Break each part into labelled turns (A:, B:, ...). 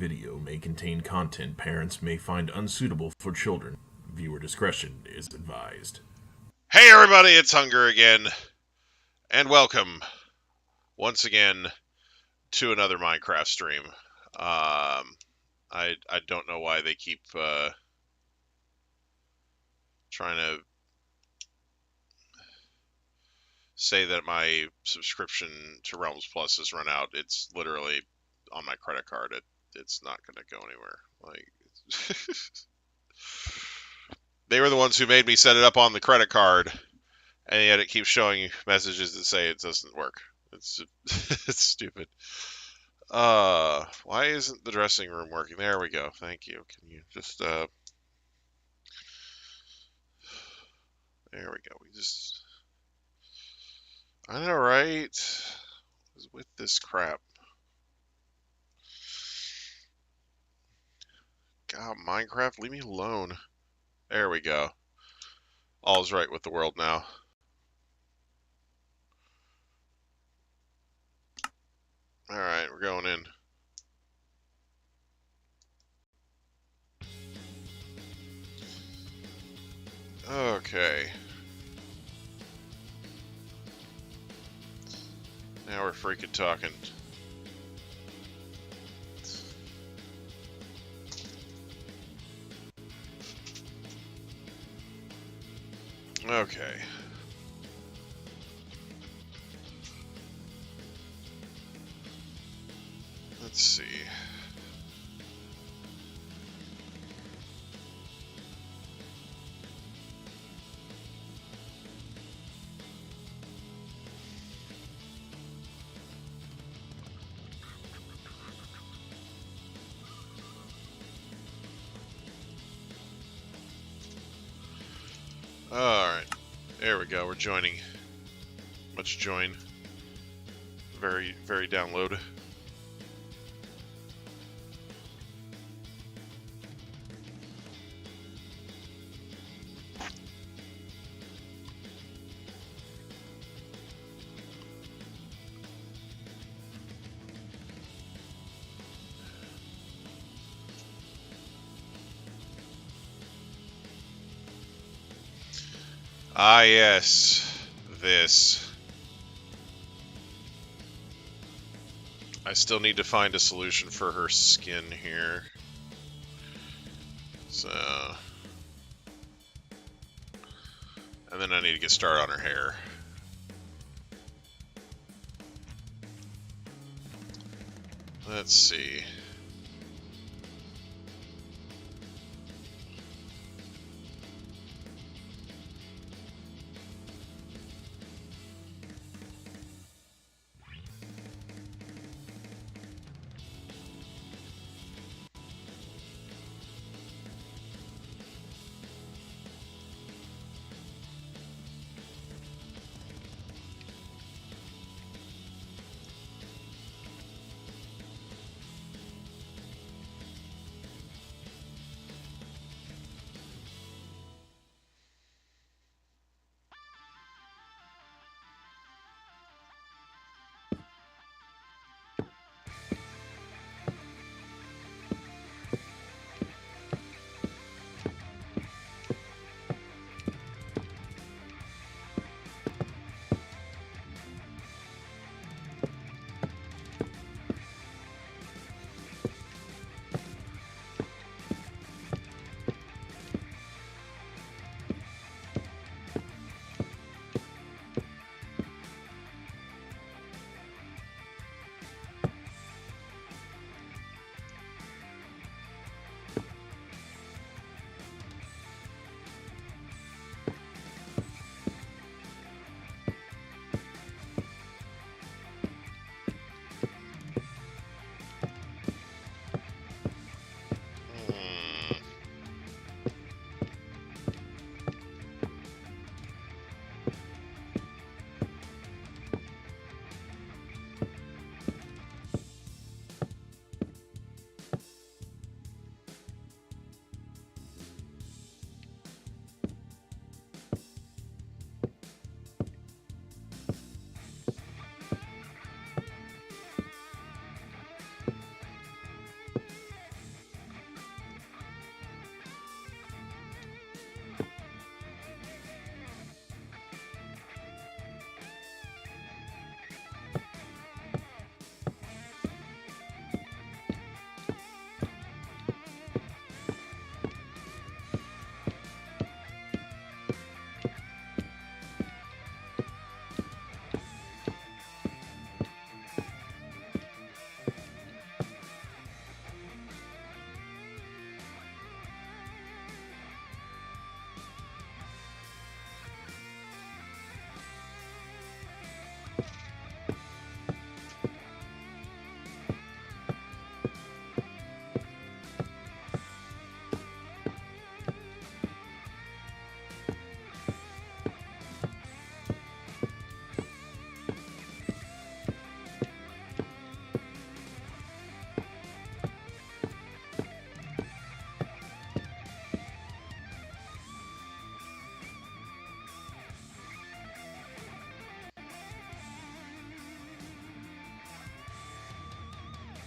A: video may contain content parents may find unsuitable for children. Viewer discretion is advised.
B: Hey everybody, it's Hunger again, and welcome once again to another Minecraft stream. I don't know why they keep trying to say that my subscription to Realms Plus has run out. It's literally on my credit card. It's not going to go anywhere. They were the ones who made me set it up on the credit card, and yet it keeps showing messages that say it doesn't work. It's it's stupid. Why isn't the dressing room working? There we go. Thank you. Can you just there we go. I know, right? With this crap. God, Minecraft, leave me alone. There we go. All's right with the world now. Alright, we're going in. Okay. Now we're freaking talking. Okay. Let's see. Alright. There we go. We're joining. Let's join. Very download. Ah, yes. This. I still need to find a solution for her skin here. So... And then I need to get started on her hair. Let's see.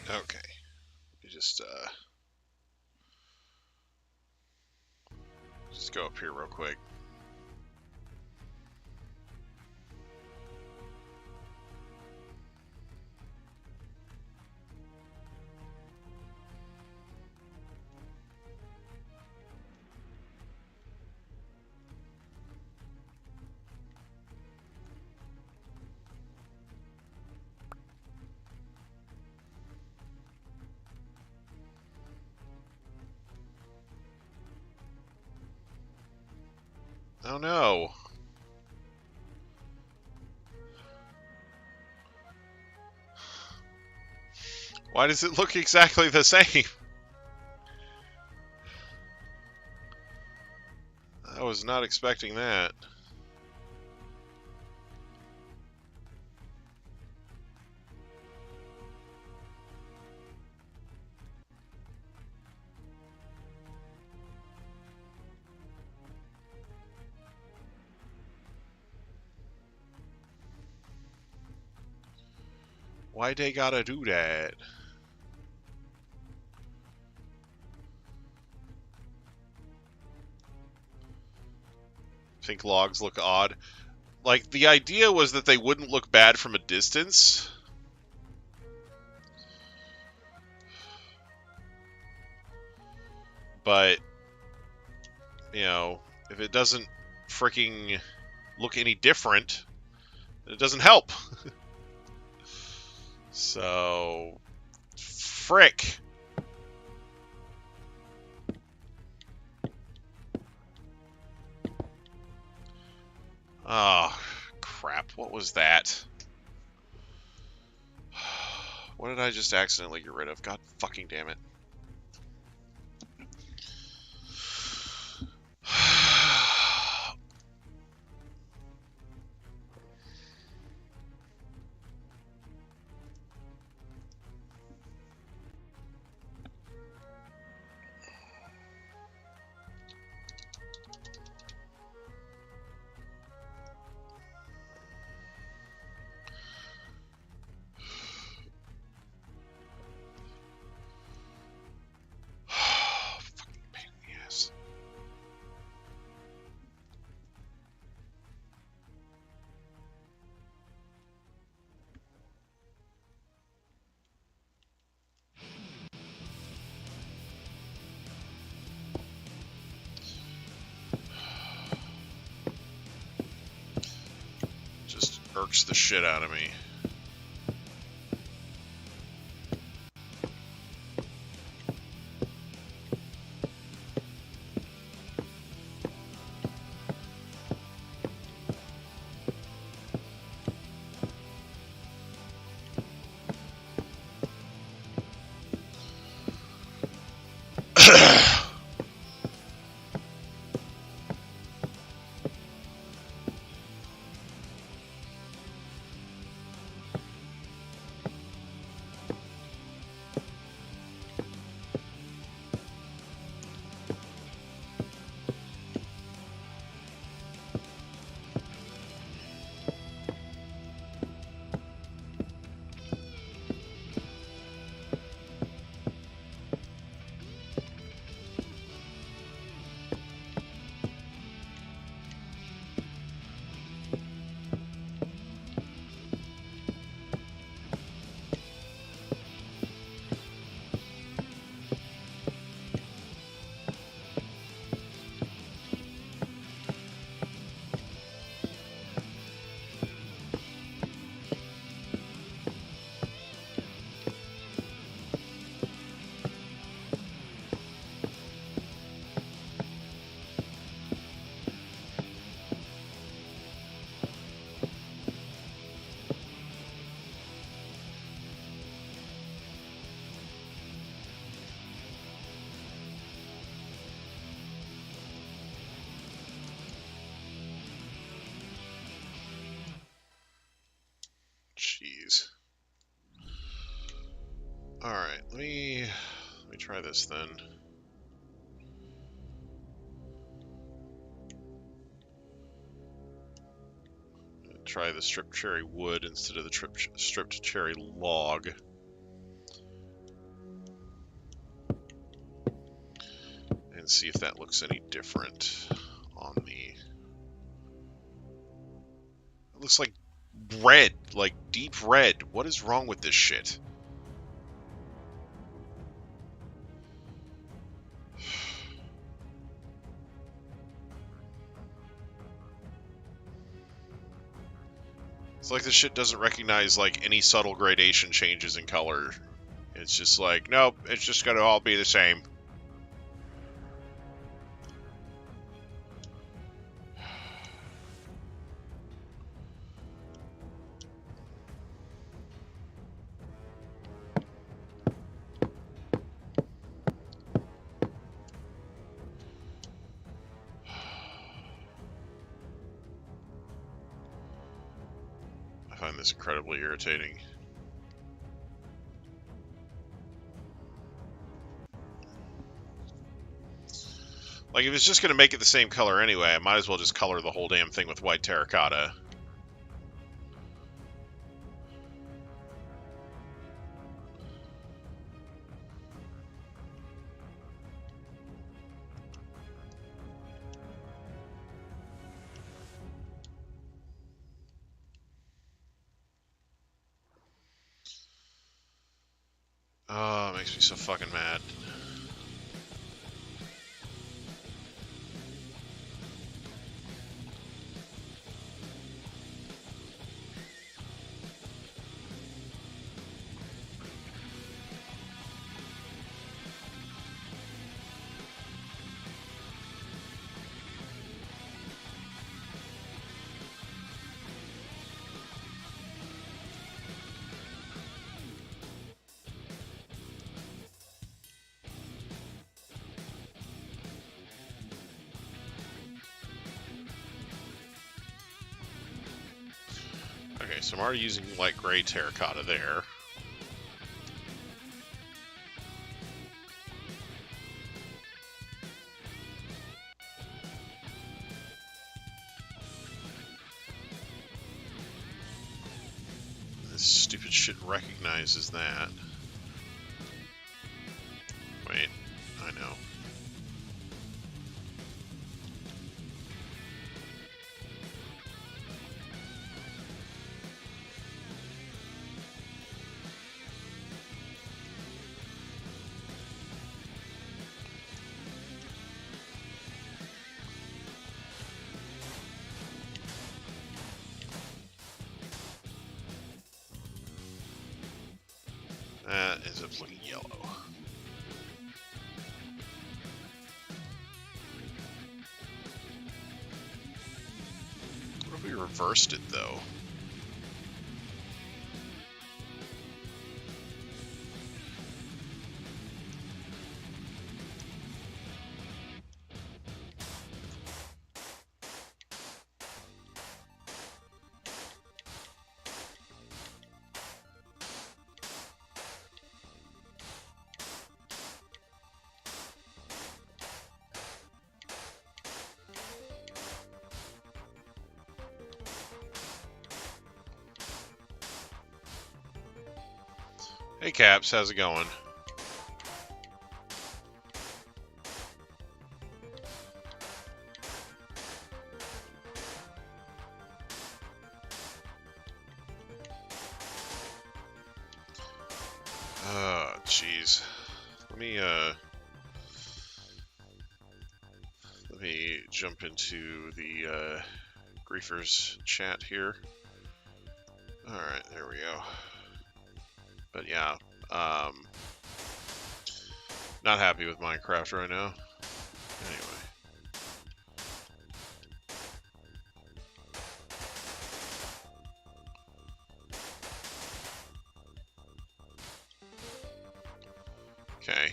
B: Okay. You just go up here real quick. Oh no. Why does it look exactly the same? I was not expecting that. Why they gotta do that? Think logs look odd. Like, the idea was that they wouldn't look bad from a distance. But, you know, if it doesn't freaking look any different, it doesn't help. So, frick. Oh, crap. What was that? What did I just accidentally get rid of? God fucking damn it. Fucking pain in the ass. Just irks the shit out of me. Jeez. Alright, let me try this then. Try the stripped cherry wood instead of the stripped cherry log. and see if that looks any different on the... It looks like red, like deep red. What is wrong with this shit? It's like this shit doesn't recognize like any subtle gradation changes in color. It's just like, nope, it's just gonna all be the same. I find this incredibly irritating. Like, if it's just going to make it the same color anyway, I might as well just color the whole damn thing with white terracotta. Oh, it makes me so fucking mad. Okay, so I'm already using light gray terracotta there. This stupid shit recognizes that. Wait, I know. That ends up looking yellow. What if we reversed it, though? Hey Caps, how's it going? Oh, jeez. Let me jump into the Griefers chat here. Alright, there we go. But yeah, not happy with Minecraft right now. Anyway. Okay.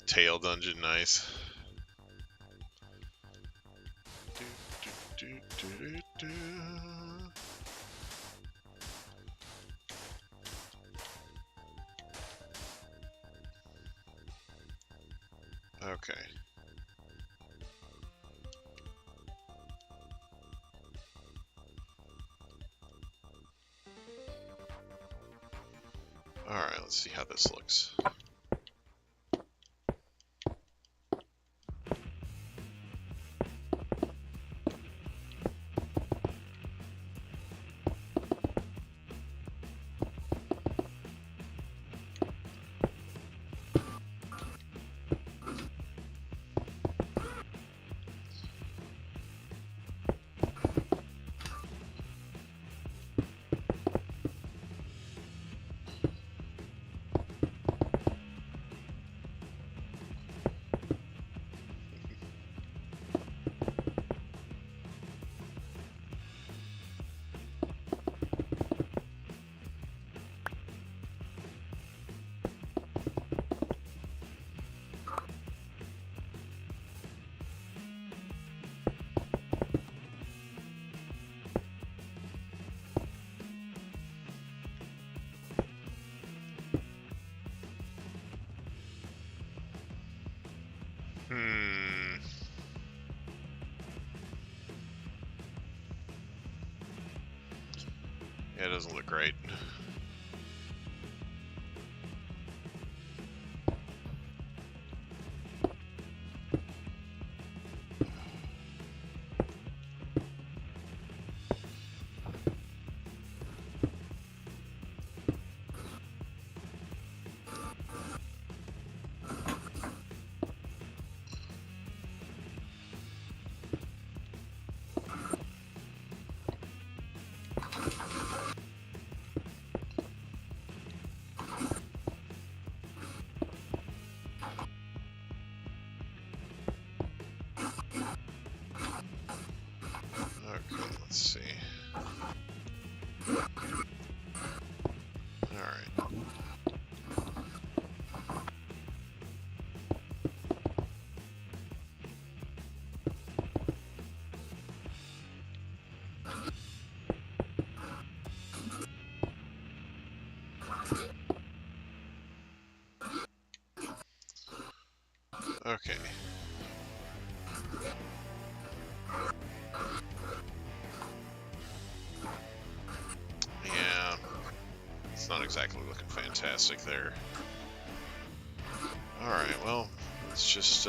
B: Tail dungeon, nice. Okay. Alright, let's see how this looks. Yeah, it doesn't look great. Okay, let's see. Alright. Okay. Yeah, it's not exactly looking fantastic there. Alright, well, let's just,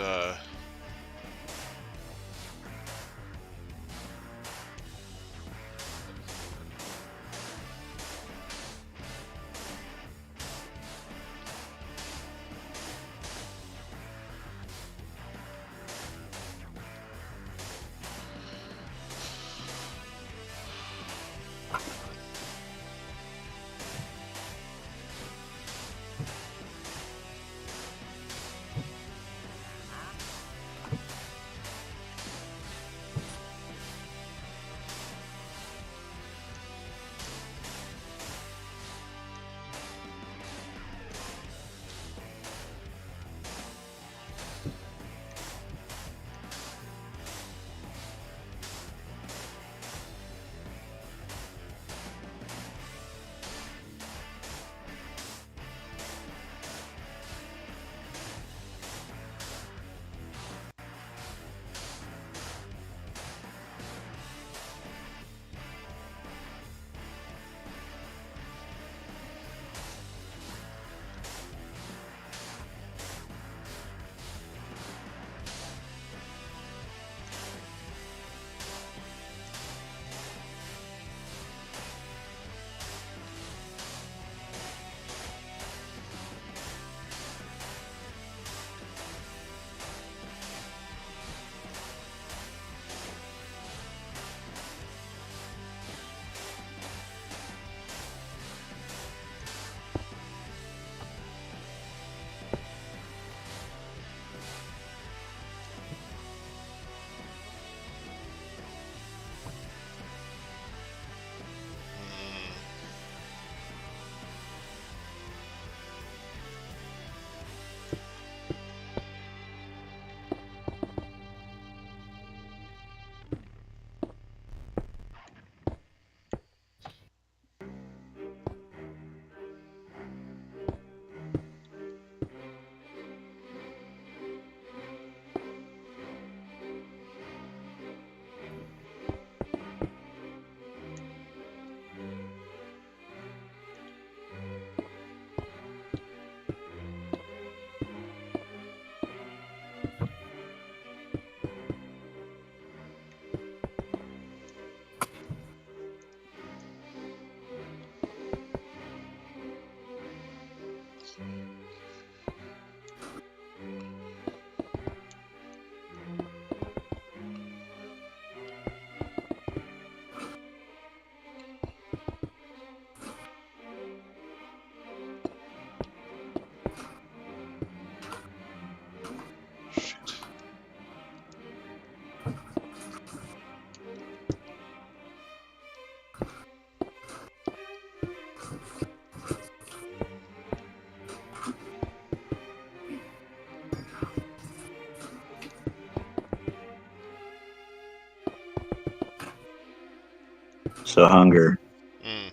C: So, Hunger,
B: Mm.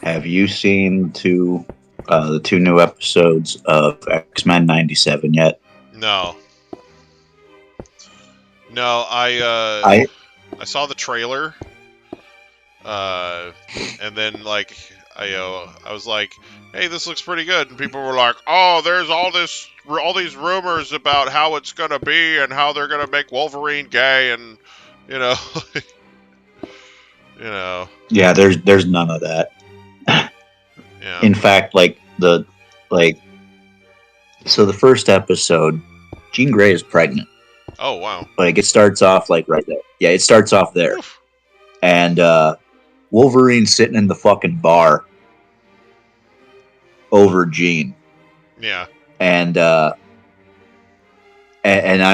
C: have you seen the two new episodes of X-Men 97 yet?
B: No. No,
C: I
B: I saw the trailer, and then like I was like, "Hey, this looks pretty good," and people were like, "Oh, there's all these rumors about how it's gonna be and how they're gonna make Wolverine gay," and you know, you know,
C: yeah, there's none of that.
B: yeah.
C: In fact, so the first episode, Jean Grey is pregnant.
B: Oh wow.
C: Like it starts off like right there. Yeah, it starts off there.
B: Oof.
C: And Wolverine's sitting in the fucking bar over Jean.
B: Yeah.
C: And I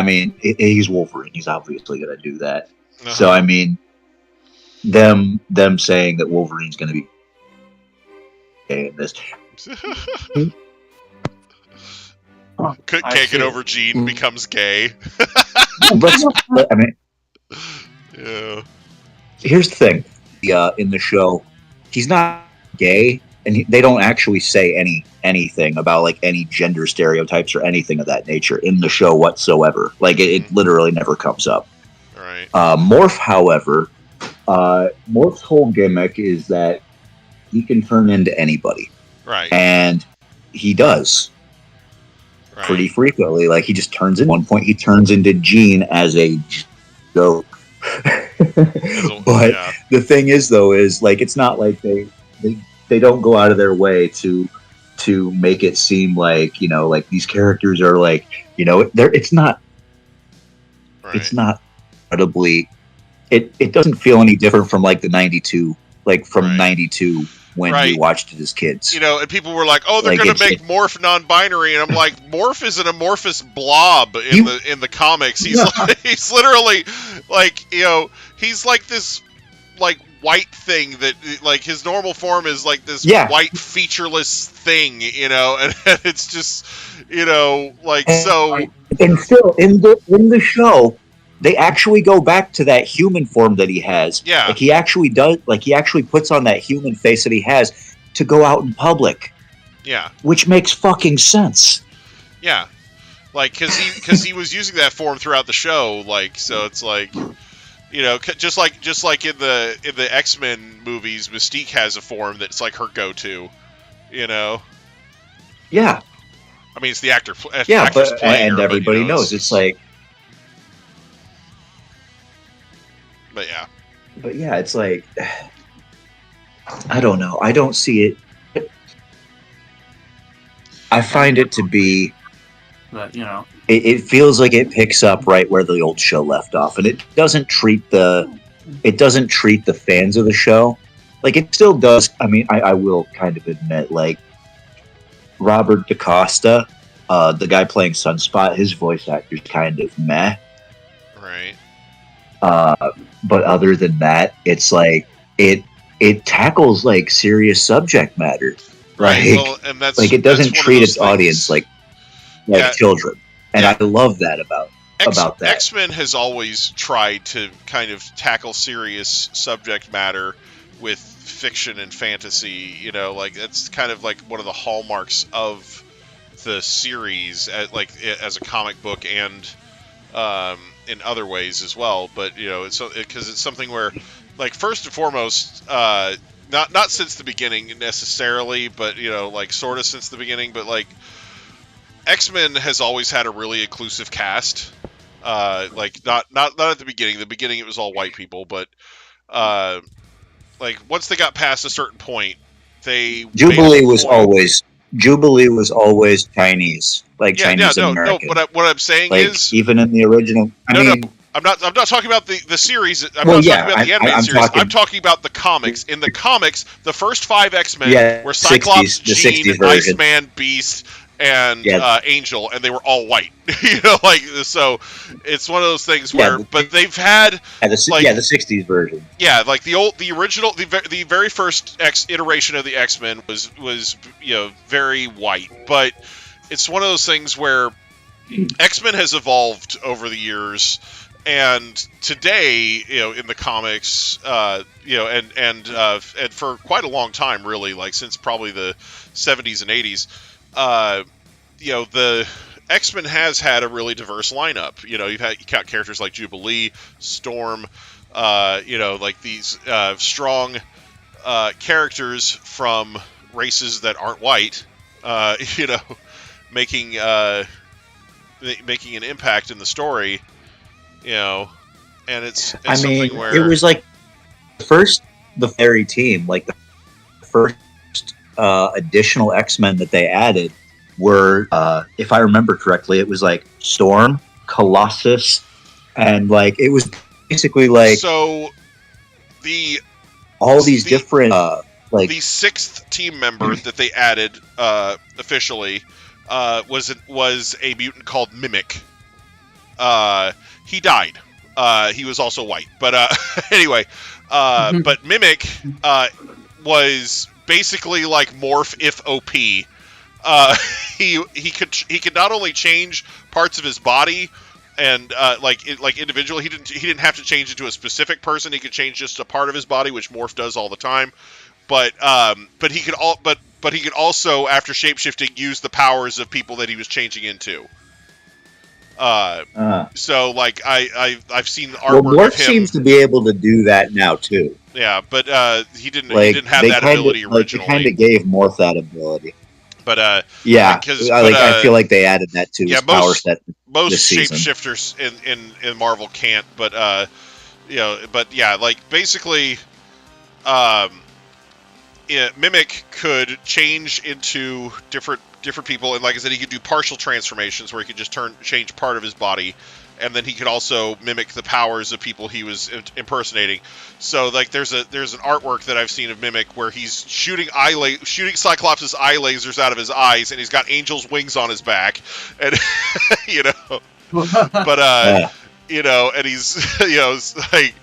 C: mean, he's Wolverine. He's obviously going to do that.
B: Uh-huh.
C: So I mean, them saying that Wolverine's going to be gay in this.
B: Can't get over Jean becomes gay.
C: I mean,
B: Yeah.
C: here's the thing. In the show, he's not gay, and they don't actually say anything about like any gender stereotypes or anything of that nature in the show whatsoever. Like it literally never comes up.
B: Right.
C: Morph, however, Morph's whole gimmick is that he can turn into anybody,
B: Right.
C: and he does
B: Right.
C: pretty frequently. Like he just turns in one point, he turns into Jean as a joke. But
B: yeah.
C: the thing is, though, is like it's not like they don't go out of their way to make it seem like, you know, like these characters are like, you know, it's not
B: Right.
C: it's not incredibly it doesn't feel any different from like the 92, like from
B: Right.
C: 92 when
B: Right.
C: we watched it as kids.
B: You know, and people were like, "Oh, they're
C: Like,
B: going to make Morph non-binary," and I'm like, "Morph is an amorphous blob in the comics. He's like, he's literally like, you know, he's like this like white thing that like his normal form is like this white featureless thing, you know, and it's just, you know, like
C: and still in the show they actually go back to that human form that he has.
B: Yeah.
C: Like he actually does, like he actually puts on that human face that he has to go out in public.
B: Yeah.
C: Which makes fucking sense.
B: Yeah. Like, cause he was using that form throughout the show, like, so it's like, you know, just like in the X-Men movies, Mystique has a form that's like her go-to, you know?
C: Yeah.
B: I mean, it's the actress
C: but
B: playing her,
C: everybody
B: but, you know,
C: knows it's like.
B: But
C: yeah, it's like, I don't know. I don't see it. I find it to be.
D: But you know,
C: it feels like it picks up right where the old show left off, and it doesn't treat the fans of the show like it still does. I mean, I will kind of admit, like Robert DaCosta, the guy playing Sunspot, his voice actor's kind of meh.
B: Right.
C: But other than that, it's like it tackles like serious subject matter.
B: Right.
C: Like,
B: well, and that's
C: like it doesn't
B: that's
C: treat its audience like children, and I love that about that.
B: X-Men has always tried to kind of tackle serious subject matter with fiction and fantasy. You know, like that's kind of like one of the hallmarks of the series, as a comic book and in other ways as well. But you know, because it's something where, like, first and foremost, not since the beginning necessarily, but you know, like sort of since the beginning, but like X-Men has always had a really inclusive cast. Like not at the beginning. The beginning it was all white people, but like once they got past a certain point, Jubilee was
C: always Chinese, like Chinese American.
B: No. What I'm saying
C: like,
B: is
C: even in the original.
B: I'm not talking about the series. I'm not talking about the animated series. I'm talking about the comics. In the comics, the first 5 X-Men were Cyclops,
C: 60s,
B: Jean, Iceman, Beast, and Angel, and they were all white. You know, like, so it's one of those things where, but they've had
C: the 60s version.
B: Yeah, like the original, the very first iteration of the X-Men was you know, very white, but it's one of those things where X-Men has evolved over the years. And today, in the comics, and for quite a long time, really, like since probably the 70s and 80s, the X-Men has had a really diverse lineup. You count characters like Jubilee, Storm, like these strong characters from races that aren't white, making making an impact in the story. And it's something where
C: it was like the fairy team, like the first additional X-Men that they added were, if I remember correctly, it was like Storm, Colossus, and like it was basically like these different
B: the sixth team member that they added officially was a mutant called Mimic. He died. He was also white, but anyway, but Mimic was basically like Morph if OP. He could not only change parts of his body and like individually, he didn't have to change into a specific person. He could change just a part of his body, which Morph does all the time. But he could also, after shapeshifting, use the powers of people that he was changing into. So like I've seen artwork
C: Morph
B: of him.
C: seems to be able to do that now too.
B: Yeah, but he didn't have that ability originally.
C: They kind of gave Morph that ability.
B: But
C: yeah, I feel like they added that to his power set.
B: Most shapeshifters in Marvel can't. But like basically, Mimic could change into different people, and like I said, he could do partial transformations where he could just change part of his body, and then he could also mimic the powers of people he was impersonating. So like there's an artwork that I've seen of Mimic where he's shooting Cyclops' eye lasers out of his eyes, and he's got angel's wings on his back, and but and he's like.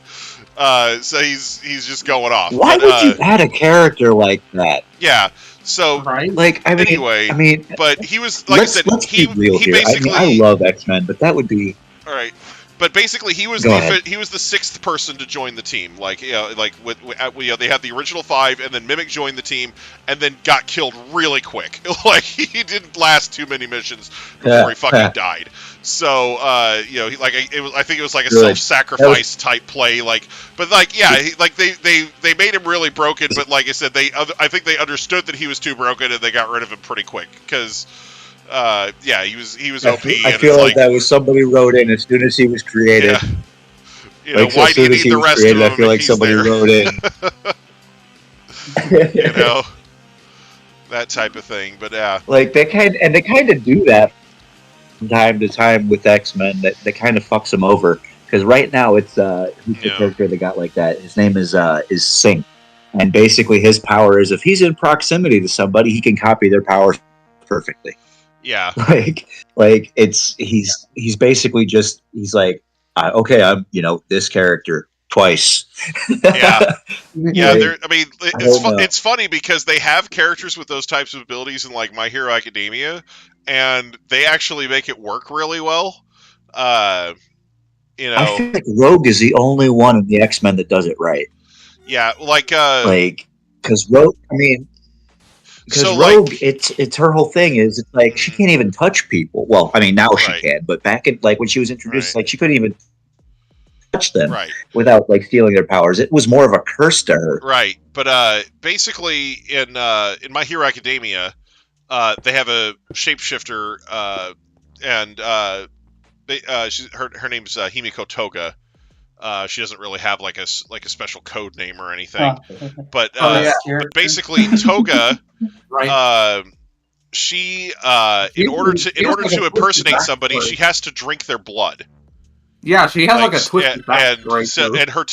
B: So he's just going off.
C: Why would you add a character like that?
B: Yeah. So
C: right. Like anyway,
B: but he was like I said.
C: Let's be real here.
B: Basically,
C: I love X-Men, but that would be
B: all right. But basically, he was the sixth person to join the team. Like they had the original 5, and then Mimic joined the team, and then got killed really quick. Like he didn't last too many missions before he fucking died. So I think it was like a self-sacrifice type play. But they made him really broken. But like I said, I think they understood that he was too broken, and they got rid of him pretty quick because. He was OP.
C: I feel like that was somebody wrote in as soon as he was created.
B: Yeah. Why do you need the rest of him?
C: I feel like somebody wrote in.
B: That type of thing. But yeah,
C: like they kind of do that from time to time with X-Men. That kind of fucks them over because right now it's who's the character that got like that? His name is Sync, and basically his power is if he's in proximity to somebody, he can copy their powers perfectly.
B: Yeah,
C: like he's basically just okay, I'm this character twice.
B: Yeah. It's funny because they have characters with those types of abilities in like My Hero Academia, and they actually make it work really well.
C: I feel like Rogue is the only one in the X-Men that does it right.
B: Yeah,
C: because Rogue, because Rogue, it's her whole thing is it's like she can't even touch people. Well, now she can, but back in when she was introduced, she couldn't even touch them without stealing their powers. It was more of a curse to her.
B: Right, but basically in My Hero Academia, they have a shapeshifter, and her name's Himiko Toga. She doesn't really have like a special code name or anything, but basically Toga, she in order to impersonate somebody, she has to drink their blood.
D: Yeah, she has a twisted backstory.
B: And her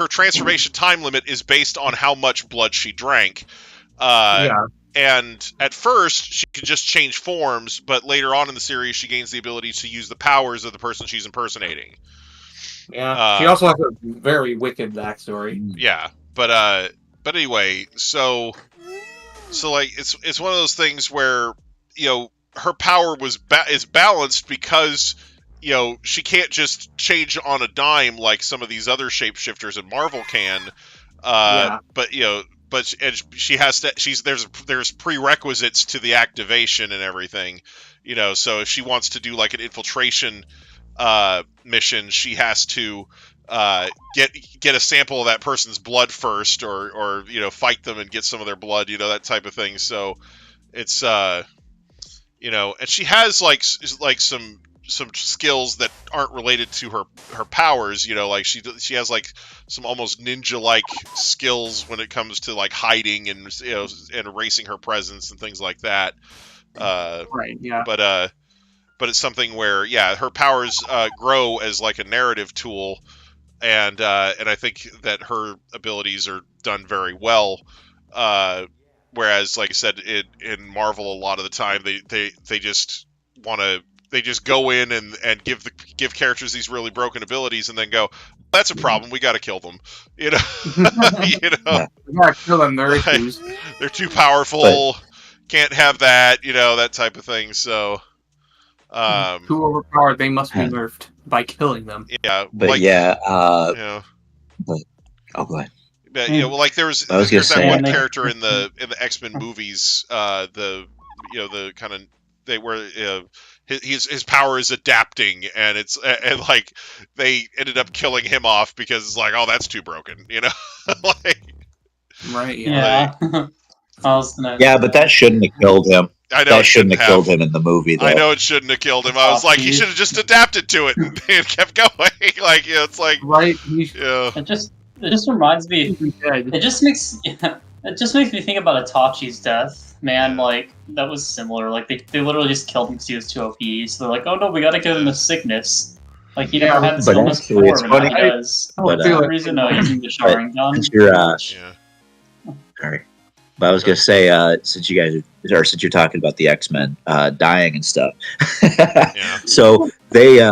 B: transformation time limit is based on how much blood she drank. And at first, she can just change forms, but later on in the series, she gains the ability to use the powers of the person she's impersonating.
D: Yeah, she also has a very wicked backstory.
B: Yeah, but anyway, so it's one of those things where her power is balanced because she can't just change on a dime like some of these other shapeshifters in Marvel can. But she has to. There's prerequisites to the activation and everything. So if she wants to do like an infiltration mission, she has to get a sample of that person's blood first, or fight them and get some of their blood, that type of thing. So it's and she has like some skills that aren't related to her powers. Like she has like some almost ninja like skills when it comes to like hiding and and erasing her presence and things like that.
D: Right. Yeah.
B: But it's something where her powers grow as like a narrative tool, and I think that her abilities are done very well. Whereas, like I said, in Marvel, a lot of the time they just go in and give characters these really broken abilities, and then go, that's a problem. We got to kill them.
D: We gotta kill them. They're issues.
B: They're too powerful. Can't have that. That type of thing. So.
D: Too overpowered, they must be nerfed by killing them.
B: Yeah,
C: but
B: like,
C: but go ahead.
B: But like there's that one character in the X-Men movies, the kind of where his power is adapting, and it's like they ended up killing him off because it's like, oh, that's too broken, like,
D: right?
E: Yeah.
C: Yeah, but that shouldn't have killed him.
B: I know
C: that shouldn't have killed him in the movie, though.
B: I know it shouldn't have killed him. I was like, he should have just adapted to it and kept going. Like, it's like,
D: right?
E: It just reminds me. It just makes me think about Itachi's death. Man, like that was similar. Like they literally just killed him because he was too OP. So they're like, oh no, we gotta give him the sickness. Like he never had this illness before, but now he does.
C: But
E: the reason using the Sharingan.
C: Sorry. But I was gonna say, since you're talking about the X-Men dying and stuff, so they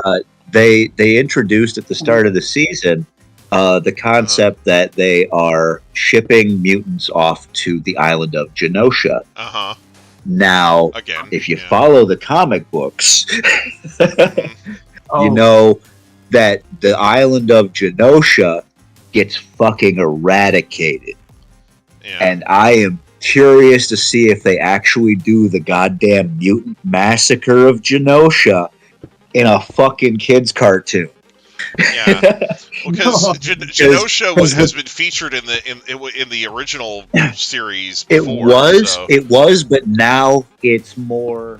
C: introduced at the start of the season the concept that they are shipping mutants off to the island of Genosha. Now, if you follow the comic books, you know that the island of Genosha gets fucking eradicated. And I am curious to see if they actually do the goddamn mutant massacre of Genosha in a fucking kids cartoon.
B: Yeah, because Genosha has been featured in the original series before.
C: It was, but now it's more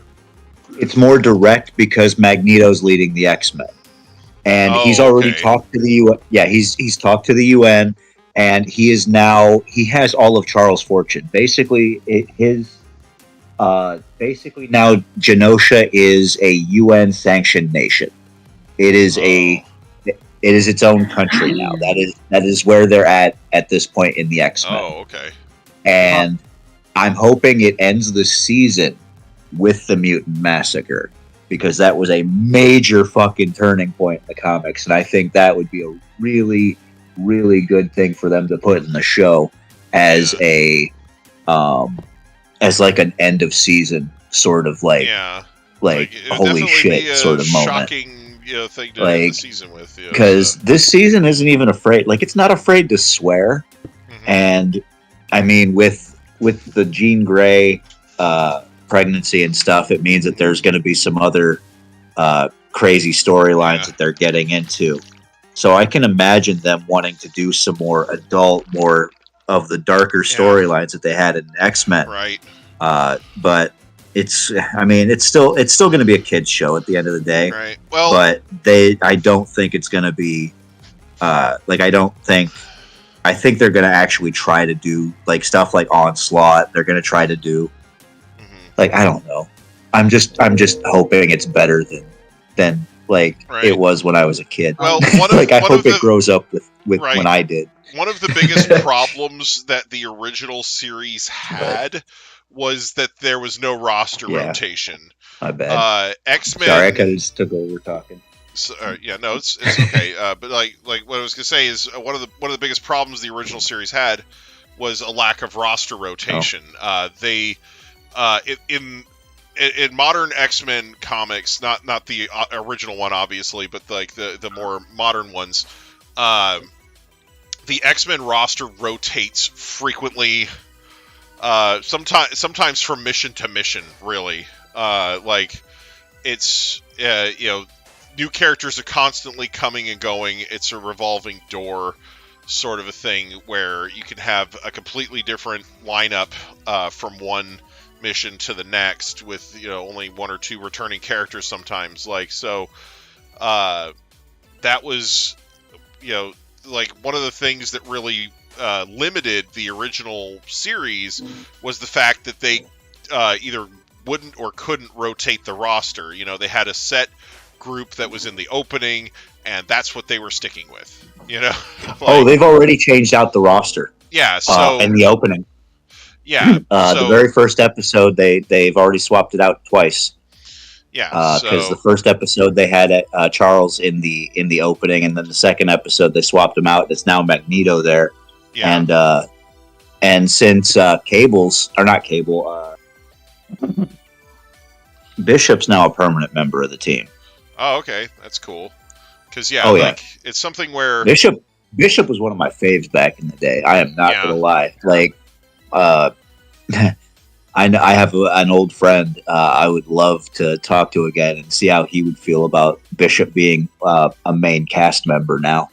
C: direct because Magneto's leading the X-Men, and he's already talked to the UN. Yeah, he's talked to the UN. And he has all of Charles' fortune. Basically, now Genosha is a UN-sanctioned nation. It is its own country now. That is where they're at this point in the X-Men.
B: Oh, okay.
C: And I'm hoping it ends the season with the mutant massacre, because that was a major fucking turning point in the comics, and I think that would be a really, really good thing for them to put in the show as as like an end of season sort of like holy shit sort of moment.
B: Shocking, thing to end the season with,
C: because this season isn't even afraid. Like, it's not afraid to swear, and I mean with the Jean Grey pregnancy and stuff, it means that there's going to be some other crazy storylines that they're getting into. So I can imagine them wanting to do some more adult, more of the darker storylines that they had in X-Men.
B: Right.
C: But it's still going to be a kids show at the end of the day.
B: Right. Well,
C: but I don't think it's going to be I think they're going to actually try to do like stuff like Onslaught. They're going to try to do I don't know. I'm just hoping it's better than it was when I was a kid.
B: Well,
C: I hope it grows up with when I did.
B: One of the biggest problems that the original series had was that there was no roster rotation.
C: I bet.
B: X-Men.
C: Sorry, I kind of just took over talking.
B: So, it's okay. But like what I was gonna say is one of the biggest problems the original series had was a lack of roster rotation. in modern X-Men comics, not the original one, obviously, but like the more modern ones, the X-Men roster rotates frequently. Sometimes from mission to mission, really. Like it's new characters are constantly coming and going. It's a revolving door sort of a thing where you can have a completely different lineup from one mission to the next with only one or two returning characters sometimes. Like so, that was like one of the things that really limited the original series was the fact that they either wouldn't or couldn't rotate the roster. They had a set group that was in the opening, and that's what they were sticking with.
C: They've already changed out the roster.
B: Yeah, so
C: in the opening.
B: Yeah,
C: the very first episode they've already swapped it out twice.
B: Yeah,
C: because the first episode they had Charles in the opening, and then the second episode they swapped him out. It's now Magneto there. Yeah. And since Bishop's now a permanent member of the team.
B: Oh, okay, that's cool. Because it's something where
C: Bishop was one of my faves back in the day. I am not gonna lie. Like, I have an old friend. I would love to talk to again and see how he would feel about Bishop being a main cast member now.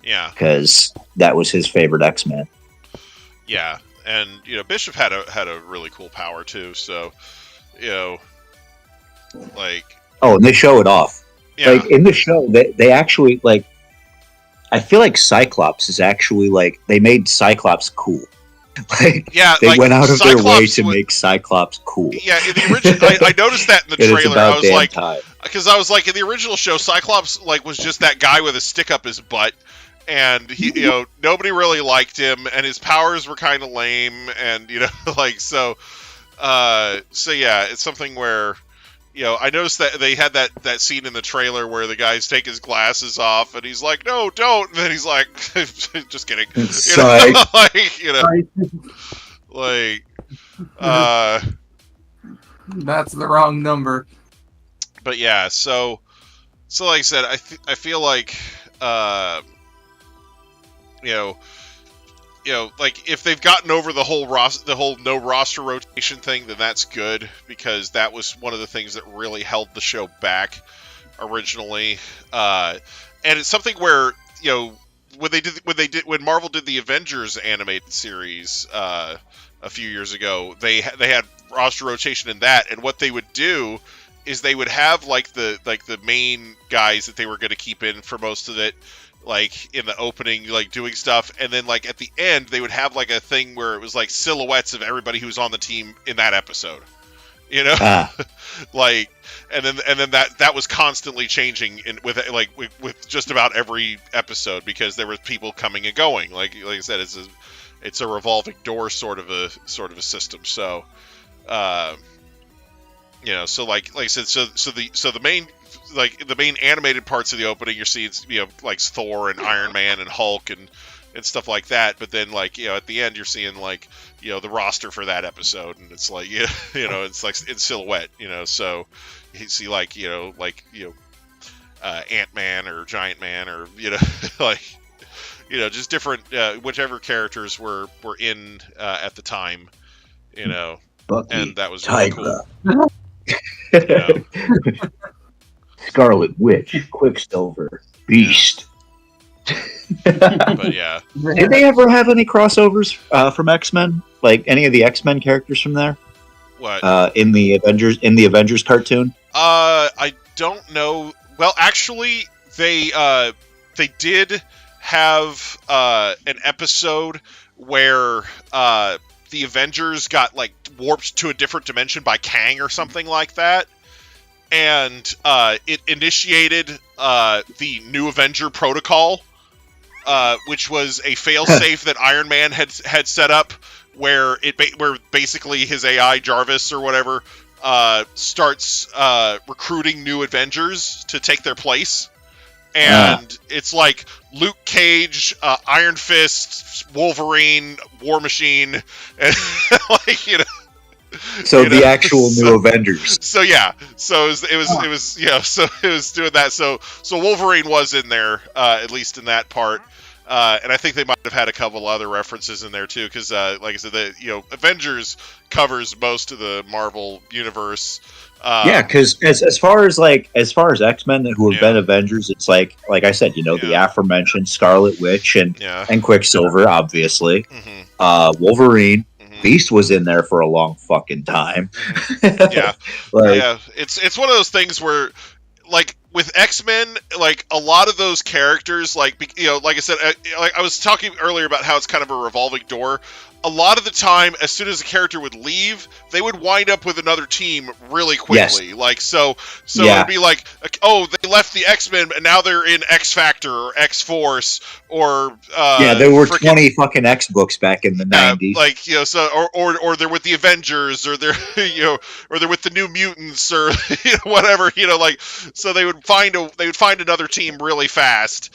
B: Yeah,
C: because that was his favorite X-Men.
B: Yeah, and Bishop had a really cool power too. So, like,
C: and they show it off.
B: Yeah.
C: Like in the show, they actually like. I feel like Cyclops is actually like they made Cyclops cool. Like, they went out of their way to make Cyclops cool.
B: Yeah, in the original, I noticed that in the trailer. I was like, because I was like, in the original show, Cyclops was just that guy with a stick up his butt, and he, nobody really liked him, and his powers were kind of lame, and so yeah, it's something where. I noticed that they had that scene in the trailer where the guys take his glasses off and he's like, "No, don't!" And then he's like, "Just kidding."
D: That's the wrong number.
B: But yeah, so like I said, I feel like like if they've gotten over the whole no roster rotation thing, then that's good, because that was one of the things that really held the show back originally. And it's something where when Marvel did the Avengers animated series a few years ago, they had roster rotation in that, and what they would do is they would have like the main guys that they were going to keep in for most of it, like in the opening, like doing stuff, and then like at the end they would have like a thing where it was like silhouettes of everybody who was on the team in that episode, like, and then that was constantly changing with just about every episode, because there were people coming and going. Like I said, it's a revolving door sort of a system. So, so like I said, so the main. Like the main animated parts of the opening, you're seeing like Thor and Iron Man and Hulk and stuff like that. But then like at the end, you're seeing like the roster for that episode, and it's like it's like in silhouette. So you see like Ant-Man or Giant Man or just different whichever characters were in at the time.
C: Bucky,
B: and that was really
C: Tigra.
B: Cool.
C: Scarlet Witch, Quicksilver, Beast.
B: But yeah,
C: did they ever have any crossovers from X-Men? Like any of the X-Men characters from there?
B: What
C: in the Avengers cartoon?
B: I don't know. Well, actually, they did have an episode where the Avengers got like warped to a different dimension by Kang or something like that. And it initiated the New Avenger Protocol, which was a failsafe that Iron Man had set up, where basically his AI Jarvis or whatever starts recruiting new Avengers to take their place, and it's like Luke Cage, Iron Fist, Wolverine, War Machine, and like
C: So the actual new Avengers.
B: So yeah, so it was so it was doing that. So Wolverine was in there, at least in that part, and I think they might have had a couple other references in there too, because like I said, Avengers covers most of the Marvel universe.
C: Yeah, because as far as X-Men who have been Avengers, it's like I said, the aforementioned Scarlet Witch and Quicksilver, obviously, Wolverine. Beast was in there for a long fucking time.
B: Yeah, it's one of those things where, like with X-Men, like a lot of those characters, like like I said, like I was talking earlier about how it's kind of a revolving door. A lot of the time, as soon as a character would leave, they would wind up with another team really quickly. Yes. Like so it'd be like, oh, they left the X-Men and now they're in X Factor or X Force or
C: there were 20 fucking X books back in the 90s.
B: Like so or they're with the Avengers or they're or they're with the New Mutants or whatever like so they would find another team really fast.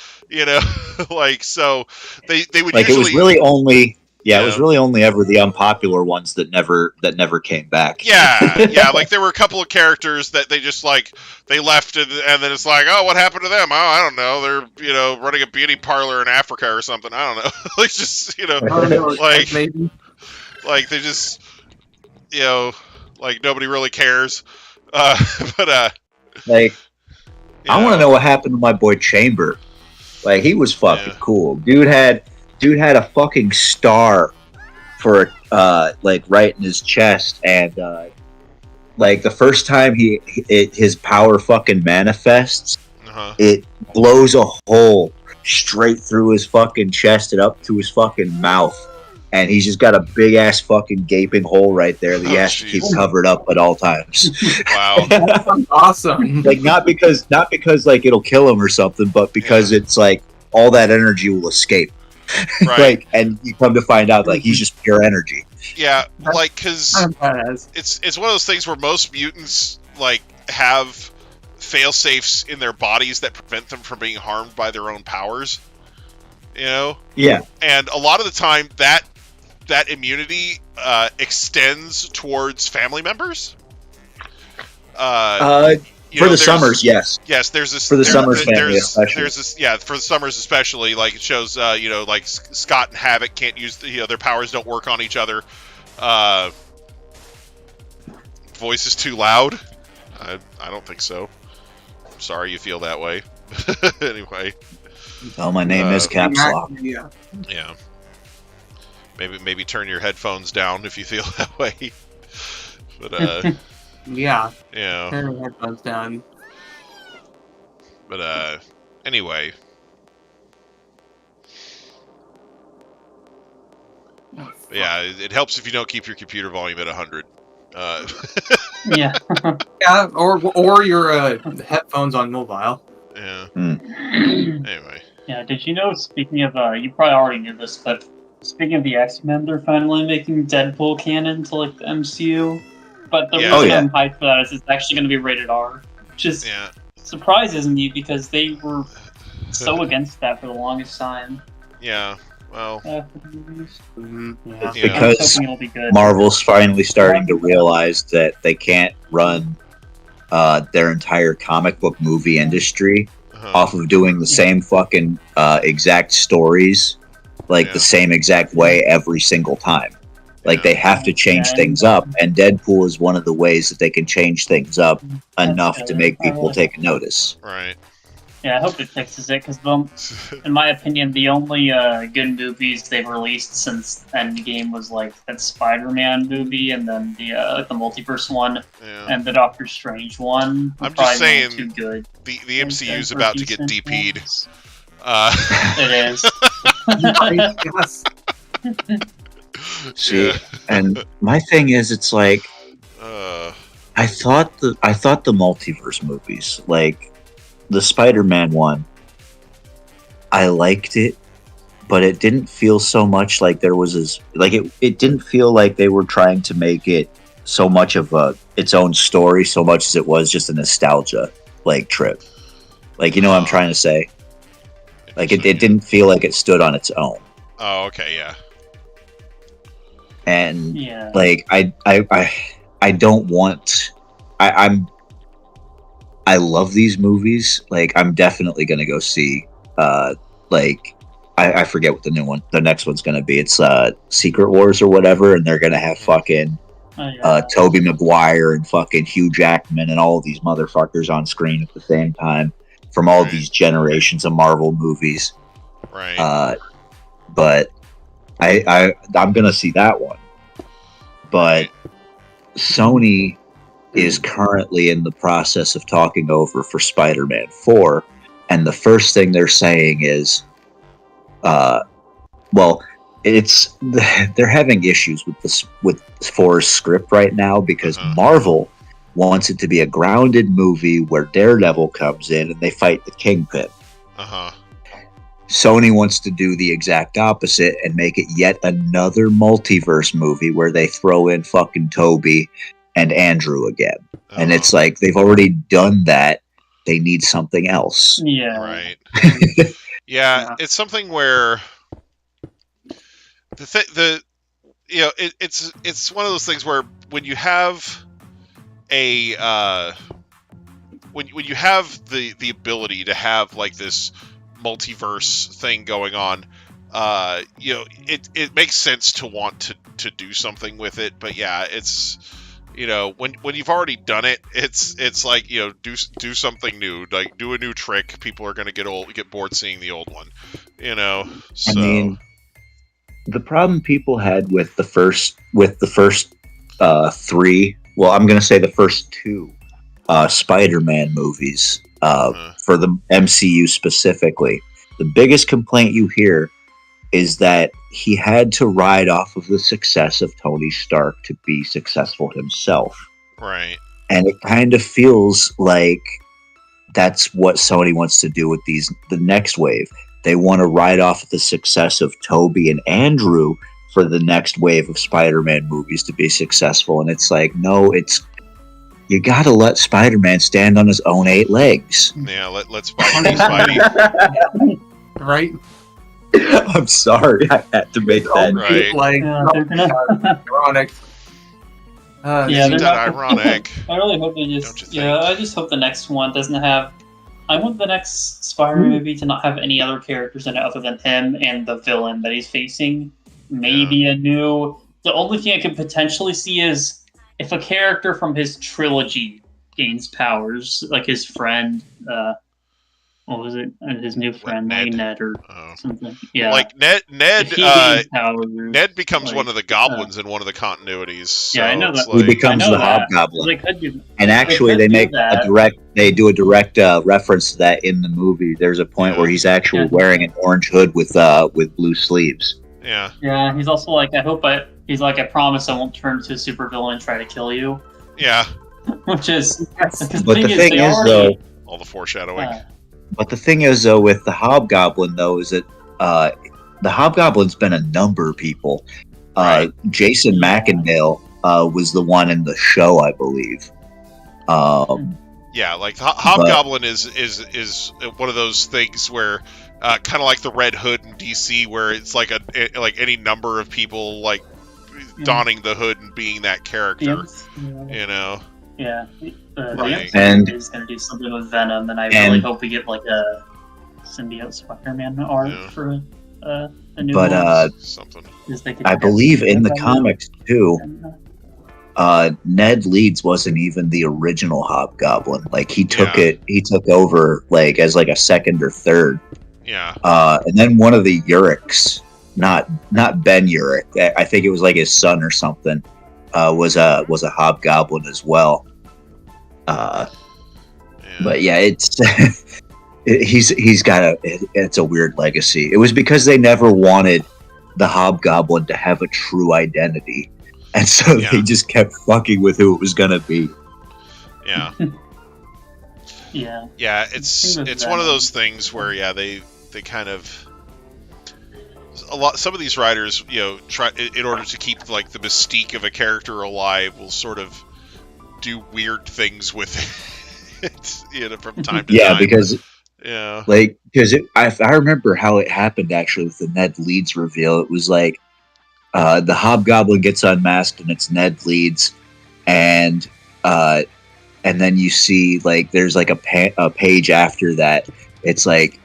B: Like so they would
C: like
B: usually
C: it was really only. Yeah, it was really only ever the unpopular ones that never came back.
B: Yeah. Like there were a couple of characters that they just like they left and then it's like, oh, what happened to them? Oh, I don't know. They're running a beauty parlor in Africa or something. I don't know. Like just like maybe like they just like nobody really cares. But
C: like I want to know what happened to my boy Chamber. Like he was fucking cool. Dude had a fucking star for like right in his chest, and like the first time his power fucking manifests, it blows a hole straight through his fucking chest and up to his fucking mouth, and he's just got a big ass fucking gaping hole right there that he has to keep covered up at all times.
B: Wow,
D: that's awesome!
C: Like not because like it'll kill him or something, but because it's like all that energy will escape. Right. Like, and you come to find out like he's just pure energy.
B: Yeah, like because it's one of those things where most mutants like have fail safes in their bodies that prevent them from being harmed by their own powers. Yeah. And a lot of the time that immunity extends towards family members.
C: For the Summers, yes.
B: Yes, there's this
C: for the Summers family, especially.
B: There's this, for the Summers especially. Like it shows, like Scott and Havoc can't use their powers don't work on each other. Voice is too loud. I don't think so. I'm sorry you feel that way. Anyway.
C: Oh, my name is Caps Lock.
B: Yeah. Maybe turn your headphones down if you feel that way. But
D: Yeah.
B: Turn
D: your headphones down.
B: But anyway. Yeah, it helps if you don't keep your computer volume at 100.
E: Yeah.
D: Yeah, or your headphones on mobile.
B: Yeah. Anyway.
E: Yeah, did you know, speaking of, you probably already knew this, but speaking of the X-Men, they're finally making Deadpool canon to, like, the MCU. But the reason I'm hyped for that is it's actually going to be rated R, which is surprises me because they were so against that for the longest time.
B: Yeah, well...
C: It's because Marvel's finally starting to realize that they can't run their entire comic book movie industry off of doing the same fucking exact stories, like the same exact way every single time. Like, they have to change things up, and Deadpool is one of the ways that they can change things up enough to make people take notice.
B: Right.
E: Yeah, I hope it fixes it, because, in my opinion, the only good movies they've released since Endgame was, like, that Spider-Man movie, and then the Multiverse one, and the Doctor Strange one.
B: I'm just saying,
E: too good.
B: The MCU's about to get DP'd.
E: It is.
D: Yes.
C: See, and my thing is, it's like, I thought the multiverse movies, like the Spider-Man one, I liked it, but it didn't feel so much like there was it didn't feel like they were trying to make it so much of its own story, so much as it was just a nostalgia trip. Like, you know what I'm trying to say? Like, it didn't feel like it stood on its own.
B: Oh, okay, yeah.
C: and
E: Yeah.
C: like I don't want. I love these movies. Like, I'm definitely gonna go see. Like, I forget what the next one's gonna be. It's Secret Wars or whatever, and they're gonna have fucking Tobey Maguire and fucking Hugh Jackman and all of these motherfuckers on screen at the same time from all these generations of Marvel movies.
B: Right.
C: But I'm gonna see that one. But Sony is currently in the process of talking over for Spider-Man 4, and the first thing they're saying is, well, they're having issues with 4's script right now because Marvel wants it to be a grounded movie where Daredevil comes in and they fight the Kingpin. Sony wants to do the exact opposite and make it yet another multiverse movie where they throw in fucking Toby and Andrew again. And it's like, they've already done that. They need something else.
E: Yeah.
B: Right. Yeah, it's something where it's one of those things where when you have a when you have the ability to have like this multiverse thing going on, it makes sense to want to do something with it. But yeah, it's when you've already done it, it's like do something new, like do a new trick. People are gonna get bored seeing the old one, So.
C: I mean, the problem people had with the first three, well, I'm gonna say the first two Spider-Man movies for the MCU specifically, the biggest complaint you hear is that he had to ride off of the success of Tony Stark to be successful himself.
B: Right.
C: And it kind of feels like that's what Sony wants to do with the next wave. They want to ride off the success of Toby and Andrew for the next wave of Spider-Man movies to be successful. And it's like, no, you gotta let Spider-Man stand on his own 8 legs.
B: Yeah, let's Spidey.
D: Right?
C: I'm sorry, I had to make that.
B: Right.
D: Like, ironic.
B: Isn't that ironic?
E: I really hope they just. I just hope the next one doesn't have. I want the next Spider-Man movie to not have any other characters in it other than him and the villain that he's facing. Maybe the only thing I could potentially see is if a character from his trilogy gains powers, like his friend. What was it? His new friend, Ned or something. Yeah,
B: like Ned. Ned becomes
E: like,
B: one of the goblins in one of the continuities. So
E: I know that.
C: He becomes the Hobgoblin. And actually, they do a direct reference to that in the movie. There's a point where he's actually wearing an orange hood with blue sleeves.
B: Yeah.
E: Yeah, he's also like, I promise I won't turn into a supervillain and try to kill you.
B: Yeah.
E: Which is,
C: but the thing is, though,
B: all the foreshadowing.
C: But the thing is, though, with the Hobgoblin, though, is that the Hobgoblin's been a number of people. Jason McIndale was the one in the show, I believe.
B: Yeah, like Hobgoblin is one of those things where kind of like the Red Hood in DC, where it's like any number of people like donning the hood and being that character.
E: Yeah.
B: Right.
C: And
E: is going to do something with Venom, and I really hope we get like a symbiote Spider-Man arc for a new one.
C: But
B: something.
C: I believe in the comics too, Ned Leeds wasn't even the original Hobgoblin. Like he took over like as like a second or third.
B: Yeah.
C: And then one of the Uriks, not Ben Urich, I think it was like his son or something, was a Hobgoblin as well. But yeah, it's he's got it's a weird legacy. It was because they never wanted the Hobgoblin to have a true identity, and so they just kept fucking with who it was gonna be.
B: Yeah.
E: Yeah.
B: It's one of those things where they kind of some of these writers try in order to keep like the mystique of a character alive will sort of do weird things with it from time to time.
C: Because I remember how it happened actually with the Ned Leeds reveal. It was like the Hobgoblin gets unmasked and it's Ned Leeds, and then you see like there's like a page after that. It's like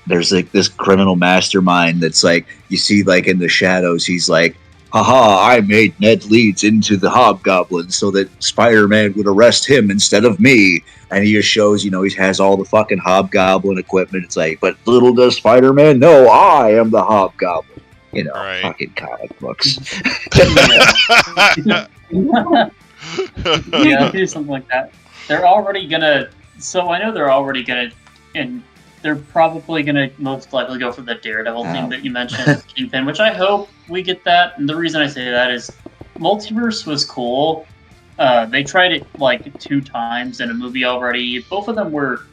C: there's like this criminal mastermind that's like you see like in the shadows. He's like, haha, I made Ned Leeds into the Hobgoblin so that Spider-Man would arrest him instead of me. And he just shows, he has all the fucking Hobgoblin equipment. It's like, but little does Spider-Man know I am the Hobgoblin.
B: Right.
C: Fucking comic books.
E: Yeah, do something like that. They're already gonna. So I know they're already gonna, and they're probably gonna most likely go for the Daredevil thing that you mentioned, Kingpin, which I hope we get that. And the reason I say that is, Multiverse was cool. They tried it like 2 times in a movie already. Both of them were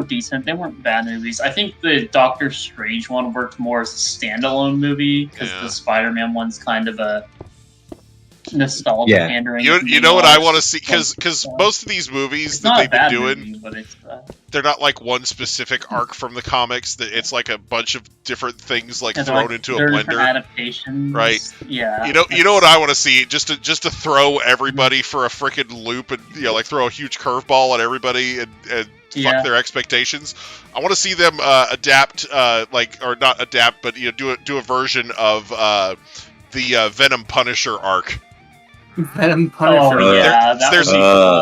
E: decent. They weren't bad movies. I think the Doctor Strange one worked more as a standalone movie because the Spider-Man one's kind of a nostalgia pandering.
B: You know what I want to see, because most of these movies that they've been doing,
E: movie, but
B: they're not like one specific arc from the comics. That it's like a bunch of different things like thrown into a blender.
E: Adaptations,
B: right?
E: Yeah.
B: You know what I want to see, just to throw everybody for a freaking loop and like throw a huge curveball at everybody and fuck their expectations. I want to see them adapt, or not adapt, but do a version of the Venom Punisher arc.
D: Venom Punisher.
E: Oh, yeah,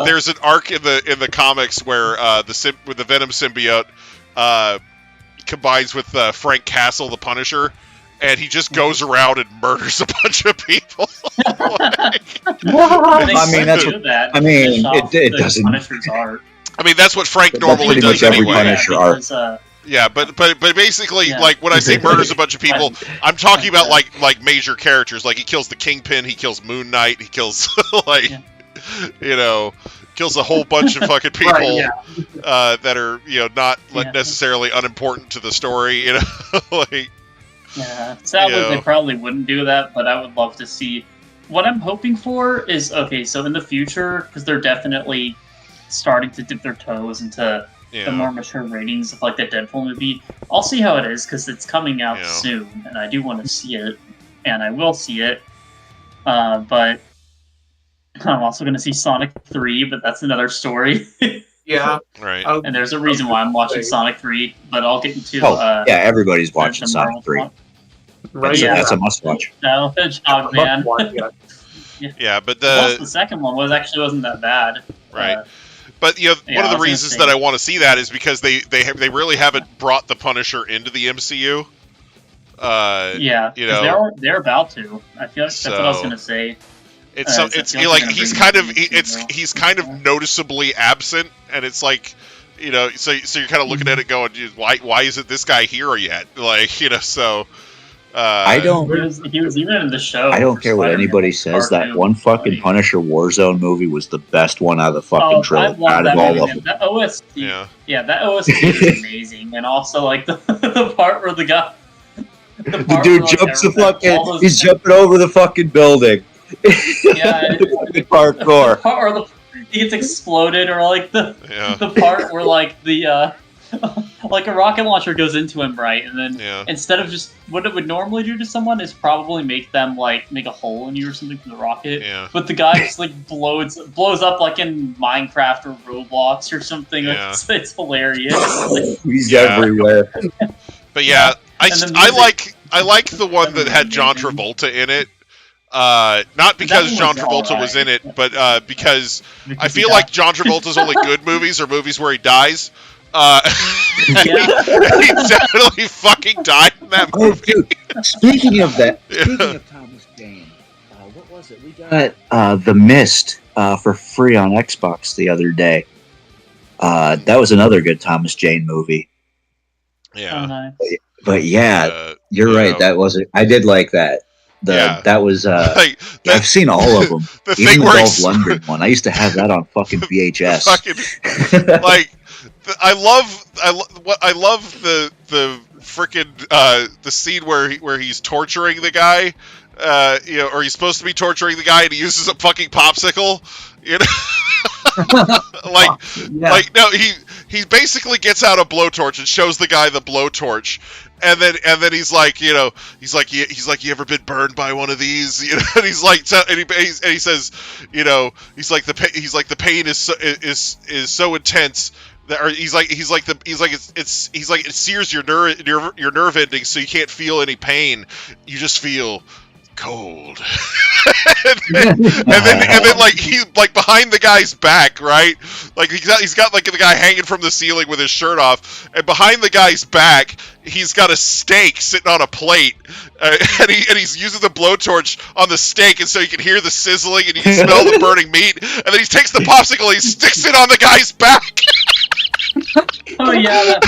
B: there's an arc in the comics where with the Venom symbiote combines with Frank Castle, the Punisher, and he just goes around and murders a bunch of people.
C: It doesn't.
E: Punisher's art.
B: I mean, that's what Frank normally does anyway.
C: Punisher art.
B: Yeah, but basically, like when I say murders a bunch of people, I'm talking about like major characters. Like he kills the Kingpin, he kills Moon Knight, he kills kills a whole bunch of fucking people that are not necessarily unimportant to the story.
E: Sadly, they probably wouldn't do that, but I would love to see. What I'm hoping for is so in the future, because they're definitely starting to dip their toes into the more mature ratings of like the Deadpool movie. I'll see how it is because it's coming out soon, and I do want to see it, and I will see it. But I'm also going to see Sonic 3, but that's another story.
D: Yeah,
B: right.
E: And there's a reason why I'm watching Sonic 3, but I'll get into.
C: Everybody's watching Sonic 3.
D: Right.
C: That's a must-watch.
E: No, Hedgehog Man.
B: Yeah, but
E: the second one wasn't that bad.
B: Right. But one of the reasons that I want to see that is because they really haven't brought the Punisher into the MCU.
E: They're about to. I feel like that's what I was gonna say.
B: It's like he's kind of noticeably absent, and it's like so you're kind of looking at it going, why isn't this guy here yet?
C: I don't.
E: He was even in the show.
C: I don't care what anybody says. That one fucking Punisher Warzone movie was the best one out of the fucking trilogy. Out of all of them.
E: That OST, that OST is amazing, and also like the part where the guy,
C: the dude jumps the fucking. He's jumping over the fucking building.
E: Yeah,
C: parkour.
E: The part where he gets exploded, or like the part where like the. Like a rocket launcher goes into him, right? And then instead of just what it would normally do to someone is probably make them like make a hole in you or something from the rocket. Yeah. But the guy just like blows up like in Minecraft or Roblox or something.
B: Yeah.
E: It's hilarious.
C: He's everywhere.
B: But I like the one that had John Travolta in it. Not because John Travolta was in it, but because I feel like John Travolta's only good movies are movies where he dies. He definitely fucking died in that movie.
C: Dude, speaking of Thomas Jane, what was it? We got The Mist for free on Xbox the other day. That was another good Thomas Jane movie.
B: Yeah.
E: Oh, nice.
C: But you're right. That wasn't. I did like that. That was. I've seen all of them. Even the Dolph Lundgren one. I used to have that on fucking VHS.
B: I love the frickin' the scene where he's torturing the guy, or he's supposed to be torturing the guy, and he uses a fucking popsicle, he basically gets out a blowtorch and shows the guy the blowtorch, And then he's like, you ever been burned by one of these? You know, and he's like, and he says, you know, the pain is so intense that, or he's like it sears your nerve endings, so you can't feel any pain. You just feel cold. and then like he's like behind the guy's back, right? Like he's got like the guy hanging from the ceiling with his shirt off, and behind the guy's back he's got a steak sitting on a plate, and he's using the blowtorch on the steak, and so you can hear the sizzling and you can smell the burning meat, and then he takes the popsicle and he sticks it on the guy's back.
E: Oh yeah,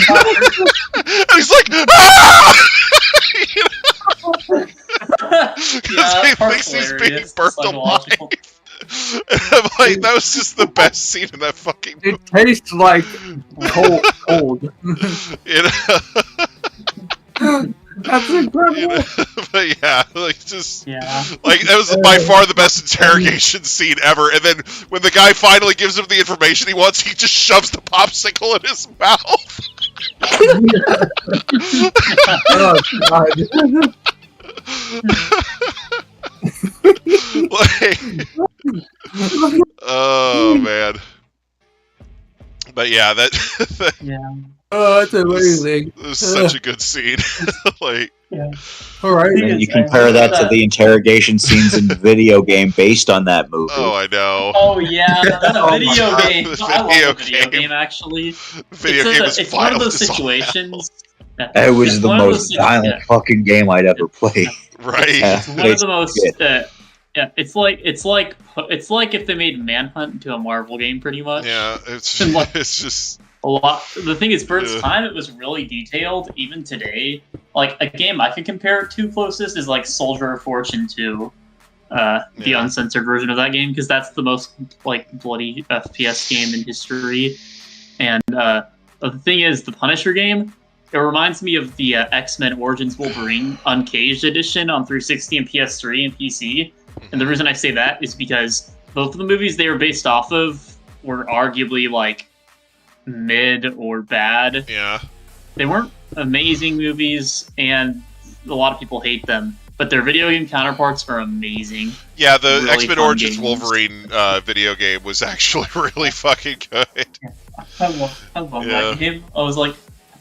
B: and he's like, ah! You know? Because he thinks he's being burnt alive. And I'm like, that was just the best scene in that fucking movie.
D: It tastes like cold.
B: You know?
D: That's incredible.
B: You know? But yeah, like just
E: Yeah.
B: like that was by far the best interrogation scene ever. And then when the guy finally gives him the information he wants, he just shoves the popsicle in his mouth.
D: Oh god.
B: Like, oh man. But yeah, that
E: Yeah.
D: Oh, that's amazing.
B: it was such a good scene. Like,
E: Yeah.
D: All right.
C: And you compare that to the interrogation scenes in the video game based on that movie.
B: oh, I know.
E: Oh yeah, that's a video
B: my
E: game.
B: God,
E: I love the
B: video
E: video
B: game.
E: game actually.
B: The video game is
E: It's one of
B: vile
E: those
B: as all
E: situations.
C: It was
E: It's
C: the
E: one of those
C: most violent fucking game I'd ever played.
B: hell. Right.
C: Yeah.
E: It's one of the most. Yeah, it's like if they made Manhunt into a Marvel game, pretty much.
B: Yeah, it's
E: And, like,
B: it's just
E: A lot. The thing is, for its
B: Yeah.
E: time, it was really detailed. Even today, like a game I could compare it to closest is like Soldier of Fortune 2, the
B: Yeah.
E: uncensored version of that game, because that's the most like bloody FPS game in history. And the thing is, the Punisher game. It reminds me of the X-Men Origins Wolverine Uncaged edition on 360 and PS3 and PC. And the reason I say that is because both of the movies they were based off of were arguably like mid or bad.
B: yeah.
E: They weren't amazing movies, and a lot of people hate them. But their video game counterparts are amazing.
B: Yeah, the
E: Really
B: X-Men
E: fun
B: Origins
E: games.
B: Wolverine video game was actually really fucking good.
E: I love
B: Yeah.
E: that game.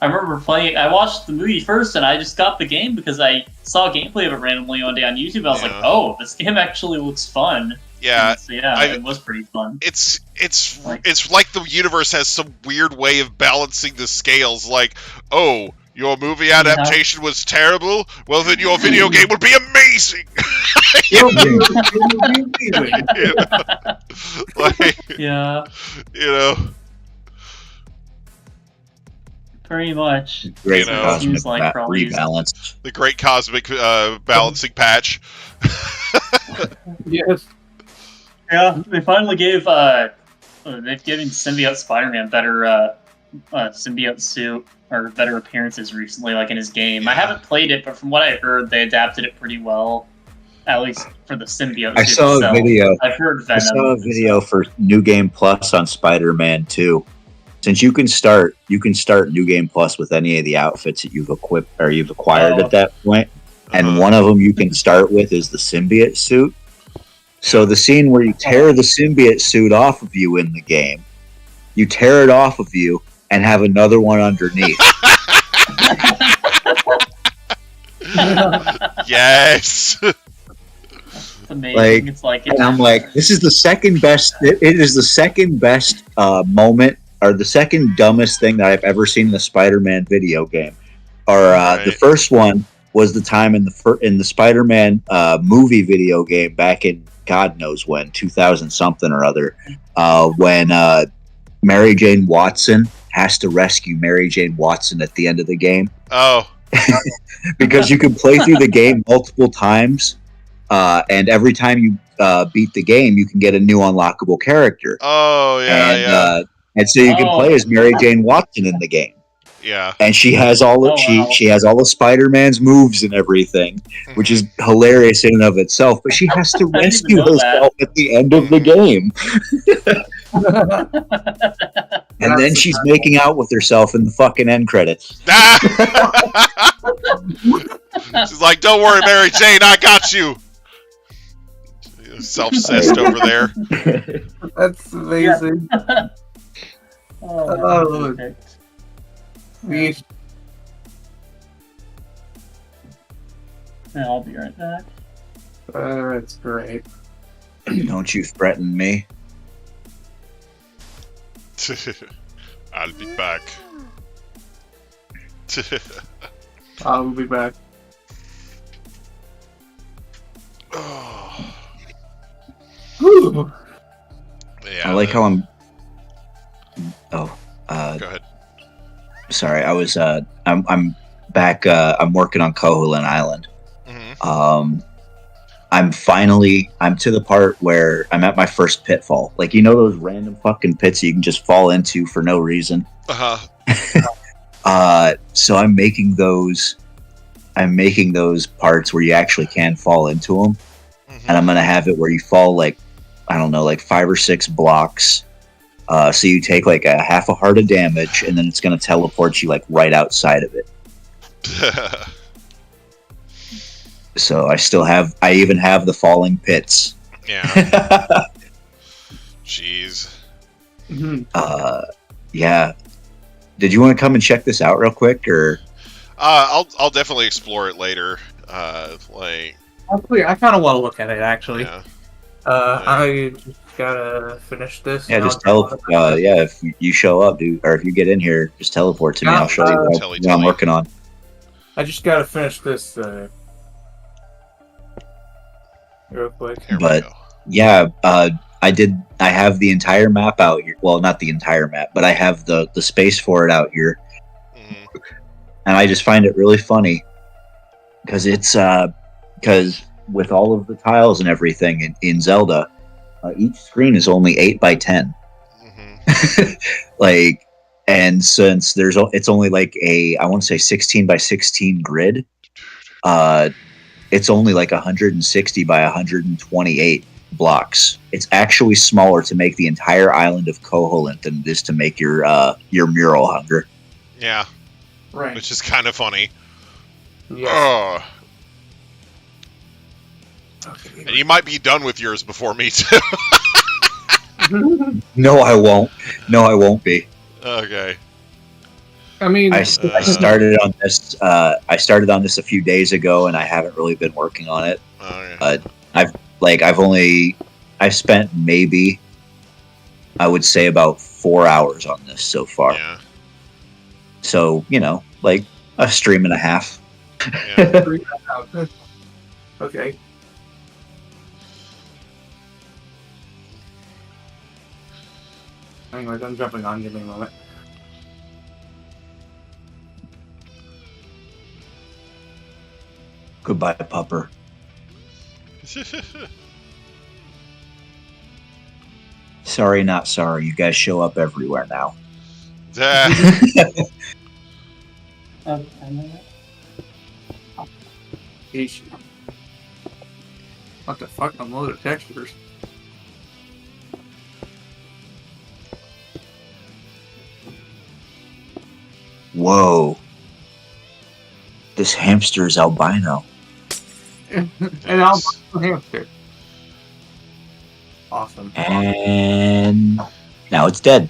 E: I remember playing. I watched the movie first, and I just got the game because I saw gameplay of it randomly one day on YouTube. I was like,
B: Yeah.
E: "Oh, this game actually looks fun."
B: Yeah,
E: And so, yeah, it was pretty fun.
B: it's like the universe has some weird way of balancing the scales. Like, oh, your movie adaptation was terrible. Well, then your video game would be amazing. You know? Like,
E: Yeah,
B: you know,
E: pretty much.
C: Great
B: You know,
C: cosmic
E: seems like probably-
C: rebalance.
B: the great cosmic balancing patch.
D: Yes.
E: Yeah, they finally gave they've given Symbiote Spider-Man better symbiote suit or better appearances recently, like in his game. I
B: Yeah.
E: haven't played it, but from what I heard, they adapted it pretty well, at least for the symbiote.
C: I
E: suit
C: saw a
E: itself.
C: video.
E: I've heard
C: I
E: Venom.
C: saw a video for New Game Plus on Spider-Man 2. Since you can start New Game Plus with any of the outfits that you've equipped or you've acquired
E: Oh.
C: at that point, and
B: Uh-huh.
C: one of them you can start with is the symbiote suit. So the scene where you tear the symbiote suit off of you in the game, you tear it off of you and have another one underneath.
B: Yes.
E: It's amazing.
C: Like,
E: It's like
C: And I'm like, this is the second best. It is the second best moment, or the second dumbest thing that I've ever seen in a Spider-Man video game. Or
B: Right.
C: the first one was the time in the Spider-Man movie video game back in God knows when, 2000 something or other, when Mary Jane Watson has to rescue Mary Jane Watson at the end of the game,
B: Oh.
C: because you can play through the game multiple times, and every time you beat the game, you can get a new unlockable character.
B: Oh yeah,
C: and
B: yeah,
C: and so you can
E: Oh.
C: play as Mary Jane Watson in the game,
B: yeah.
C: and she has all
E: Oh, wow.
C: she has all of Spider-Man's moves and everything, which is hilarious in and of itself. But she has to
E: I didn't
C: rescue
E: even know that.
C: herself at the end of the game, and then she's making out with herself in the fucking end credits.
B: She's like, "Don't worry, Mary Jane, I got you." Self-cessed over there.
D: That's amazing. Oh,
E: perfect.
D: we
E: Yeah, I'll be right back.
D: that's great.
C: Don't you threaten me.
B: I'll be back.
D: I'll be back.
B: Oh.
D: Whew.
B: Yeah,
C: I like how I'm. Oh,
B: Go ahead.
C: sorry. I'm back. I'm working on Koholint Island.
B: Mm-hmm.
C: I'm to the part where I'm at my first pitfall. Like, you know those random fucking pits you can just fall into for no reason?
B: Uh-huh.
C: So I'm making those parts where you actually can fall into them.
B: Mm-hmm.
C: And I'm going to have it where you fall like, I don't know, like 5 or 6 blocks. So you take like a half a heart of damage, and then it's going to teleport you like right outside of it. So I even have the falling pits.
B: Yeah. Jeez.
C: Yeah. Did you want to come and check this out real quick, or?
B: I'll definitely explore it later. Like.
D: Actually, I kind of want to look at it. Actually,
B: Yeah.
D: I just gotta finish this.
C: Yeah,
D: and
C: just
D: I'll
C: teleport. Yeah, if you show up, dude, or if you get in here, just teleport to me. I'll show you what I'm working on.
D: I just gotta finish this real quick.
B: Here we
C: But
B: go.
C: yeah, I have the entire map out here. Well, not the entire map, but I have the space for it out here,
B: Mm-hmm.
C: and I just find it really funny because because with all of the tiles and everything in Zelda, each screen is only 8 by 10.
B: Mm-hmm.
C: Like, and since it's only like I want to say 16 by 16 grid, it's only like 160 by 128 blocks. It's actually smaller to make the entire island of Koholint than it is to make your mural hunger.
B: Yeah.
D: Right.
B: Which is kind of funny.
D: Yes.
B: Oh.
D: Okay.
B: And you might be done with yours before me too.
C: No, I won't. No, I won't be.
B: Okay.
D: I mean,
C: I started on this. I started on this a few days ago, and I haven't really been working on it.
B: Okay.
C: I've spent maybe, I would say, about 4 hours on this so far.
B: Yeah.
C: So, like a stream and a half.
B: Yeah.
D: okay. Anyways, I'm jumping on. Give me a moment.
C: Goodbye, pupper. Sorry, not sorry. You guys show up everywhere now.
D: Eesh. What the fuck? I'm load of textures.
C: Whoa. This hamster is albino.
D: And I'll hamster. Awesome.
C: And now it's dead.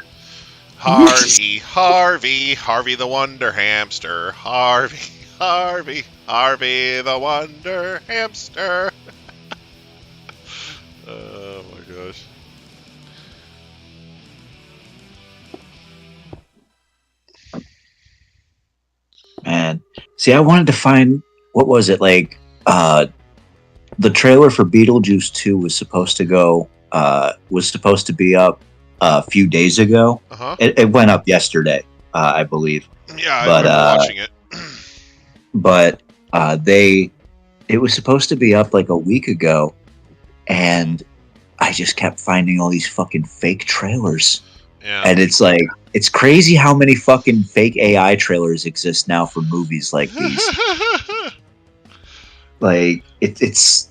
B: Harvey the Wonder Hamster. Harvey the Wonder Hamster. Oh my gosh.
C: Man. See, I wanted to find, what was it, like, the trailer for Beetlejuice 2 was supposed to be up a few days ago.
B: Uh-huh.
C: It went up yesterday, I believe.
B: Yeah, I remember watching it.
C: But it was supposed to be up like a week ago, and I just kept finding all these fucking fake trailers.
B: Yeah.
C: And it's like, it's crazy how many fucking fake AI trailers exist now for movies like these. Like, it's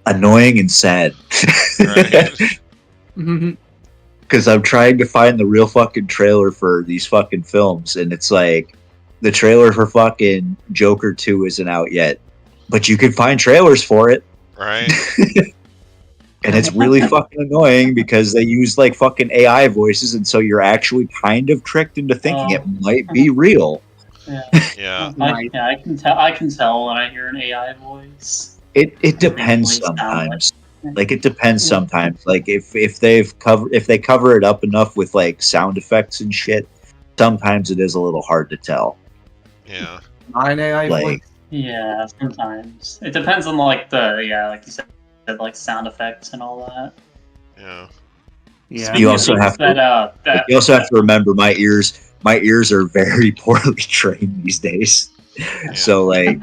C: annoying and sad.
B: Right.
C: Because I'm trying to find the real fucking trailer for these fucking films, and it's like, the trailer for fucking Joker 2 isn't out yet, but you can find trailers for it.
B: Right.
C: And it's really fucking annoying because they use like fucking AI voices, and so you're actually kind of tricked into thinking it might be real.
B: Yeah.
E: I can tell. I can tell when I hear an AI voice.
C: It depends sometimes. Like it depends sometimes. Like if they cover it up enough with like sound effects and shit, sometimes it is a little hard to tell.
B: Yeah.
D: Mine AI
C: Like,
D: voice.
E: Yeah, sometimes it depends on like like you said, like sound effects and all that.
B: Yeah.
D: Yeah.
C: you also have to. You also have to remember my ears. My ears are very poorly trained these days.
B: Yeah.
C: So like.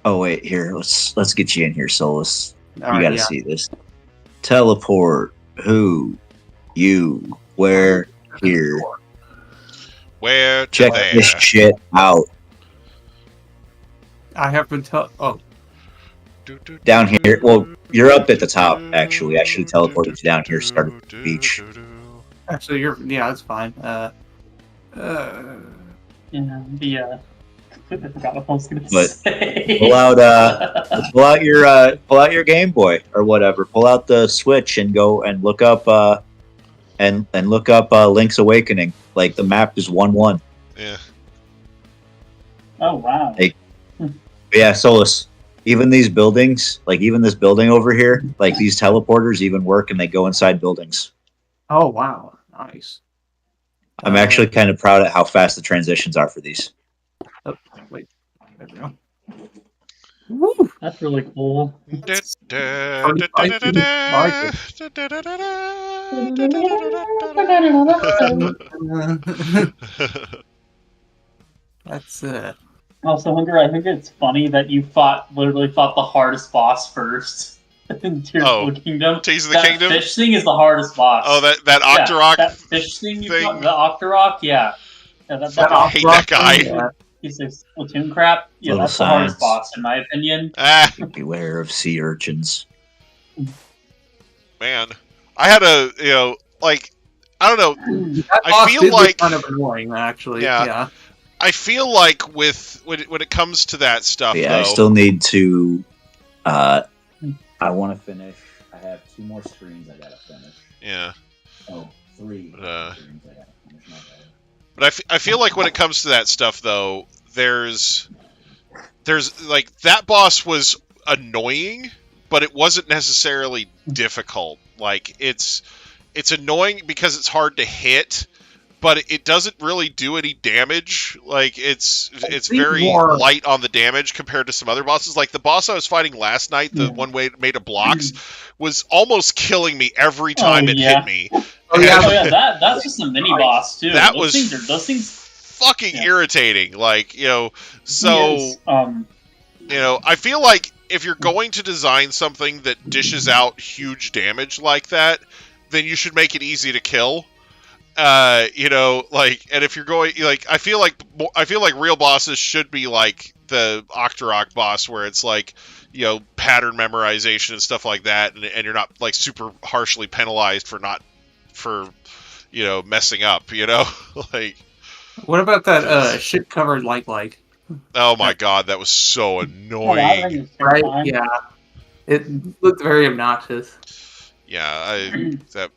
C: Oh wait, here let's get you in here, Solus. You gotta see this. Teleport. Who? You? Where? Here.
B: Where?
C: Check
B: there.
C: this shit out.
D: I have been
C: Down here. Well, you're up at the top. Actually, I should have teleported you down here. Started at the beach.
D: Actually, that's fine.
E: Yeah, I forgot what I was gonna
C: But
E: say.
C: pull out your Game Boy or whatever. Pull out the Switch and go and look up Link's Awakening. Like the map is 1-1.
B: Yeah.
E: Oh wow.
C: Like, yeah, Solus. Even these buildings, like even this building over here, like these teleporters even work and they go inside buildings.
D: Oh wow, nice.
C: I'm actually kind of proud of how fast the transitions are for these.
D: Oh, wait, there we go. Woo!
E: That's really cool.
D: That's
E: Also, Hunger, I think it's funny that you literally fought the hardest boss first in Tears of the Kingdom.
B: Tears of the Kingdom?
E: Fish thing is the hardest boss.
B: Oh, that Octorok
E: that fish thing you fought, the Octorok, yeah.
B: I hate that guy.
E: Yeah. He's a Splatoon crap. Yeah,
C: Little
E: that's the hardest
C: science.
E: boss, in my opinion.
C: Beware of sea urchins.
B: Man. I had I don't know.
D: that
B: I
D: boss
B: feel
D: did look
B: like
D: kind of annoying, actually. Yeah.
B: I feel like when it comes to that stuff,
C: Yeah,
B: though,
C: I still need to. I want to finish. I have 2 more streams I gotta finish.
B: Yeah.
C: Oh, 3 streams I gotta finish. Not bad.
B: But I feel like when it comes to that stuff, though, there's like that boss was annoying, but it wasn't necessarily difficult. Like it's annoying because it's hard to hit, but it doesn't really do any damage. Like it's very light on the damage compared to some other bosses. Like the boss I was fighting last night, the one made of blocks, was almost killing me every time it hit me.
E: That's just a mini boss too.
B: Those
E: things
B: fucking irritating. Like I feel like if you're going to design something that dishes out huge damage like that, then you should make it easy to kill. And if you're going, I feel like real bosses should be like the Octorok boss, where it's like, pattern memorization and stuff like that, and you're not like super harshly penalized for messing up, like.
D: What about that shit covered like?
B: Oh my god, that was so annoying.
D: Right? Yeah. It looked very obnoxious.
B: Yeah, that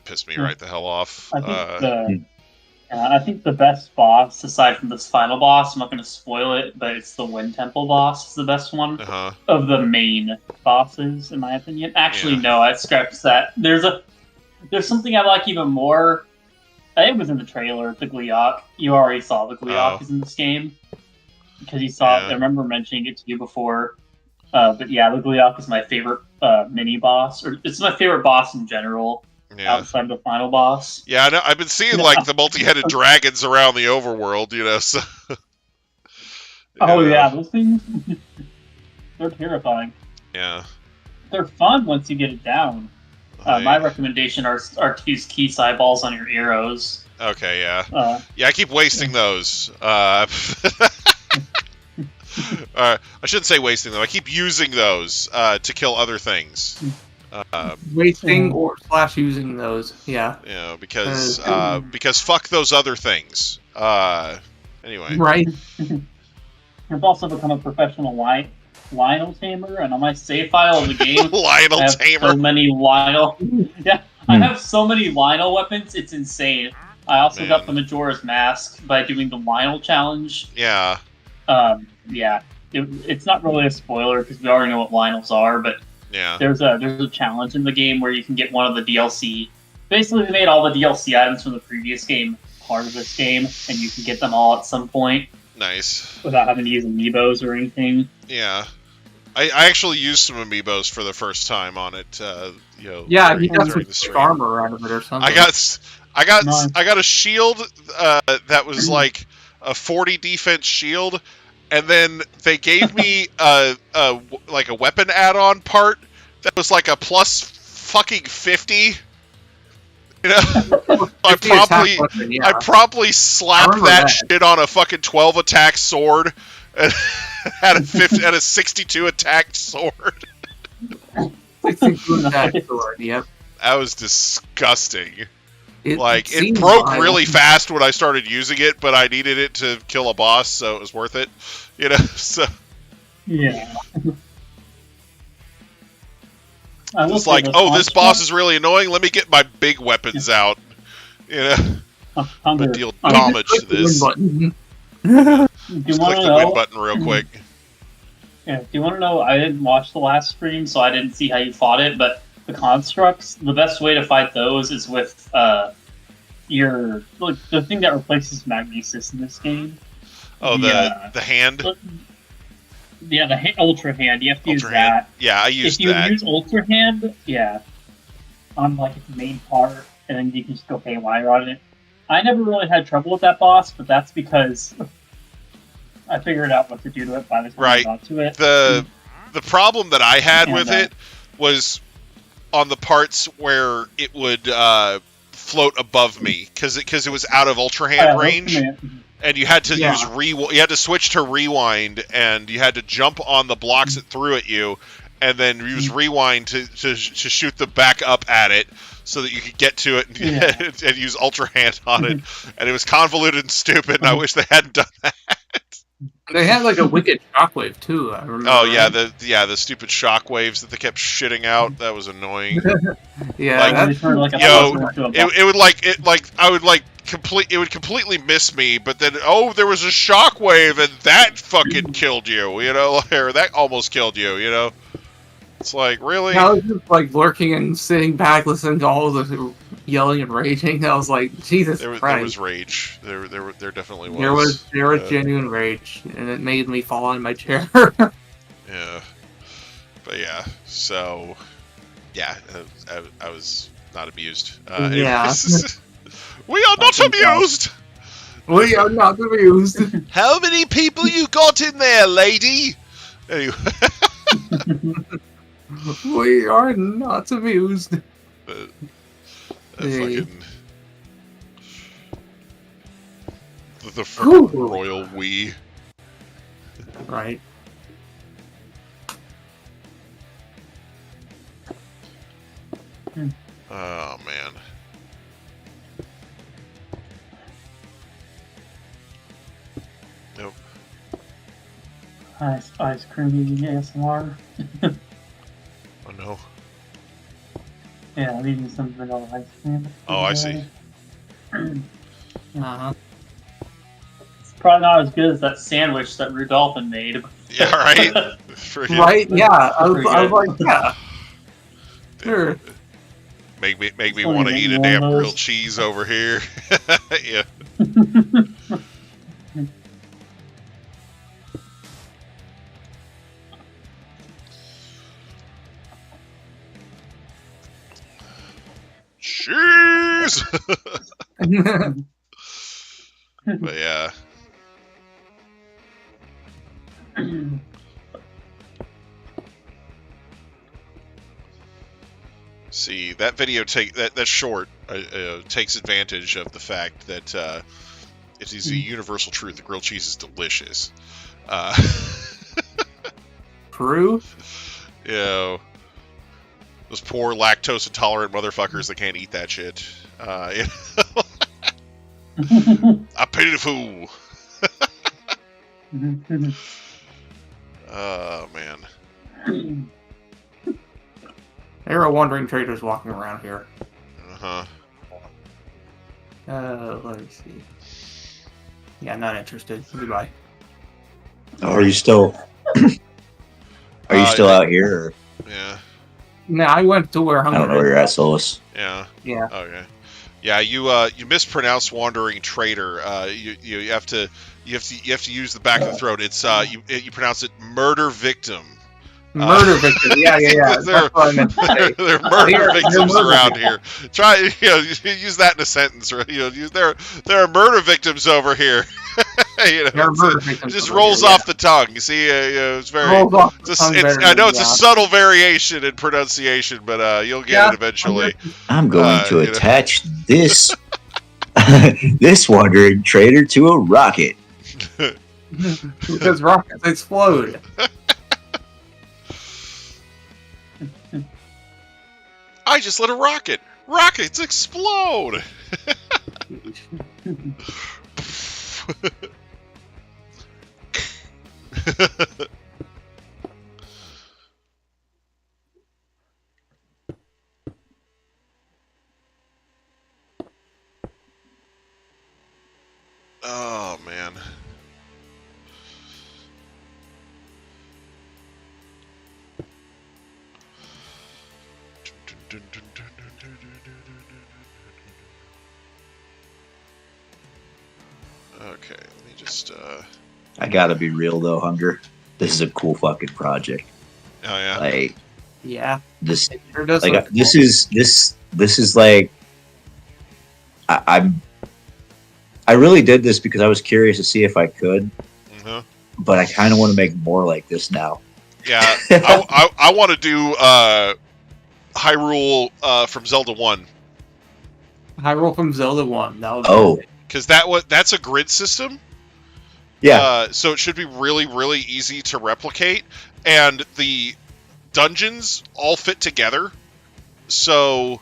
B: pissed me right the hell off.
E: I think the best boss, aside from this final boss, I'm not going to spoil it, but it's the Wind Temple boss is the best one of the main bosses, in my opinion. Actually, no, I scratched that. There's something I like even more. I think it was in the trailer, the Gleeok. You already saw the Gleeok is in this game. Because you saw it. I remember mentioning it to you before. But yeah, the Gleeok is my favorite mini boss. Or it's my favorite boss in general.
B: Yeah.
E: Outside of the final boss.
B: Yeah, I know, I've been seeing like the multi-headed dragons around the overworld, so.
E: Yeah, those things, they're terrifying.
B: Yeah.
E: They're fun once you get it down. My recommendation are to use key eyeballs on your arrows.
B: Okay, yeah. I keep wasting those. I shouldn't say wasting them. I keep using those to kill other things.
D: Wasting or / using those, yeah.
B: You know, because fuck those other things. Anyway.
D: Right.
E: I've also become a professional Lionel tamer, and on my save file of the game,
B: Lionel
E: I have
B: tamer.
E: so many Lionel. Yeah, I have so many Lionel weapons. It's insane. I also got the Majora's Mask by doing the Lionel challenge.
B: Yeah.
E: Yeah. It's not really a spoiler because we already know what Lionels are, but
B: yeah,
E: there's a challenge in the game where you can get one of the DLC. Basically, we made all the DLC items from the previous game part of this game, and you can get them all at some point.
B: Nice.
E: Without having to use amiibos or anything.
B: Yeah. I actually used some amiibos for the first time on it.
D: Yeah, you got some armor out of it or something.
B: I got a shield that was like a 40 defense shield, and then they gave me like a weapon add-on part that was like a plus fucking 50. You know, I probably slapped that shit on a fucking 12 attack sword and had a 62 attack sword.
D: 62 attack sword, yep.
B: That was disgusting.
D: It
B: broke really fast when I started using it, but I needed it to kill a boss, so it was worth it. You know, so
E: yeah.
B: It's like, this boss is really annoying. Let me get my big weapons out. You know, but deal damage to this.
E: Do you want
B: click the win button real quick.
E: Yeah. Do you want to know? I didn't watch the last stream, so I didn't see how you fought it. But the constructs, the best way to fight those is with the thing that replaces Magnesis in this game.
B: Oh, the hand.
E: Yeah, the Ultra Hand. You have to use that.
B: Yeah, I used that.
E: If you use Ultra Hand, on like its main part, and then you can just go haywire on it. I never really had trouble with that boss, but that's because I figured out what to do to it by the time I got to it.
B: The problem that I had with it was on the parts where it would float above me because it was out of Ultra Hand range. And you had to you had to switch to rewind, and you had to jump on the blocks that threw at you, and then use rewind to shoot them back up at it, so that you could get to it and use Ultra Hand on it. And it was convoluted and stupid, and I wish they hadn't done that.
D: They had like a wicked shockwave too. I remember.
B: Oh yeah, the stupid shockwaves that they kept shitting out. That was annoying.
D: Yeah,
B: it would completely miss me, but then there was a shockwave and that fucking killed you, you know, or that almost killed you, you know. It's like, really?
D: I was just like lurking and sitting back, listening to all the yelling and raging. I was like, Jesus Christ!
B: There was rage. There definitely was.
D: There was genuine rage, and it made me fall on my chair.
B: Yeah, but yeah. So, yeah, I was not amused.
D: Yeah.
B: We are not amused!
D: We are not amused.
B: How many people you got in there, lady? Anyway.
D: We are not amused.
B: Fucking... The fucking royal we.
D: Right.
B: Oh, man. Nope.
E: Ice cream eating ASMR.
B: Oh no.
E: Yeah, I'm eating some vanilla ice cream.
B: Oh, I see.
D: Uh-huh.
E: It's probably not as good as that sandwich that Rudolphin made.
B: Yeah, right?
D: Right? Yeah. I was like, yeah. Sure.
B: Make me want to eat a damn grilled cheese over here. Yeah. Cheese! But yeah. See, that video that short takes advantage of the fact that it is a universal truth that grilled cheese is delicious.
D: True.
B: You know, those poor lactose intolerant motherfuckers that can't eat that shit. You know? I pity the fool. Oh man.
D: There are wandering traders walking around here.
B: Uh-huh.
D: Let me see. Yeah, not interested. Goodbye.
C: Oh, are you still? Are you still out here? Or?
B: Yeah.
D: No, I went to where Hunger.
C: I don't know where you're at, Solus.
B: Yeah.
D: Yeah.
B: Okay. Yeah, you mispronounced wandering trader. You have to use the back of the throat. It's you pronounce it murder victim.
D: Murder victim. Yeah.
B: There are murder victims around here. Try use that in a sentence. Right? There are murder victims over here. There are murder victims. It just rolls off the tongue. You see, it's very. I know it's a subtle variation in pronunciation, but you'll get it eventually.
C: I'm going to attach this this wandering trader to a rocket.
D: Because rockets explode.
B: I just let a rocket. Rockets explode. Oh man. Okay, let me just
C: I gotta be real though, Hunger. This is a cool fucking project.
B: Oh yeah.
C: Like
D: this
C: sure does like this is like I really did this because I was curious to see if I could.
B: Mm-hmm.
C: But I kind of want to make more like this now.
B: Yeah, I want to do Hyrule from Zelda 1.
D: Hyrule from Zelda 1. That was
B: because that's a grid system.
C: Yeah.
B: So it should be really, really easy to replicate, and the dungeons all fit together. So,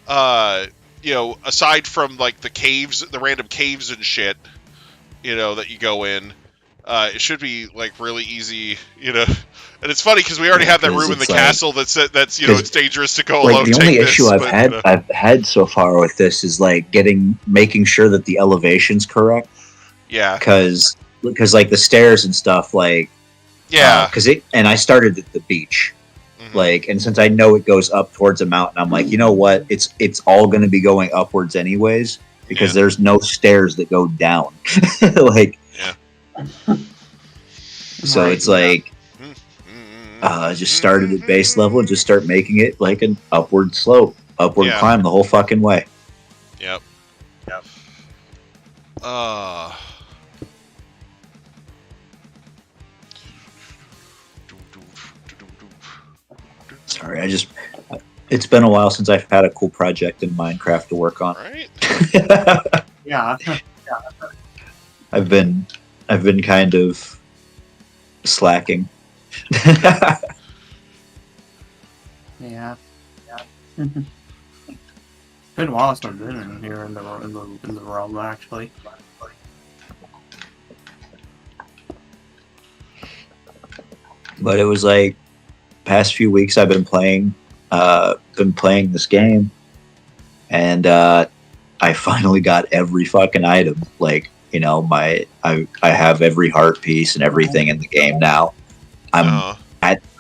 B: aside from like the caves, the random caves and shit, that you go in, it should be like really easy, And it's funny because we already have that room in the castle that's it's dangerous to go alone.
C: The only issue I've had so far with this is like making sure that the elevation's correct.
B: Yeah.
C: Because like the stairs and stuff, like and I started at the beach, and since I know it goes up towards a mountain, I'm like, you know what? It's all going to be going upwards anyways because there's no stairs that go down. So it's like. Just started at base level and just start making it like an upward slope, climb the whole fucking way.
B: Yep.
C: Sorry, it's been a while since I've had a cool project in Minecraft to work on.
B: Right?
D: Yeah.
C: I've been kind of slacking.
D: Yeah. Been a while since I've been in here in the realm actually.
C: But it was like past few weeks I've been playing this game, and I finally got every fucking item. Like I have every heart piece and everything in the game now.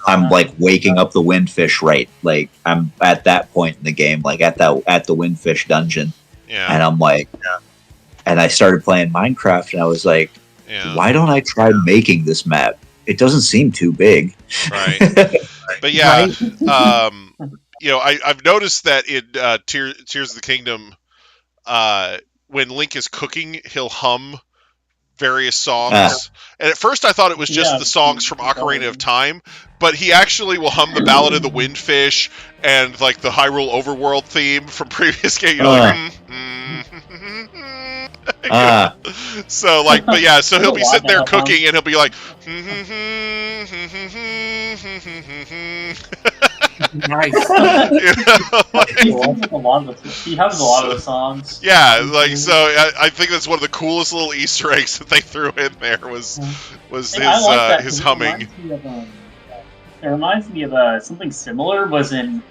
C: I'm like waking up the windfish, right? Like I'm at that point in the game, like at the windfish dungeon.
B: Yeah.
C: And I'm like, and I started playing Minecraft, and I was like, why don't I try making this map? It doesn't seem too big.
B: Right. But yeah, I've noticed that in Tears of the Kingdom, when Link is cooking, he'll hum various songs. And at first I thought it was just the songs from Ocarina of Time, but he actually will hum the Ballad of the Windfish and like the Hyrule Overworld theme from previous games. So like, but yeah, so he'll be sitting there cooking and he'll be like
D: Nice.
B: You know, like-
E: He has a lot of the songs.
B: yeah, like so. I think that's one of the coolest little Easter eggs that they threw in there was his
E: I like that,
B: his
E: 'cause
B: humming.
E: It reminds me of something similar was in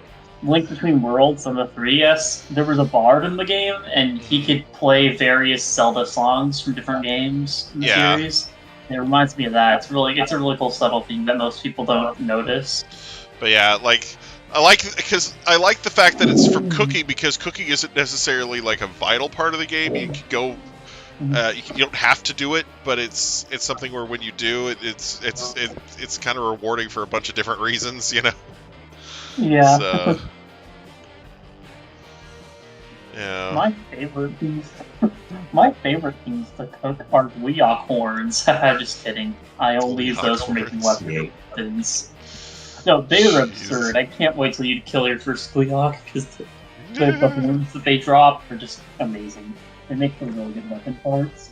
E: Link Between Worlds on the 3DS. There was a bard in the game, and he could play various Zelda songs from different games in the
B: Yeah.
E: series. And it reminds me of that. It's a really cool subtle thing that most people don't notice.
B: But yeah, like I like the fact that it's for cooking, because cooking isn't necessarily like a vital part of the game. You can go. You don't have to do it, but it's something where when you do, it's kind of rewarding for a bunch of different reasons, you know.
E: Yeah.
B: So, yeah.
E: My favorite things to cook are Gleeok horns. Just kidding. I only use those for making weapons. No, they are absurd. I can't wait till you kill your first Gleeok, because the horns that they drop are just amazing. They make for really good weapon parts.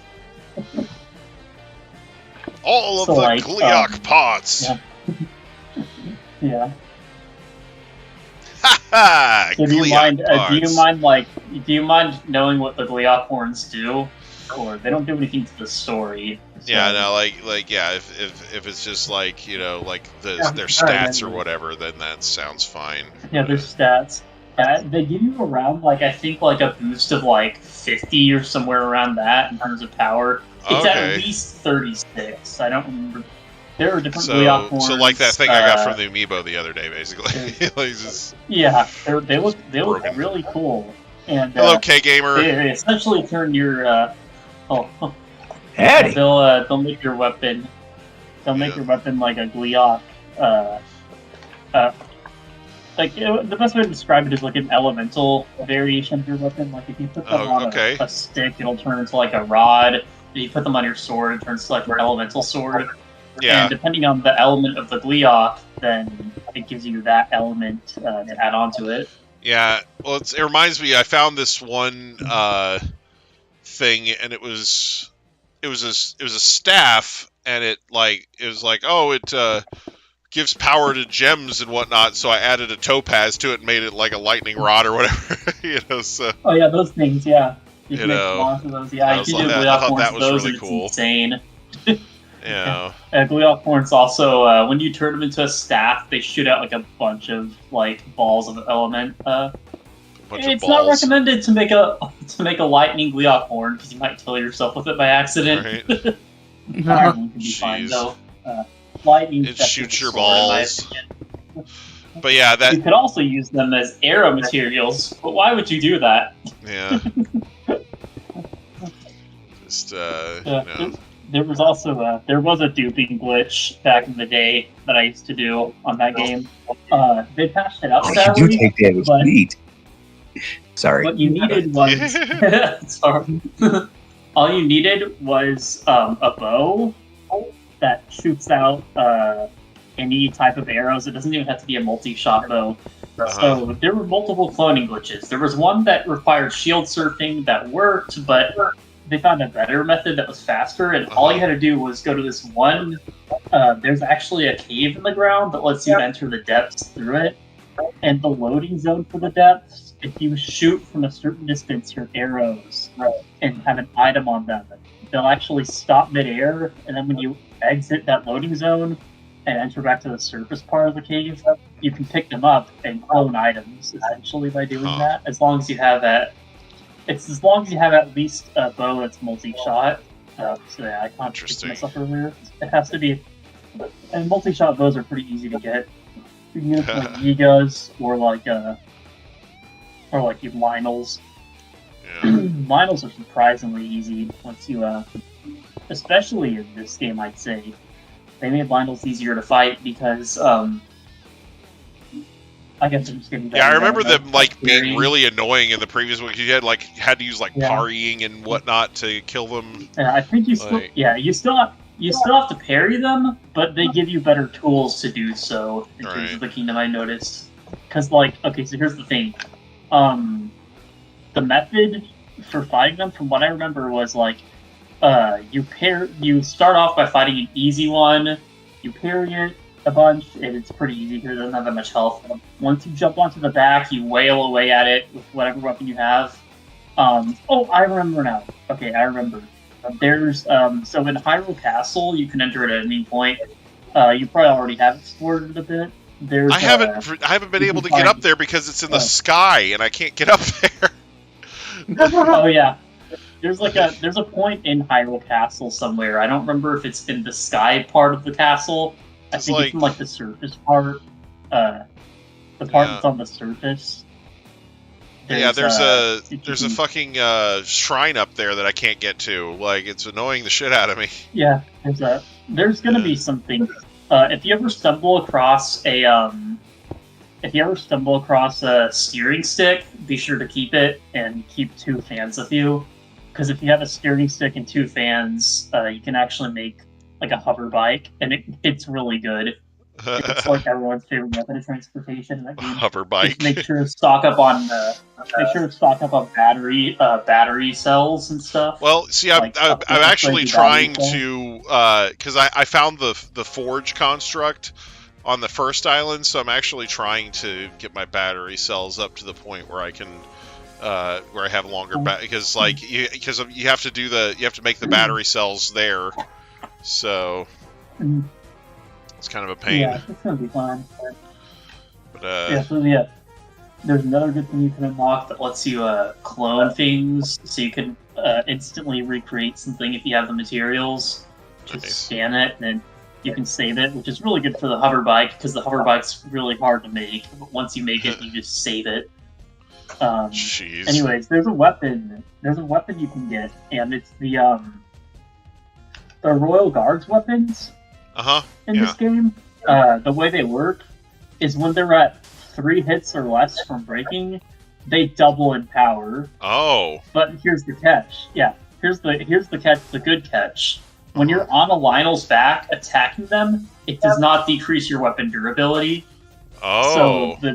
B: All of
E: So,
B: the
E: like,
B: Gleeok pots.
E: Yeah. Yeah.
B: Ha ha!
E: So do you
B: Gleeok pots.
E: do you mind knowing what the Gleeok horns do? Or they don't do anything to the story. So.
B: Yeah, no, yeah. If it's just like, you know, like their stats or whatever, then that sounds fine.
E: Yeah, their stats. They give you around, like, I think, like, a boost of, like, 50 or somewhere around that in terms of power. It's at least 36. I don't remember. There are different Gleeok horns.
B: So like that thing I got from the Amiibo the other day, basically. Like just
E: yeah, they look really cool. And
B: hello, K-Gamer.
E: They essentially turn your
C: Howdy.
E: they'll make your weapon. They'll make your weapon like a Gleeok. Like the best way to describe it is like an elemental variation of your weapon. Like if you put them on a stick, it'll turn into like a rod. If you put them on your sword, it turns to like your elemental sword.
B: Yeah.
E: And depending on the element of the Gleeok, then it gives you that element to add on to it.
B: Yeah. Well, it reminds me. I found this one thing, and it was a staff, and it was like it gives power to gems and whatnot. So I added a topaz to it and made it like a lightning rod or whatever. You know. So.
E: Oh yeah, those things. Yeah.
B: You can make
E: monster those. Yeah,
B: you can do Gleeok horns of those, really cool.
E: It's insane.
B: Yeah.
E: Gleeok horns also, when you turn them into a staff, they shoot out like a bunch of like balls of element. It's not recommended to make a lightning Gleeok horn because you might kill yourself with it by accident.
B: Right.
E: Can be fine though. Lightning.
B: It shoots your balls. But yeah, that
E: you could also use them as arrow materials. But why would you do that?
B: Yeah. Just you know.
E: There was also there was a duping glitch back in the day that I used to do on that game. They patched it up.
C: You do take damage. Neat. Sorry.
E: What you needed was sorry. All you needed was a bow that shoots out any type of arrows. It doesn't even have to be a multi-shot bow. So there were multiple cloning glitches. There was one that required shield surfing that worked, but they found a better method that was faster, and all you had to do was go to this one. There's actually a cave in the ground that lets you enter the depths through it, and the loading zone for the depths, if you shoot from a certain distance your arrows and have an item on them, they'll actually stop midair, and then when you exit that loading zone and enter back to the surface part of the cave, you can pick them up and clone items, essentially, by doing that, as long as you have that. It's as long as you have at least a bow that's multi-shot. So yeah, I contradicted myself earlier. It has to be, and multi-shot bows are pretty easy to get. You can use like Gigas or like Lionels.
B: Yeah.
E: Lionels are surprisingly easy once you, especially in this game, I'd say. They made Lionels easier to fight because I guess I'm just getting.
B: Yeah, I remember them being really annoying in the previous one. You had to use parrying and whatnot to kill them.
E: Yeah, I think you still have to parry them, but they give you better tools to do so in terms of the kingdom. I noticed because so here's the thing, the method for fighting them, from what I remember, was you start off by fighting an easy one, you parry it, a bunch, and it's pretty easy because it doesn't have that much health. Once you jump onto the back, you wail away at it with whatever weapon you have. Oh, I remember now. Okay, I remember. There's so in Hyrule Castle, you can enter it at any point. You probably already have explored it a bit. There's
B: I haven't been able to get up there because it's in the sky and I can't get up there.
E: Oh yeah. There's a point in Hyrule Castle somewhere. I don't remember if it's in the sky part of the castle. I think it's in like the surface part. The part that's on the surface.
B: There's a fucking shrine up there that I can't get to. Like, it's annoying the shit out of me.
E: Yeah, there's gonna be something. If you ever stumble across a steering stick, be sure to keep it and keep 2 fans with you. Because if you have a steering stick and 2 fans, you can actually make like a hover bike, and it's really good. It's like everyone's favorite method of transportation in that game.
B: Hover bike.
E: Just make sure to stock up on battery cells and stuff.
B: Well, see, I'm actually trying to because I found the forge construct on the first island, so I'm actually trying to get my battery cells up to the point where I can where I have longer because you have to make the battery cells there, so. It's kind of a pain.
E: Yeah, it's gonna be fine.
B: But,
E: there's another good thing you can unlock that lets you clone things, so you can instantly recreate something if you have the materials. Just scan it, and then you can save it, which is really good for the hover bike, because the hover bike's really hard to make. But once you make it, you just save it.
B: Jeez.
E: Anyways, there's a weapon you can get, and it's the Royal Guards weapons. In this game, the way they work is when they're at 3 hits or less from breaking, they double in power.
B: Oh.
E: But here's the catch. Yeah, here's the catch. The good catch. When you're on a Lionel's back attacking them, it does not decrease your weapon durability.
B: Oh.
E: So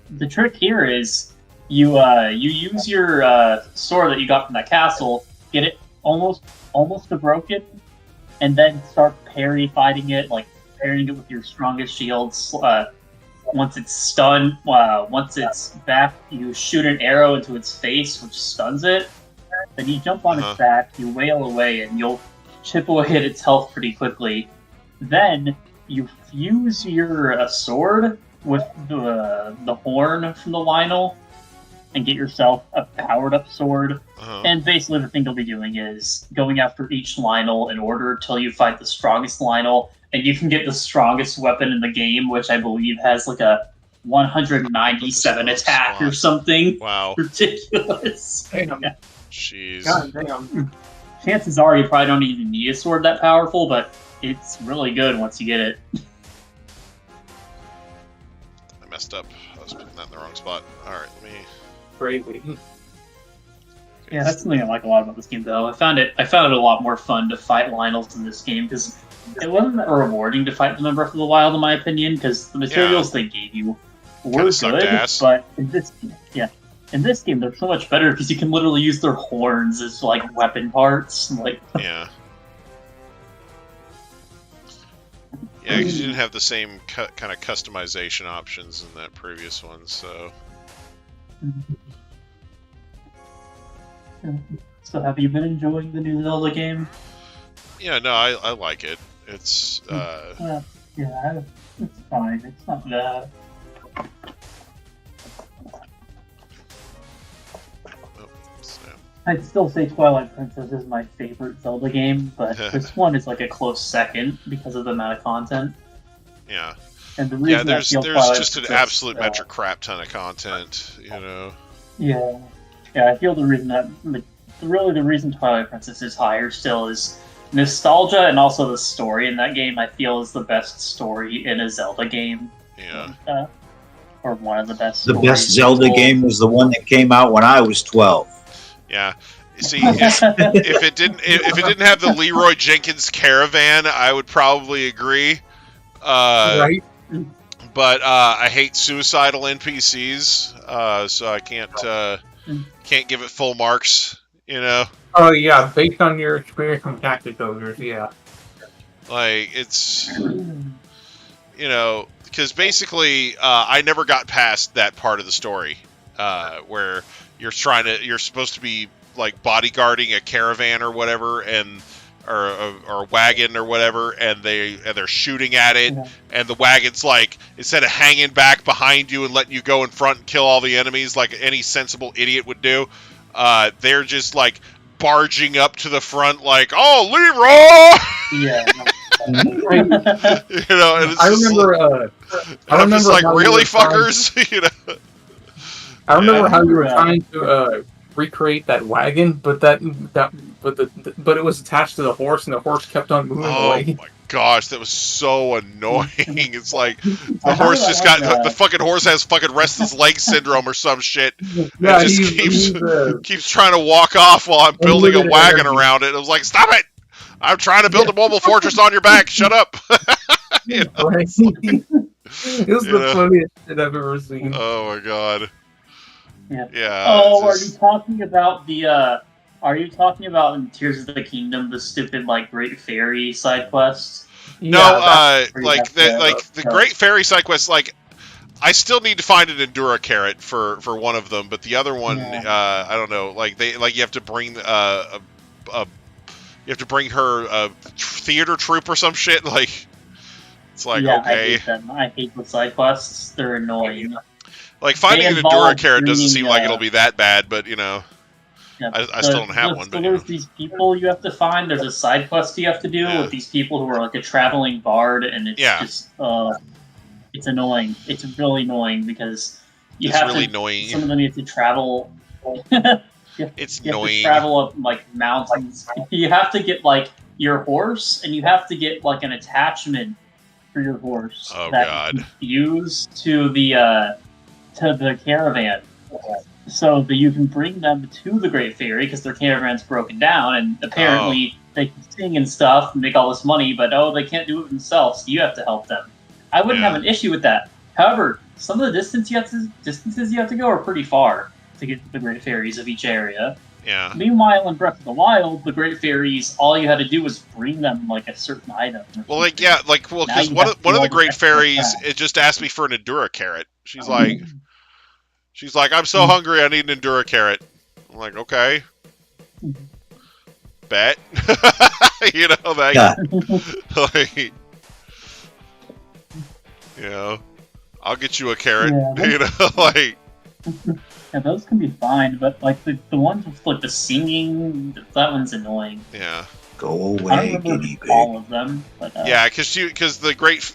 E: the trick here is you use your sword that you got from that castle, get it almost to broken, and then start parrying it with your strongest shields. Once it's stunned, once it's back, you shoot an arrow into its face, which stuns it. Then you jump on its back, you wail away, and you'll chip away at its health pretty quickly. Then you fuse your sword with the horn from the Lionel, and get yourself a powered-up sword. And basically the thing you'll be doing is going after each Lionel in order till you fight the strongest Lionel, and you can get the strongest weapon in the game, which I believe has like a 197 attack or something.
B: Wow.
E: Ridiculous.
D: Damn.
E: Yeah.
B: Jeez.
D: God damn.
E: Chances are you probably don't even need a sword that powerful, but it's really good once you get it.
B: I messed up. I was putting that in the wrong spot. Alright, let me...
D: Crazy.
E: Yeah, that's something I like a lot about this game, though. I found it a lot more fun to fight Lionels in this game, because it wasn't that rewarding to fight them in Breath of the Wild, in my opinion, because the materials they gave you were good, but in this game they're so much better because you can literally use their horns as like weapon parts.
B: Yeah, because you didn't have the same kind of customization options in that previous one, so.
E: So have you been enjoying the new Zelda game?
B: Yeah, no, I like it. It's
E: yeah, it's fine. It's not bad. I'd still say Twilight Princess is my favorite Zelda game, but this one is like a close second because of the amount of content.
B: Yeah.
E: And the reason
B: there's
E: Twilight
B: just an absolute metric crap ton of content, you know.
E: Yeah, I feel the reason the reason Twilight Princess is higher still is nostalgia, and also the story in that game I feel is the best story in a Zelda game.
B: Yeah.
E: Or one of the best.
C: The best Zelda game was the one that came out when I was 12.
B: Yeah. See, if it didn't have the Leroy Jenkins Caravan, I would probably agree.
D: Right.
B: But I hate suicidal NPCs, so I can't give it full marks. You know.
D: Oh yeah, based on your experience from Tactic Ogres, yeah.
B: Like it's, you know, because basically I never got past that part of the story where you're supposed to be like bodyguarding a caravan or whatever, and or a wagon or whatever, and they're shooting at it, and the wagon's like, instead of hanging back behind you and letting you go in front and kill all the enemies like any sensible idiot would do, they're just like barging up to the front like, oh, Leroy!
E: Yeah.
B: You know, and it's
F: I remember.
B: I'm just like, really,
F: trying-
B: fuckers? You know.
F: I remember how you were
E: Yeah.
F: trying to recreate that wagon, but but it was attached to the horse, and the horse kept on moving
B: Oh
F: away.
B: my gosh, that was so annoying. It's like the
E: I
B: horse
E: heard
B: just
E: about
B: got
E: that.
B: the fucking horse has fucking restless leg syndrome or some shit.
F: Yeah,
B: It just
F: he's,
B: keeps trying to walk off while I'm building a
F: Unlimited
B: wagon
F: energy.
B: around it. I was like, stop it! I'm trying to build a mobile fortress on your back. Shut up! You know?
F: right? It was the
B: Yeah.
F: funniest shit I've ever seen.
B: Oh my god.
E: Yeah.
B: Yeah.
E: Oh, are
B: it's
E: you
B: just-
E: talking about the? Are you talking about in Tears of the Kingdom the stupid like Great Fairy side quests?
B: No,
E: that's where you
B: like
E: have to
B: the
E: go.
B: Great Fairy side quest, like I still need to find an Endura carrot for one of them, but the other one,
E: Yeah.
B: I don't know. Like you have to bring you have to bring her a theater troupe or some shit. Like it's like,
E: yeah,
B: okay,
E: I hate them. I hate the side quests. They're annoying.
B: like finding an Endura
E: involve
B: carrot doesn't
E: bringing,
B: seem like it'll be that bad, but you know,
E: Yeah,
B: I still don't have one,
E: So
B: but,
E: there's
B: you know.
E: these people you have to find. There's a side quest you have to do
B: Yeah.
E: with these people who are like a traveling bard, and it's
B: Yeah.
E: just it's annoying. It's really annoying because you
B: It's
E: have
B: really
E: to.
B: annoying.
E: Some of them you have to travel.
B: It's
E: You have
B: annoying.
E: to travel up like mountains. You have to get like your horse, and you have to get like an attachment for your horse
B: Oh,
E: that
B: God.
E: you can use to the caravan, so that you can bring them to the Great Fairy because their caravan's broken down, and apparently they can sing and stuff and make all this money, but they can't do it themselves. So you have to help them. I wouldn't
B: Yeah.
E: have an issue with that. However, some of the distances you have to go are pretty far to get to the Great Fairies of each area.
B: Yeah.
E: Meanwhile, in Breath of the Wild, the Great Fairies, all you had to do was bring them like a certain item.
B: Well, like yeah, like well,
E: Now
B: because
E: you
B: one
E: have
B: of
E: to do
B: the
E: all the
B: Great
E: extra
B: Fairies,
E: crap.
B: it just asked me for an Endura carrot. She's like, I'm so hungry, I need an Endura carrot. I'm like, okay, bet. You know, like,
C: Yeah.
B: like, you know, I'll get you a carrot.
E: Yeah.
B: You know, like,
E: Yeah, those can be fine, but like the ones with like the singing, that one's annoying.
B: yeah,
C: Go
E: I don't
C: away,
E: remember
C: guinea pig.
E: all of them, but
B: yeah, because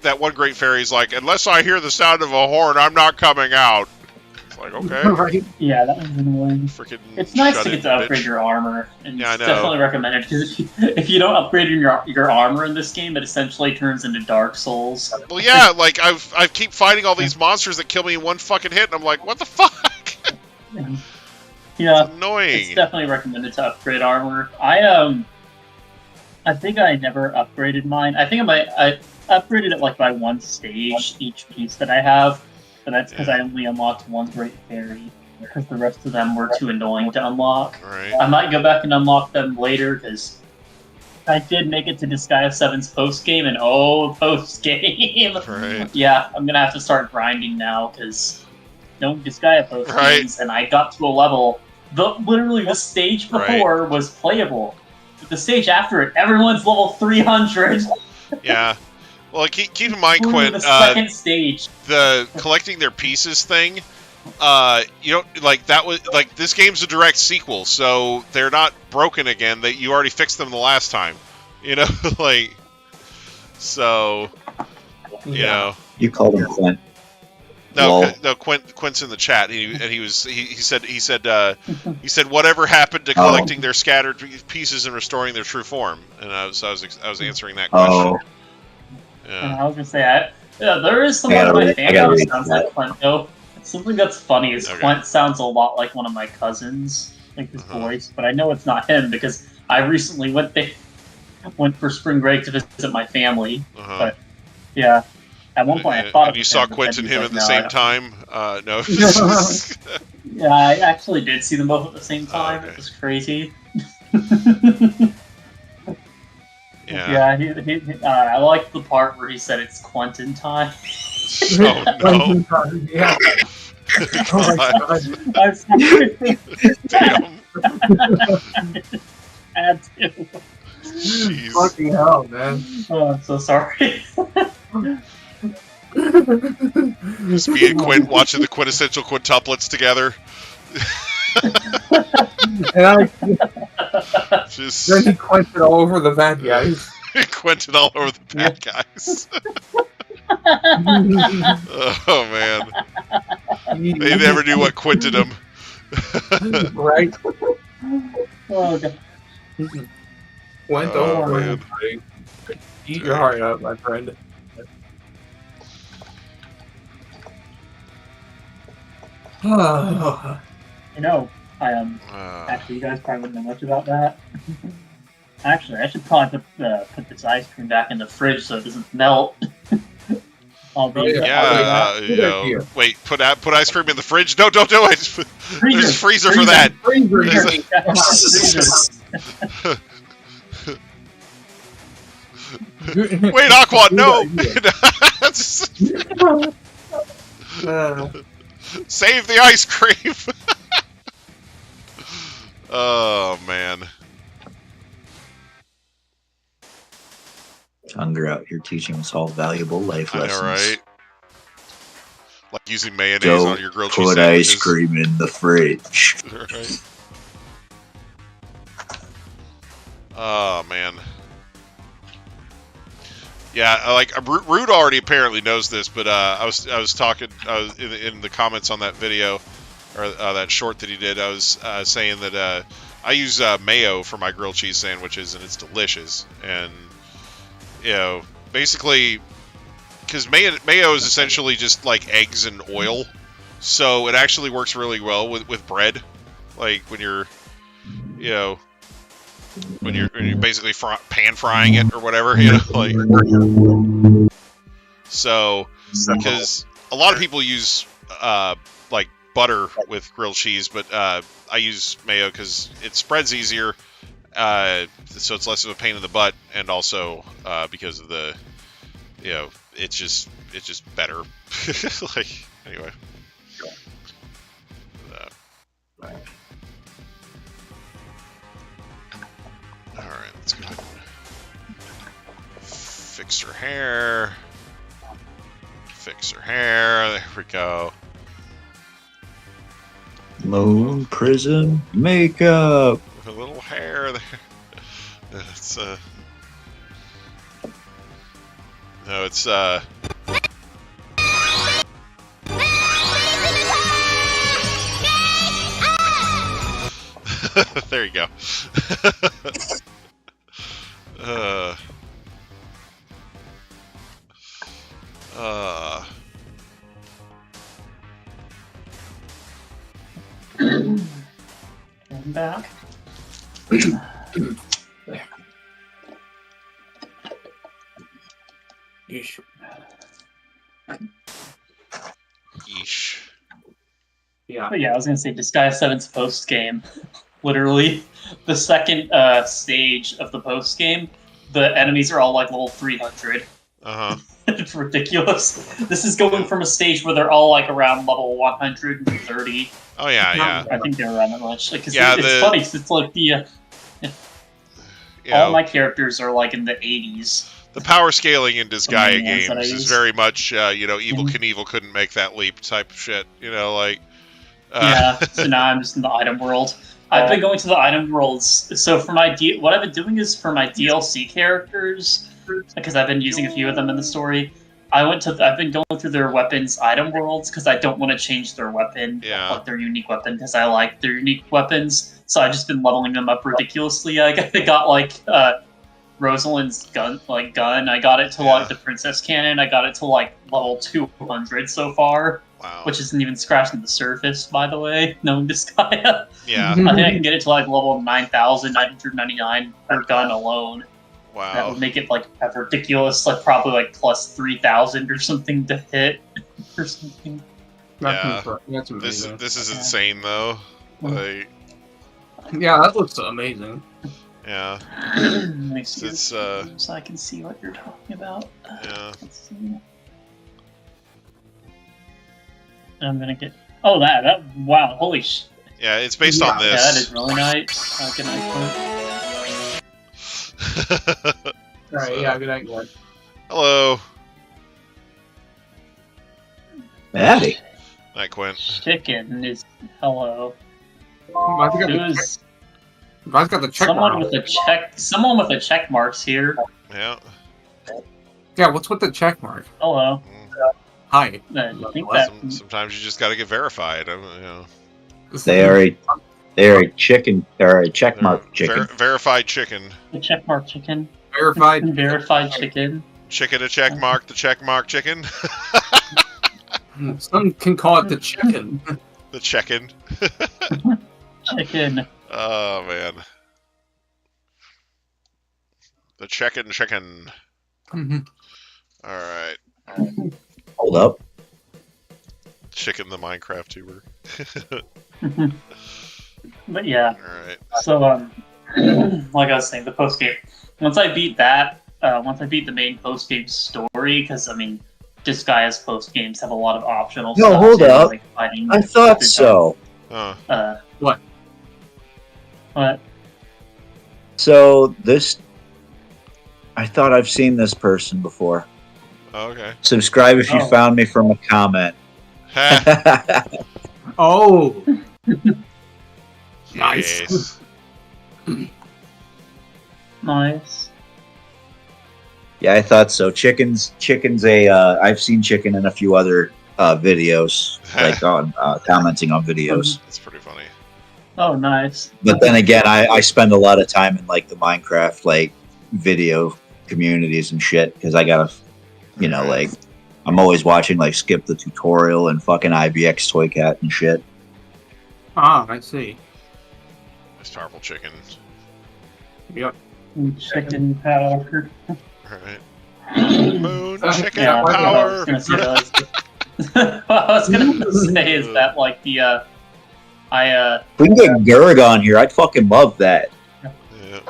B: that one Great Fairy's like, unless I hear the sound of a horn, I'm not coming out. It's like, okay,
F: Right?
E: yeah, that one's annoying.
B: freaking.
E: It's nice
B: shut
E: to
B: in,
E: get to upgrade
B: bitch.
E: your armor, and
B: Yeah, I
E: it's
B: know.
E: definitely recommended because if you don't upgrade your armor in this game, it essentially turns into Dark Souls.
B: Well, yeah, like I keep fighting all these monsters that kill me in one fucking hit, and I'm like, what the fuck?
E: Yeah,
B: It's annoying.
E: it's definitely recommended to upgrade armor. I think I never upgraded mine. I think I upgraded it like by one stage each piece that I have, but that's because I only unlocked one Great Fairy because the rest of them were too annoying to unlock.
B: Right.
E: I might go back and unlock them later because I did make it to Disgaea 7's post game, and post game.
B: Right.
E: Yeah, I'm gonna have to start grinding now because no Disgaea post
B: Right.
E: games, and I got to a level. Literally, the stage before was playable. But the stage after it, everyone's level 300.
B: Yeah. Well, keep in mind,
E: Through
B: Quinn,
E: the second stage.
B: the collecting their pieces thing. You don't like that was like this game's a direct sequel, so they're not broken again. That you already fixed them the last time. You know, like so. You know.
C: You called him Clint.
B: No,
C: Lol.
B: no. Quint's in the chat, and he said whatever happened to collecting their scattered pieces and restoring their true form, and I was answering that question.
C: Oh,
E: And
B: Yeah.
E: I was gonna say, there is
C: I
E: someone
C: gotta
E: in my
C: read- I
E: family
C: gotta
E: who
C: read
E: sounds
C: that.
E: like Clint, though. Something that's funny is
B: Okay.
E: Clint sounds a lot like one of my cousins, like his
B: Uh-huh.
E: voice, but I know it's not him because I recently went for spring break to visit my family.
B: Uh-huh.
E: But yeah, at one point I thought
B: and
E: it
B: you
E: was
B: saw
E: him, but
B: Quint
E: then
B: and
E: he's
B: him
E: like,
B: at the
E: "No, I
B: same
E: don't."
B: time. No.
E: Yeah, I actually did see them both at the same time.
B: okay.
E: It was crazy.
B: Yeah.
E: I like the part where he said it's Quentin time.
B: Oh no!
F: Yeah. Oh my god.
E: I'm sorry.
B: Damn!
E: Had to.
B: Jeez.
F: Fucking hell, man.
E: Oh, I'm so sorry.
B: Just me and Quint watching the quintessential quintuplets together.
F: And I
B: Just
F: then he quenched it all over the bad guys.
B: Quentin all over the bad guys. Oh man, they never knew what quinted them.
F: Right?
E: Oh, God.
F: Went
B: Oh,
F: over.
B: man.
F: Eat your heart out, my friend. Oh.
E: You know, actually, you guys probably wouldn't know much about that. Actually, I should probably put this ice cream back in the fridge so it doesn't melt. I'll be
B: Yeah,
F: Good idea.
B: wait, put ice cream in the fridge? No, don't do it.
E: Freezer.
B: There's a freezer for that.
F: Freezer.
B: Wait, Aqua, no! Save the ice cream! Oh, man.
C: Hunger out here teaching us all valuable life
B: I
C: lessons.
B: know, right? Like using mayonnaise
C: Don't
B: on your grilled cheese
C: put
B: sandwiches.
C: ice cream in the fridge.
B: Right. Oh, man. Yeah, like Rude already apparently knows this, but I was talking in the comments on that video or that short that he did. I was saying that I use mayo for my grilled cheese sandwiches, and it's delicious. And you know, basically, because mayo is essentially just like eggs and oil, so it actually works really well with bread. Like when you're, you know. When you're basically pan frying it or whatever, you know, like. So, because a lot of people use like butter with grilled cheese, but I use mayo because it spreads easier, so it's less of a pain in the butt, and also because of the, you know, it's just better. Like anyway. Alright, let's go ahead and fix her hair. Fix her hair. There we go.
C: Moon Prism makeup.
B: A little hair there. It's no, it's there you go.
E: I'm back.
F: Yeesh.
B: Yeesh.
F: Yeah.
E: But yeah, I was gonna say Disguise 7's post game. Literally, the second stage of the post game, the enemies are all like level 300.
B: Uh-huh.
E: It's ridiculous. This is going from a stage where they're all like around level 130.
B: Oh yeah.
E: I think they're around that much. Like,
B: Yeah,
E: it's funny 'cause it's like the
B: You
E: all
B: know,
E: my characters are like in the 80s.
B: the power scaling in Disgaea
E: The ones that I
B: games is
E: use.
B: very much, you know, Evil Knievel couldn't make that leap type of shit. You know, like.
E: Yeah. So now I'm just in the item world. I've been going to the item worlds. So for my what I've been doing is for my DLC characters, because I've been using a few of them in the story. I've been going through their weapons item worlds because I don't want to change their weapon, like their unique weapon, because I like their unique weapons. So I've just been leveling them up ridiculously. I got like Rosalind's gun. I got it to like the Princess Cannon. I got it to like level 200 so far.
B: Wow.
E: Which isn't even scratching the surface, by the way, knowing Disgaea.
B: Yeah.
E: I think I can get it to like level 9,999 per gun alone.
B: Wow.
E: That would make it like a ridiculous, like probably like plus 3,000 or something to hit or something.
B: Yeah.
F: That's amazing.
B: This is insane though. Like.
F: Yeah, that looks amazing.
B: Yeah.
E: Let me see
B: It's
E: so I can see what you're talking about.
B: yeah.
E: Let's see. I'm gonna get. Oh, that. Wow, holy sh.
B: Yeah, it's based on
E: Yeah, that is
B: this.
E: really nice. Good night,
F: Alright,
B: So-
F: yeah, good night, Glenn.
B: Hello.
C: Howdy.
B: Night, Quint.
E: Chicken is hello.
F: Mine's got the
E: Who's
F: mine's got the check
E: someone
F: mark.
E: with a check? Someone with a check marks here.
B: Yeah.
F: Yeah, what's with the check mark?
E: Hello.
F: Hi.
E: I think that.
B: Sometimes you just got to get verified. You know.
C: They are a chicken or a check mark chicken.
B: Verified chicken.
E: The check mark chicken.
F: Verified.
E: Verified chicken.
B: Chicken a check mark. The check mark chicken.
F: Some can call it the chicken.
B: The chicken.
E: Chicken.
B: Oh man. The chicken.
F: Mhm.
B: All right.
C: Hold up.
B: Chicken the Minecraft tuber.
E: But yeah.
B: All right.
E: So like I was saying, the post game. Once I beat that, once I beat the main post game story, because I mean, Disgaea post games have a lot of optional
C: No,
E: stuff.
C: hold
E: too,
C: up.
E: like fighting.
C: I thought so.
E: What?
C: So this, I thought I've seen this person before.
B: Okay.
C: Subscribe if you
E: Oh.
C: found me from a comment.
F: Oh. Nice.
B: Yes.
E: Nice.
C: Yeah, I thought so. Chicken's a. I've seen chicken in a few other videos, like on commenting on videos.
B: That's pretty funny.
E: Oh, nice.
C: But then again, I spend a lot of time in like the Minecraft like video communities and shit because I gotta, like I'm always watching like Skip the Tutorial and fucking IBX Toy Cat and shit.
F: Ah, I see.
B: Nice powerful chicken.
F: Yep.
E: Chicken power.
B: All right. Moon chicken
E: Yeah, what I
B: power.
E: was gonna say, what I was gonna say is that like the
C: If we can get Gerg on here, I'd fucking love that.
B: Yeah.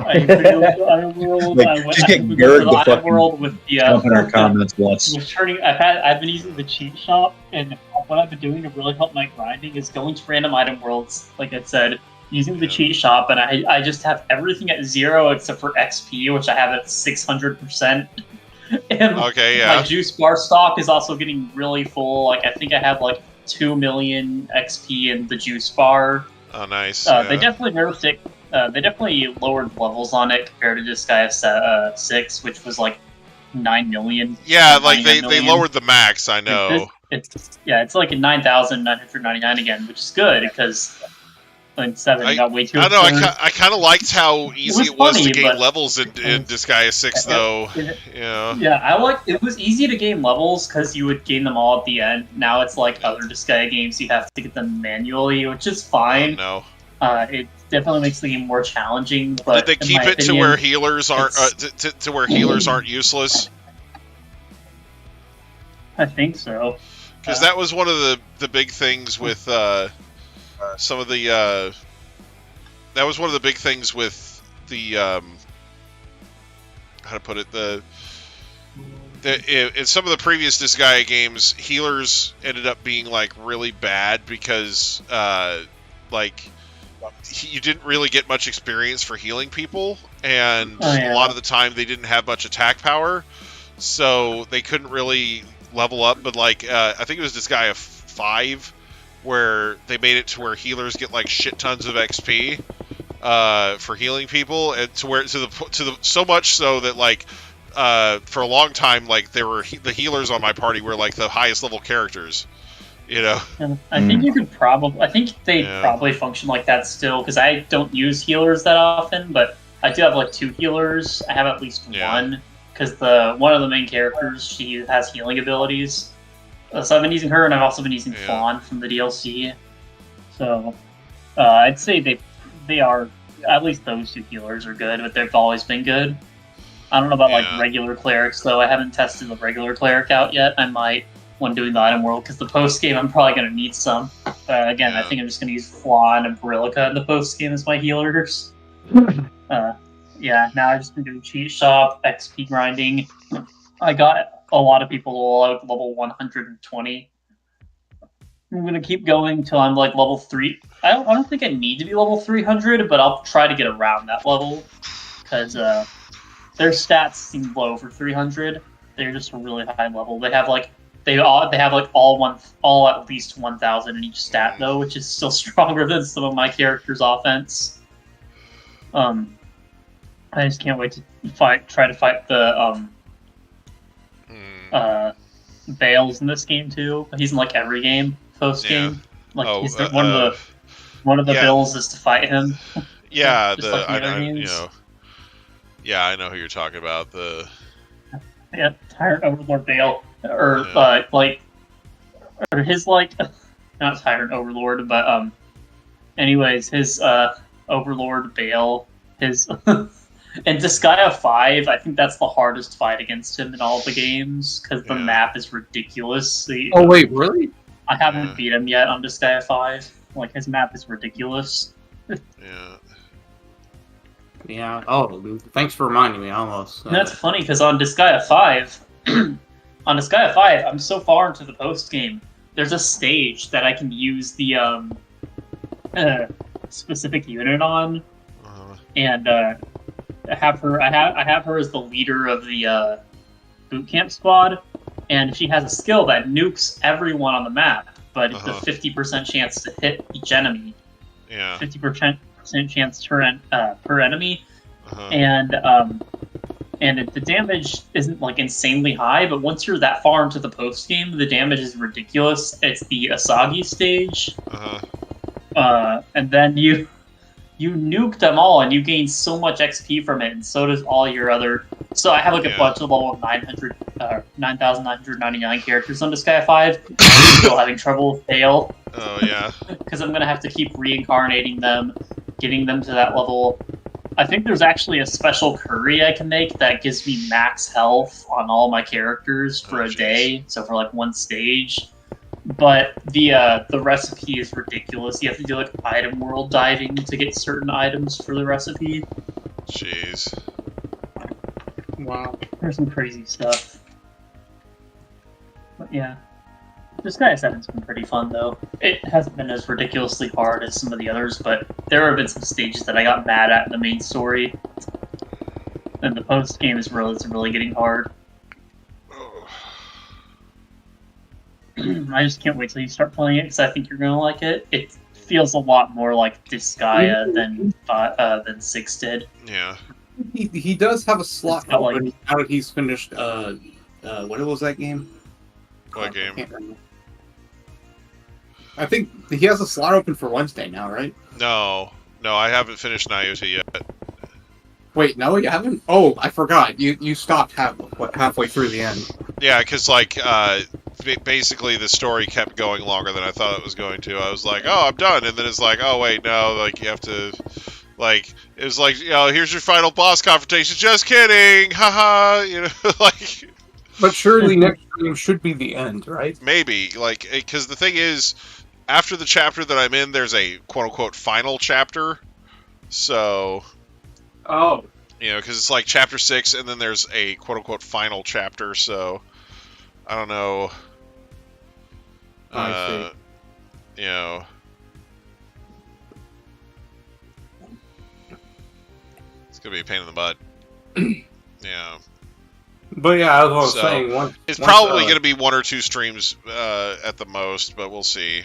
C: Just get Gerg the fucking
E: world with the
C: jump in our comments once.
E: I've been using the cheat shop, and what I've been doing to really help my grinding is going to random item worlds, like I said, using the cheat shop, and I just have everything at 0 except for XP, which I have at 600%. And
B: Okay, yeah.
E: my juice bar stock is also getting really full. Like I think I have like 2 million XP in the juice bar.
B: Oh, nice.
E: They definitely nerfed it. They definitely lowered levels on it compared to Disgaea 6, which was like 9 million.
B: Yeah, like they
E: 99 million.
B: lowered the max. I know.
E: It's like a 9,999 again, which is good because in 7 it got way too.
B: I don't know.
E: absurd.
B: I kind of liked how easy it was
E: funny,
B: to gain
E: but-
B: levels in Disgaea 6, though. Yeah.
E: Yeah, it was easy to gain levels because you would gain them all at the end. Now it's like other Disgaea games, you have to get them manually, which is fine.
B: No.
E: It definitely makes the game more challenging. But
B: Did they
E: in
B: keep
E: my
B: it to
E: opinion,
B: where healers aren't to where healers aren't useless?
E: I think so.
B: Because that was one of the big things with some of the. That was one of the big things with the. How to put it? In some of the previous Disgaea games, healers ended up being like really bad because you didn't really get much experience for healing people, and a lot of the time they didn't have much attack power, so they couldn't really level up. But like I think it was Disgaea 5 where they made it to where healers get like shit tons of XP for healing people, and to the so much so that like for a long time like the healers on my party were like the highest level characters.
E: And I think you could probably. I think they probably function like that still because I don't use healers that often, but I do have like 2 healers. I have at least one because one of the main characters, she has healing abilities. So I've been using her, and I've also been using Fawn from the DLC. So I'd say they are, at least those 2 healers are good, but they've always been good. I don't know about like regular clerics though. I haven't tested the regular cleric out yet. I might when doing the item world because the post game I'm probably gonna need some. Again, I think I'm just gonna use Fawn and Brillica in the post game as my healers. yeah, now I've just been doing cheat shop, XP grinding. I got a lot of people level 120. I'm gonna keep going till I'm like level 3. I don't think I need to be level 300, but I'll try to get around that level because their stats seem low for 300. They're just a really high level. They have like all at least 1,000 in each stat though, which is still stronger than some of my characters' offense. I just can't wait to try to fight the Bales in this game too. He's in like every game post game. Like he's one of the bills is to fight him.
B: Yeah, I know who you're talking about.
E: Tyrant Overlord Bale, or his not Tyrant Overlord, but anyways, his Overlord Bale, his in Disgaea 5, I think that's the hardest fight against him in all the games because the map is ridiculous.
F: Wait, really?
E: I haven't beat him yet on Disgaea 5. Like his map is ridiculous.
F: Yeah. Oh, thanks for reminding me. Almost.
E: And that's funny because on Disgaea 5, I'm so far into the post game. There's a stage that I can use the specific unit on, and I have her as the leader of the boot camp squad, and she has a skill that nukes everyone on the map, but it's a 50% chance to hit each enemy.
B: Yeah.
E: 50% chance per enemy, and the damage isn't like insanely high, but once you're that far into the post game, the damage is ridiculous. It's the Asagi stage, and then you nuke them all, and you gain so much XP from it, and so does all your other. So I have like a bunch of level 9,999 characters on Disgaea 5. I'm still having trouble with Bale.
B: Oh yeah.
E: Because I'm gonna have to keep reincarnating them, getting them to that level. I think there's actually a special curry I can make that gives me max health on all my characters for a day, so for like one stage. But the recipe is ridiculous. You have to do like item world diving to get certain items for the recipe.
B: Jeez.
E: Wow. There's some crazy stuff. But yeah. Disgaea 7's been pretty fun though. It hasn't been as ridiculously hard as some of the others, but there have been some stages that I got mad at in the main story. And the post game is really getting hard. I just can't wait till you start playing it because I think you're gonna like it. It feels a lot more like Disgaea than 6 did.
B: Yeah.
F: He does have a slot open
E: like,
F: now that he's finished. What was that game?
B: What game?
F: I think he has a slot open for Wednesday now, right?
B: No, I haven't finished Nyota yet.
F: Wait, no, you haven't? Oh, I forgot. You stopped halfway through the end.
B: Yeah, because basically the story kept going longer than I thought it was going to. I was like, oh, I'm done, and then it's like, oh wait, no, like you have to, like it was like, here's your final boss confrontation. Just kidding, haha, like.
F: But surely next game should be the end, right?
B: Maybe, like, because the thing is, after the chapter that I'm in, there's a quote-unquote final chapter. So...
F: Oh.
B: Because it's like chapter 6, and then there's a quote-unquote final chapter, so... I don't know...
F: I see.
B: It's gonna be a pain in the butt. Yeah.
F: But yeah, as I was saying,
B: it's probably going to be 1 or 2 streams at the most, but we'll see.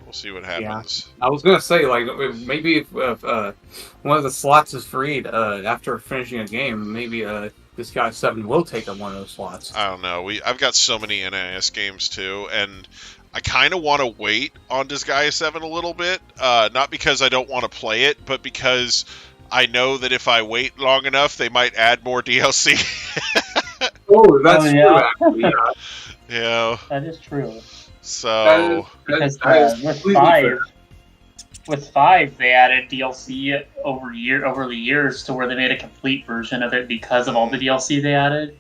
B: We'll see what happens.
F: Yeah. I was going to say, like, maybe if one of the slots is freed after finishing a game, maybe Disgaea 7 will take up one of those slots.
B: I don't know. I've got so many NIS games too, and I kind of want to wait on Disgaea 7 a little bit. Not because I don't want to play it, but because I know that if I wait long enough, they might add more DLC.
F: Oh, that's true, actually, yeah.
B: Yeah.
E: That is true.
B: So...
E: Because with 5, they added DLC over the years to where they made a complete version of it because of all the DLC they added.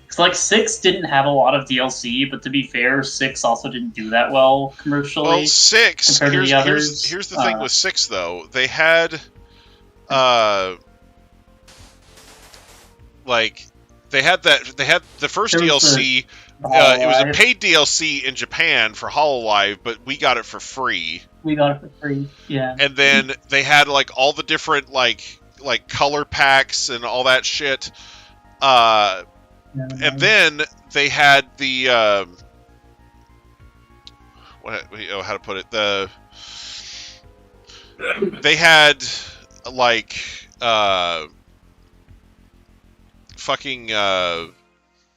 E: Because, like, 6 didn't have a lot of DLC, but to be fair, 6 also didn't do that well commercially.
B: Well, 6...
E: Here's
B: the thing with 6, though. They had... like they had the first
E: There was
B: DLC.
E: The
B: It was a
E: Hololive.
B: paid DLC in Japan for Hololive, but we got it for free.
E: We got it for free. Yeah.
B: And then they had like all the different like color packs and all that shit. And then they had the how to put it? They had like fucking what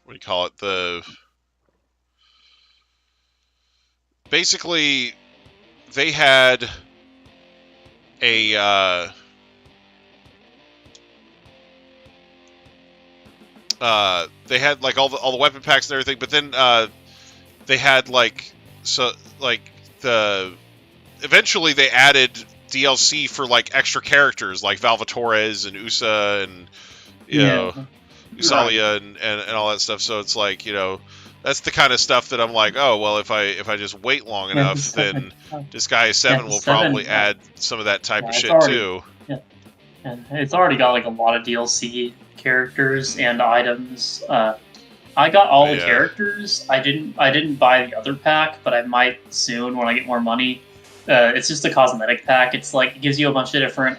B: do you call it? Basically they had a they had like all the weapon packs and everything, but then they had eventually they added DLC for like extra characters like Valvatorez and Usa and you know Usalia and all that stuff. So it's like, you know, that's the kind of stuff that I'm like, oh well, if I just wait long enough, then Disgaea 7 will probably add some of that type of shit too.
E: Yeah. And it's already got like a lot of DLC characters and items. I got all the characters. I didn't buy the other pack, but I might soon when I get more money. It's just a cosmetic pack. It's like it gives you a bunch of different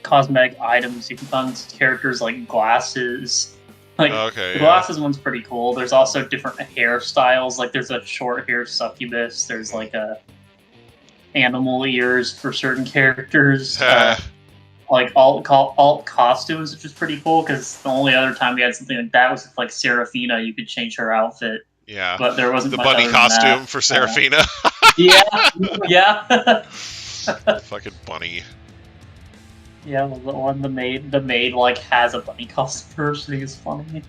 E: cosmetic items. You can find characters like glasses. Like the glasses one's pretty cool. There's also different hairstyles. Like there's a short hair succubus. There's like animal ears for certain characters. Like alt costumes, which is pretty cool because the only other time we had something like that was with, like Seraphina. You could change her outfit.
B: Yeah,
E: but there wasn't
B: the
E: much
B: bunny
E: other
B: costume
E: than that.
B: for Seraphina.
E: Yeah.
B: Fucking bunny.
E: Yeah, the one the maid like has a bunny costume for her, so I think it's funny.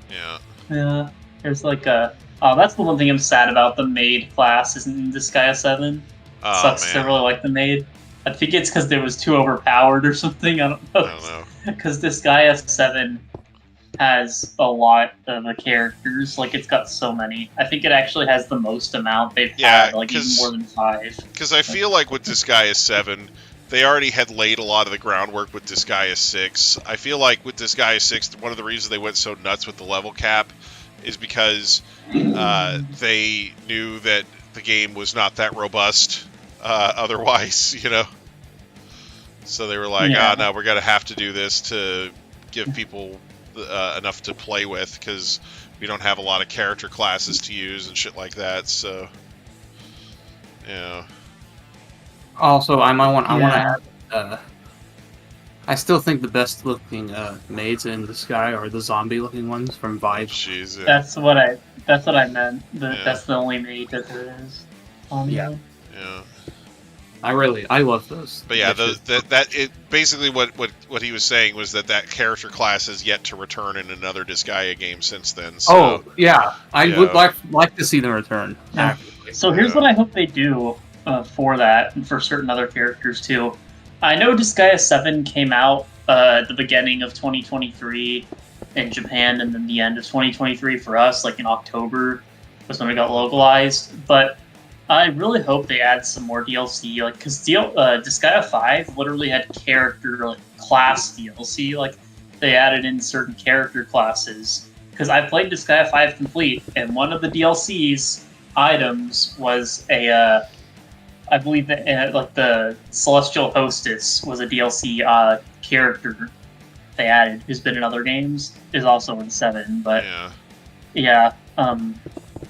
B: Yeah.
E: Yeah. There's like that's the one thing I'm sad about. The maid class isn't in Disgaea 7. Sucks to really like the maid. I think it's because it was too overpowered or something. I don't know. Because Disgaea 7 has a lot of the characters. Like, it's got so many. I think it actually has the most amount they've had, like, even more than 5.
B: Because I feel like with Disgaea 7, they already had laid a lot of the groundwork with Disgaea 6. I feel like with Disgaea 6, one of the reasons they went so nuts with the level cap is because they knew that the game was not that robust otherwise, you know? So they were like, no, we're going to have to do this to give people enough to play with, because we don't have a lot of character classes to use and shit like that, so... Yeah.
F: Also, I want to add, I still think the best looking maids in the sky are the zombie looking ones from Vibe.
B: Jeez,
E: That's what I meant. That's the only maid that there is.
B: Yeah.
F: I love those.
B: But yeah, basically what he was saying was that character class has yet to return in another Disgaea game since then. So,
F: I would like to see them return.
E: Yeah. So here's what I hope they do for that, and for certain other characters too. I know Disgaea 7 came out at the beginning of 2023 in Japan, and then the end of 2023 for us, like in October, was when it got localized. But I really hope they add some more DLC, like, because Disgaea 5 literally had class DLC, like, they added in certain character classes. Because I played Disgaea 5 complete, and one of the DLC's items was I believe that like the Celestial Hostess was a DLC character they added, who's been in other games, is also in 7, but yeah.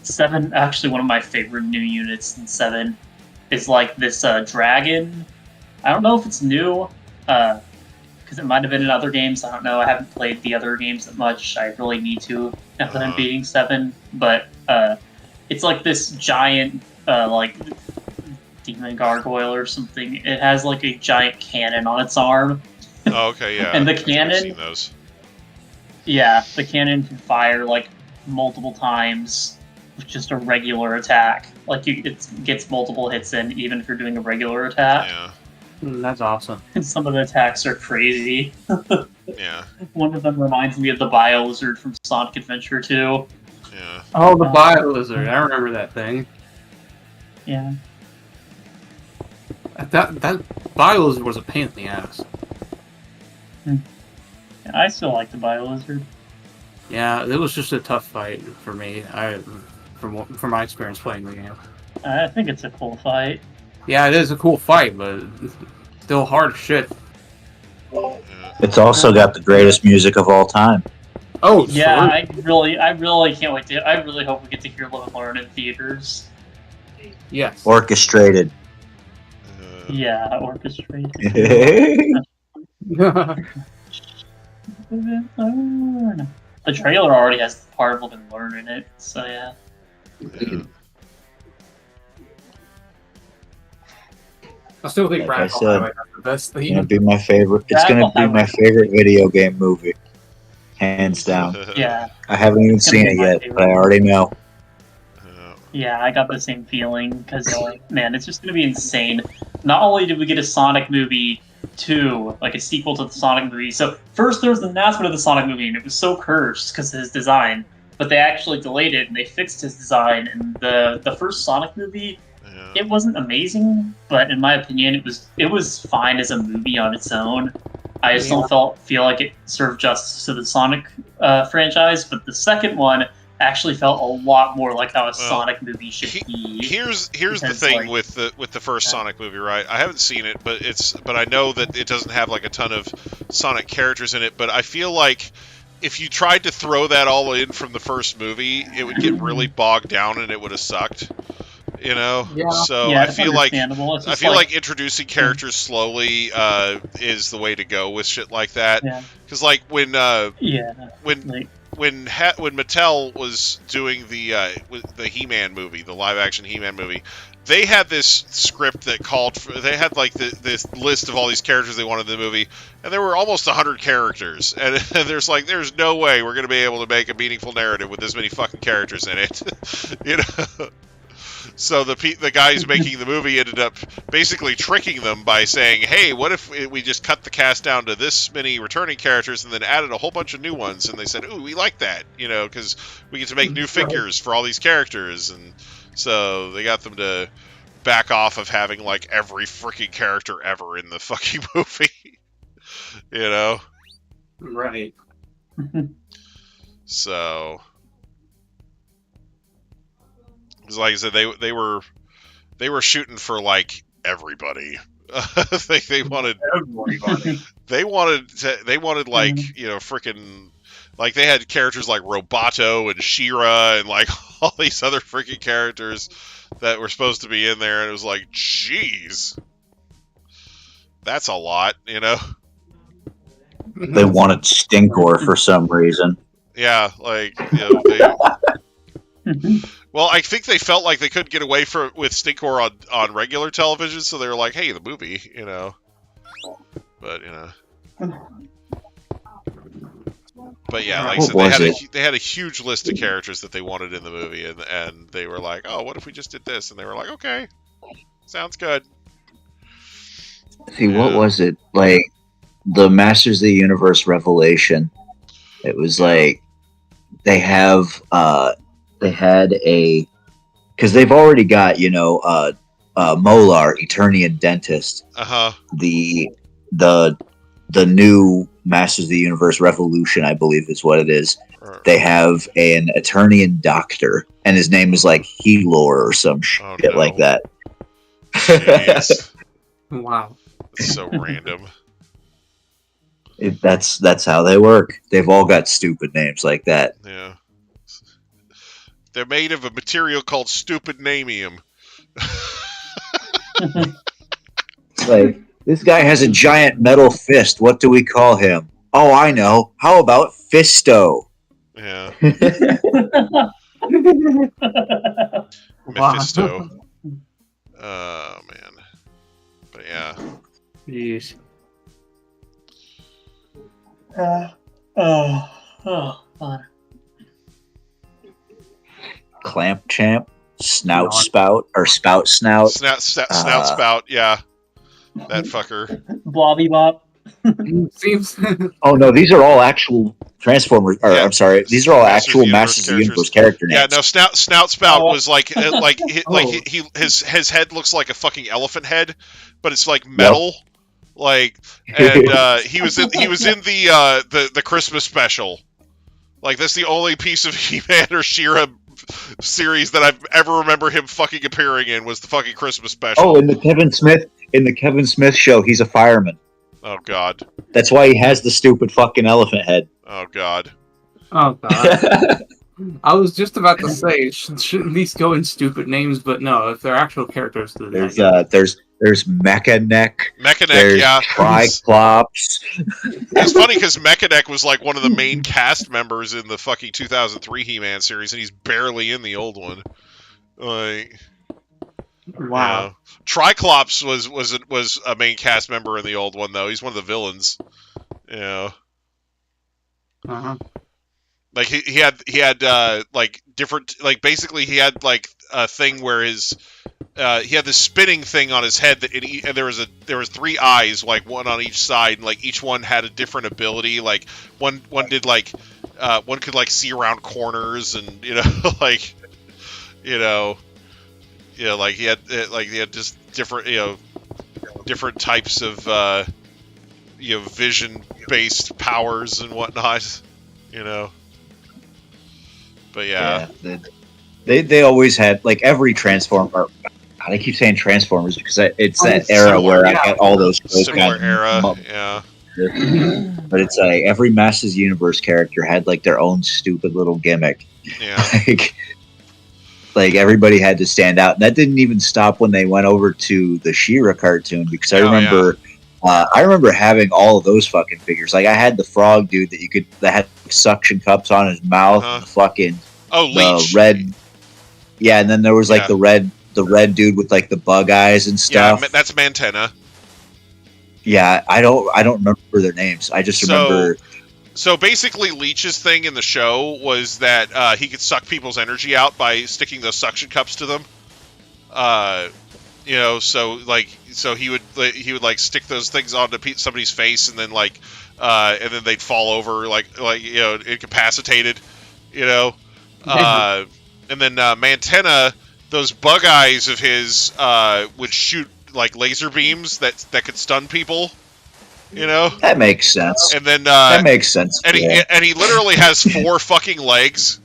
E: 7, actually one of my favorite new units in 7 is like this dragon. I don't know if it's new, because it might have been in other games. I don't know. I haven't played the other games that much. I really need to now that I'm beating 7. But it's like this giant, like demon gargoyle or something. It has like a giant cannon on its arm.
B: Oh, okay, yeah.
E: And the
B: I've
E: cannon,
B: seen those.
E: Yeah, the cannon can fire like multiple times with just a regular attack. Like it gets multiple hits in, even if you're doing a regular attack.
B: Yeah.
F: That's awesome.
E: And some of the attacks are crazy.
B: Yeah.
E: One of them reminds me of the Bio Lizard from Sonic Adventure 2.
B: Yeah.
F: Oh, the Bio Lizard. I remember that thing.
E: Yeah.
F: That Bio Lizard was a pain in the ass.
E: I still like the Bio-Lizard.
F: Yeah, it was just a tough fight for me. From my experience playing the game.
E: I think it's a cool fight.
F: Yeah, it is a cool fight, but still hard shit.
C: It's also got the greatest music of all time.
F: Oh,
E: Yeah,
F: sure.
E: I really can't wait to. I really hope we get to hear Live and Learn in theaters.
F: Yes.
C: Orchestrated.
E: Yeah, orchestrated.
F: Yeah.
E: The trailer already has the part of Live and Learn in it, so yeah.
F: I still think
C: Like I
F: Radical
C: said,
F: Highway has the best
C: It's gonna
F: theme.
C: be my favorite. It's gonna be my favorite video game movie, hands down.
E: Yeah.
C: I haven't even
E: It's gonna
C: seen
E: be
C: it
E: my
C: yet,
E: favorite.
C: but I already know.
E: Yeah, I got the same feeling because, like, man, it's just gonna be insane. Not only did we get a Sonic movie 2, like a sequel to the Sonic movie. So first there was the announcement of the Sonic movie, and it was so cursed because of his design. But they actually delayed it, and they fixed his design. And the first Sonic movie, it wasn't amazing, but in my opinion, it was fine as a movie on its own. I just don't feel like it served justice to the Sonic franchise. But the second one actually felt a lot more like how a Sonic movie should be.
B: Here's the thing, like, with the first Sonic movie, right? I haven't seen it, but I know that it doesn't have like a ton of Sonic characters in it. But I feel like if you tried to throw that all in from the first movie, it would get really bogged down and it would have sucked. You know, so
E: Yeah,
B: I feel like
E: like
B: introducing characters slowly is the way to go with shit like that.
E: Yeah.
B: Because like when
E: like,
B: when Mattel was doing the He-Man movie, the live-action He-Man movie, they had this script that called for, they had like this list of all these characters they wanted in the movie, and there were almost 100 characters, and there's no way we're going to be able to make a meaningful narrative with this many fucking characters in it, you know. So the guy who's making the movie ended up basically tricking them by saying, hey, what if we just cut the cast down to this many returning characters and then added a whole bunch of new ones? And they said, ooh, we like that, you know, because we get to make new figures for all these characters. And so they got them to back off of having, like, every freaking character ever in the fucking movie. You know?
F: Right.
B: So... like I said, they were shooting for like everybody. they wanted
F: everybody.
B: They wanted like, you know, freaking, like they had characters like Roboto and She-Ra and like all these other freaking characters that were supposed to be in there, and it was like, jeez, that's a lot, you know.
C: They wanted Stinkor for some reason.
B: Yeah, like, you know, well, I think they felt like they couldn't get away with Stinkor on regular television, so they were like, hey, the movie, you know. But, you know. But yeah, like I said, they had a huge list of characters that they wanted in the movie, and they were like, oh, what if we just did this? And they were like, okay, sounds good.
C: See, what was it? Like, the Masters of the Universe Revelation. It was like, they had a, because they've already got, you know, Molar, Eternian Dentist. The new Masters of the Universe Revolution, I believe is what it is. They have an Eternian Doctor, and his name is like Helor or some shit like that.
F: Wow,
B: that's so random.
C: That's how they work. They've all got stupid names like that.
B: Yeah. They're made of a material called stupid namium.
C: Like, this guy has a giant metal fist. What do we call him? Oh, I know. How about Fisto?
B: Yeah.
F: Wow.
B: Mephisto. Oh, man. But yeah.
F: Jeez.
E: Fun.
C: Clamp Champ, Snout Spout, or Spout Snout.
B: Snout Spout, yeah. That fucker.
E: Blobby Bop.
F: Seems.
C: Oh no, these are all actual Transformers. Or, yeah. I'm sorry, these are all actual Masters of the Universe character names.
B: Yeah, no, Snout Spout was like his head looks like a fucking elephant head, but it's like metal. Yep. Like, and he was in the Christmas special. Like, that's the only piece of He-Man or She-Ra series that I've ever remember him fucking appearing in was the fucking Christmas special.
C: Oh, in the Kevin Smith show, he's a fireman.
B: Oh God.
C: That's why he has the stupid fucking elephant head.
B: Oh God.
F: Oh God. I was just about to say, shouldn't these go in stupid names? But no, if they're actual characters, then
C: there's Mechaneck.
B: Mechaneck, yeah.
C: Triclops.
B: It's funny because Mechaneck was like one of the main cast members in the fucking 2003 He-Man series, and he's barely in the old one. Like,
F: wow.
B: You know. Triclops was a main cast member in the old one, though. He's one of the villains. You know.
F: Uh-huh.
B: Like he had like different, like basically he had like a thing where his he had this spinning thing on his head and there was 3 eyes, like one on each side, and like each one had a different ability. Like one did like one could like see around corners, and like like he had just different different types of vision based powers and whatnot. But yeah,
C: they always had, like, every Transformer. I keep saying Transformers because it's that era where I got all those
B: similar era. Yeah,
C: but it's like every Masters Universe character had like their own stupid little gimmick.
B: Yeah,
C: like everybody had to stand out. And that didn't even stop when they went over to the She-Ra cartoon, because I remember. I remember having all of those fucking figures. Like, I had the frog dude that had suction cups on his mouth, and the fucking
B: Leech.
C: Red. Yeah, and then there was like the red dude with like the bug eyes and stuff.
B: Yeah, that's Mantenna.
C: Yeah, I don't remember their names. I just remember.
B: So basically, Leech's thing in the show was that he could suck people's energy out by sticking those suction cups to them. So he would like stick those things onto somebody's face, and then they'd fall over like incapacitated, and then Mantenna, those bug eyes of his would shoot like laser beams that could stun people,
C: That makes sense.
B: And then
C: that makes sense.
B: And he literally has 4 fucking legs,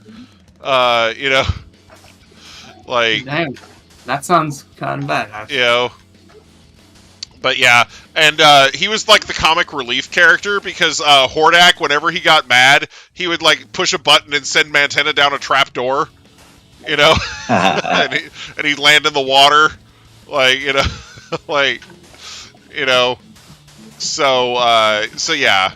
B: like.
F: Damn. That sounds kind of bad, actually.
B: But yeah, and he was like the comic relief character because Hordak, whenever he got mad, he would like push a button and send Mantenna down a trap door, and he'd land in the water, so yeah.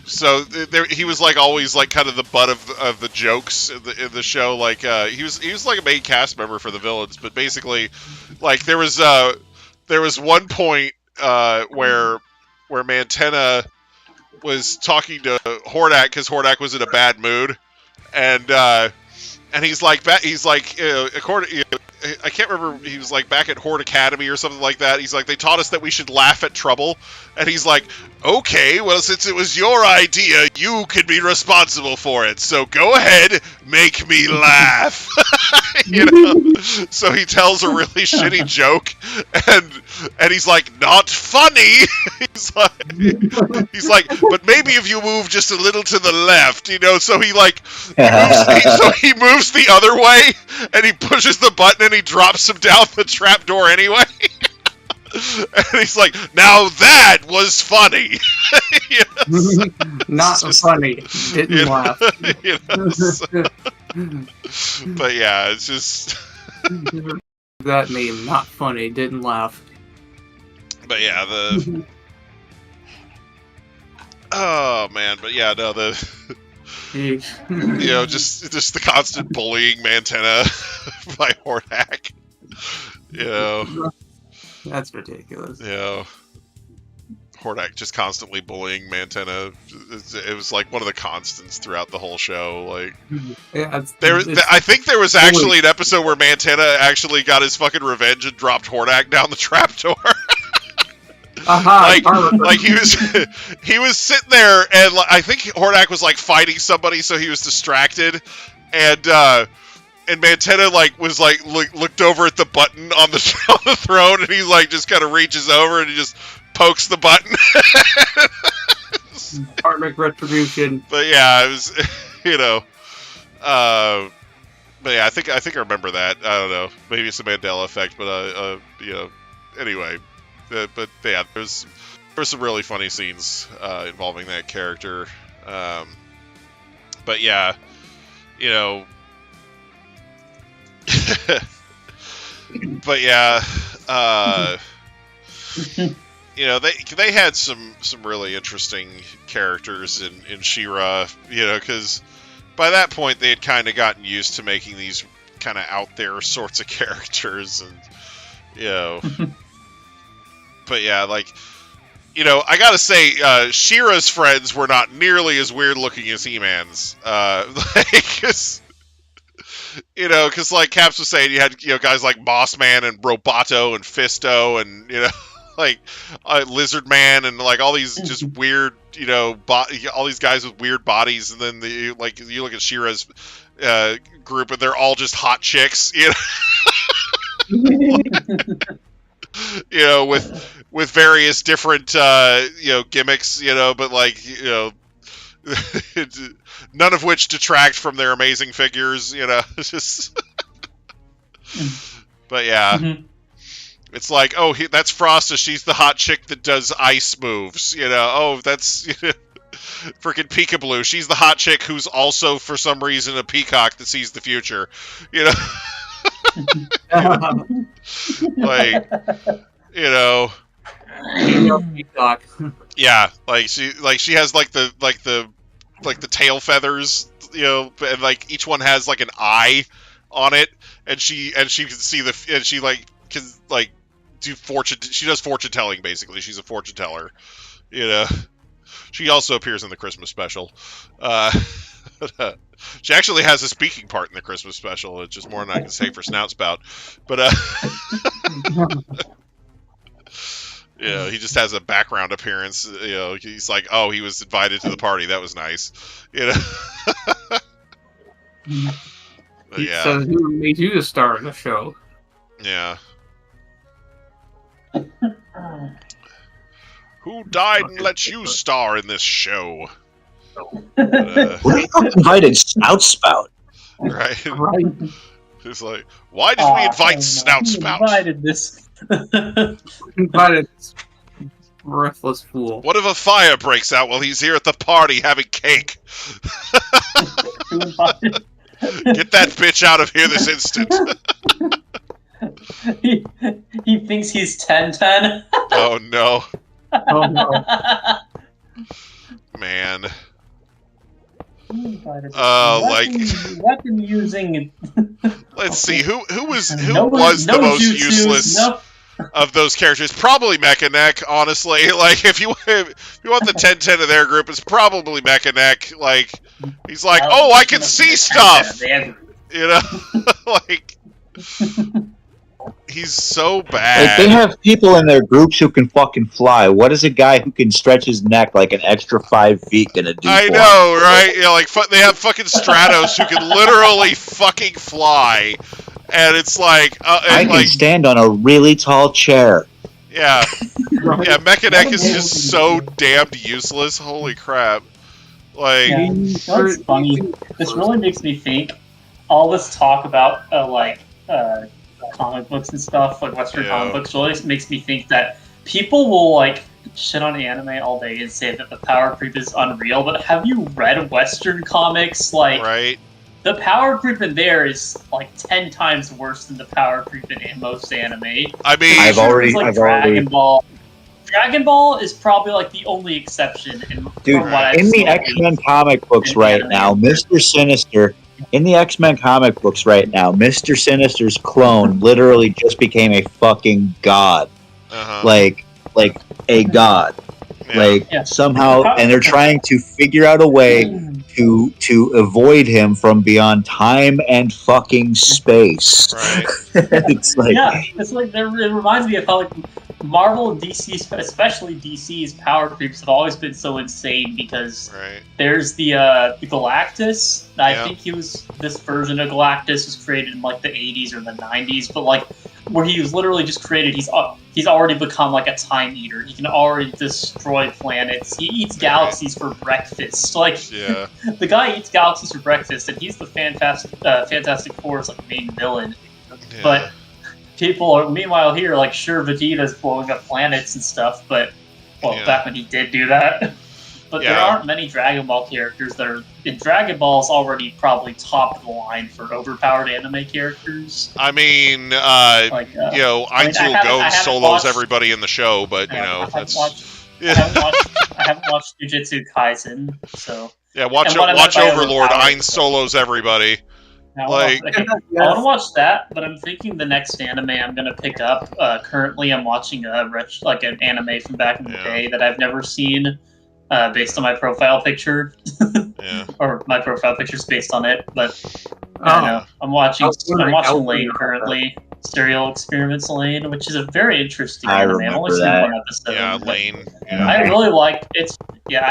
B: So he was like always like kind of the butt of the jokes in the show. Like he was like a main cast member for the villains, but basically, like there was one point where Mantenna was talking to Hordak because Hordak was in a bad mood, and he's like according. I can't remember, he was like back at Horde Academy or something like that. He's like, they taught us that we should laugh at trouble. And he's like, okay, well, since it was your idea, you can be responsible for it. So go ahead, make me laugh. So he tells a really shitty joke, and he's like, not funny. he's like, but maybe if you move just a little to the left, so he moves the other way, and he pushes the button, and he drops him down the trapdoor anyway. And he's like, now that was funny.
F: Not funny. Didn't laugh.
B: But yeah, it's just...
F: that meme, not funny, didn't laugh.
B: But yeah, oh man, but yeah, no, just the constant bullying Mantenna by Hordak.
F: That's ridiculous.
B: Hordak just constantly bullying Mantenna. It was like one of the constants throughout the whole show. Like, I think there was actually an episode where Mantenna actually got his fucking revenge and dropped Hordak down the trapdoor. Like he was sitting there, and I think Hordak was like fighting somebody, so he was distracted, and Mantenna looked over at the button on the throne, and he like just kind of reaches over and he just pokes the button.
F: Karmic retribution.
B: But yeah, it was, you know, but yeah, I think I remember that. I don't know, maybe it's a Mandela effect, but you know, anyway, but yeah, there were some really funny scenes involving that character. But yeah, you know, but yeah, you know, they had some really interesting characters in She-Ra, you know, because by that point they had kind of gotten used to making these kind of out there sorts of characters, and you know, but yeah, like, you know, I gotta say, She-Ra's friends were not nearly as weird looking as He-Man's, like, you know, because like Caps was saying, you had, you know, guys like Boss Man and Roboto and Fisto and, you know, like Lizard Man and like all these just weird, you know, all these guys with weird bodies, and then you look at She-Ra's group and they're all just hot chicks, you know, you know, with various different you know, gimmicks, you know, but like, you know, none of which detract from their amazing figures, you know. Just but yeah, it's like, oh, that's Frosta, she's the hot chick that does ice moves, you know. Oh, that's, you know, freaking Peekaboo, she's the hot chick who's also for some reason a peacock that sees the future, you know. Like, you know,
F: Peacock.
B: yeah, like she has like the tail feathers, you know, and like each one has like an eye on it, and she can see and she like can like do fortune. She does fortune telling basically. She's a fortune teller, you know. She also appears in the Christmas special. She actually has a speaking part in the Christmas special. It's just more than I can say for Snout Spout, but you know, he just has a background appearance. You know, he's like, oh, he was invited to the party. That was nice. You know. Yeah.
F: So who made you the star of the show?
B: Yeah. Who died and let you star in this show?
C: We invited Snout Spout.
B: Right.
F: Right.
B: It's like, why did we invite Snout Spout?
E: Invited this.
F: Invited this worthless fool.
B: What if a fire breaks out while he's here at the party having cake? Get that bitch out of here this instant.
E: he thinks he's 10-10.
B: Oh no.
F: Oh no.
B: Man.
E: Weapon using.
B: Let's see, who was
E: No
B: the most
E: jutsus,
B: useless of those characters? Probably Mechaneck, honestly. Like, if you want the 10-10 of their group, it's probably Mechaneck. Like, he's like, oh, I can see stuff! You know? Like, he's so bad.
C: Like, they have people in their groups who can fucking fly. What is a guy who can stretch his neck like an extra 5 feet gonna do?
B: I know, right? You know, like, they have fucking Stratos who can literally fucking fly. And it's like...
C: I can stand on a really tall chair.
B: Yeah. Yeah, Mechaneck is just so damned useless. Holy crap. Like...
E: Yeah. That's funny. This really makes me think, all this talk about, comic books and stuff, like Western comic books, really makes me think that people will, like, shit on anime all day and say that the power creep is unreal, but have you read Western comics? Like,
B: right?
E: The power creep in there is like 10 times worse than the power creep in most anime.
B: I mean,
C: I've already
E: Dragon Ball. Dragon Ball is probably like the only exception.
C: Dude, in the X-Men comic books right now, Mr. Sinister. In the X-Men comic books right now, Mr. Sinister's clone literally just became a fucking god. Like a god. Somehow, and they're trying to figure out a way to avoid him from beyond time and fucking space.
B: Right.
C: It's like,
E: it's like it reminds me of how like Marvel and DC, especially DC's power creeps, have always been so insane because there's the Galactus. I think this version of Galactus was created in like the 80s or the 90s, but like where he was literally just created. He's already become like a time eater. He can already destroy planets. He eats galaxies for breakfast. Like, the guy eats galaxies for breakfast, and he's the Fantastic Four's like main villain. Yeah. But people are meanwhile here like, sure, Vegeta's blowing up planets and stuff, but back when he did do that. But there aren't many Dragon Ball characters that are... And Dragon Ball's already probably top of the line for overpowered anime characters.
B: I mean, Ainzul Gon solos everybody in the show, but, that's...
E: I haven't watched Jujutsu Kaisen, so...
B: Yeah, watch Overlord. Ainz solos everybody.
E: I want to watch that, but I'm thinking the next anime I'm going to pick up... currently, I'm watching an anime from back in the day that I've never seen... based on my profile picture, or my profile picture's based on it. But I don't know. I'm watching Lane currently. Serial Experiments Lane, which is a very interesting anime. I've only seen one episode.
B: Yeah, Lane.
E: Yeah. I really like it. Yeah,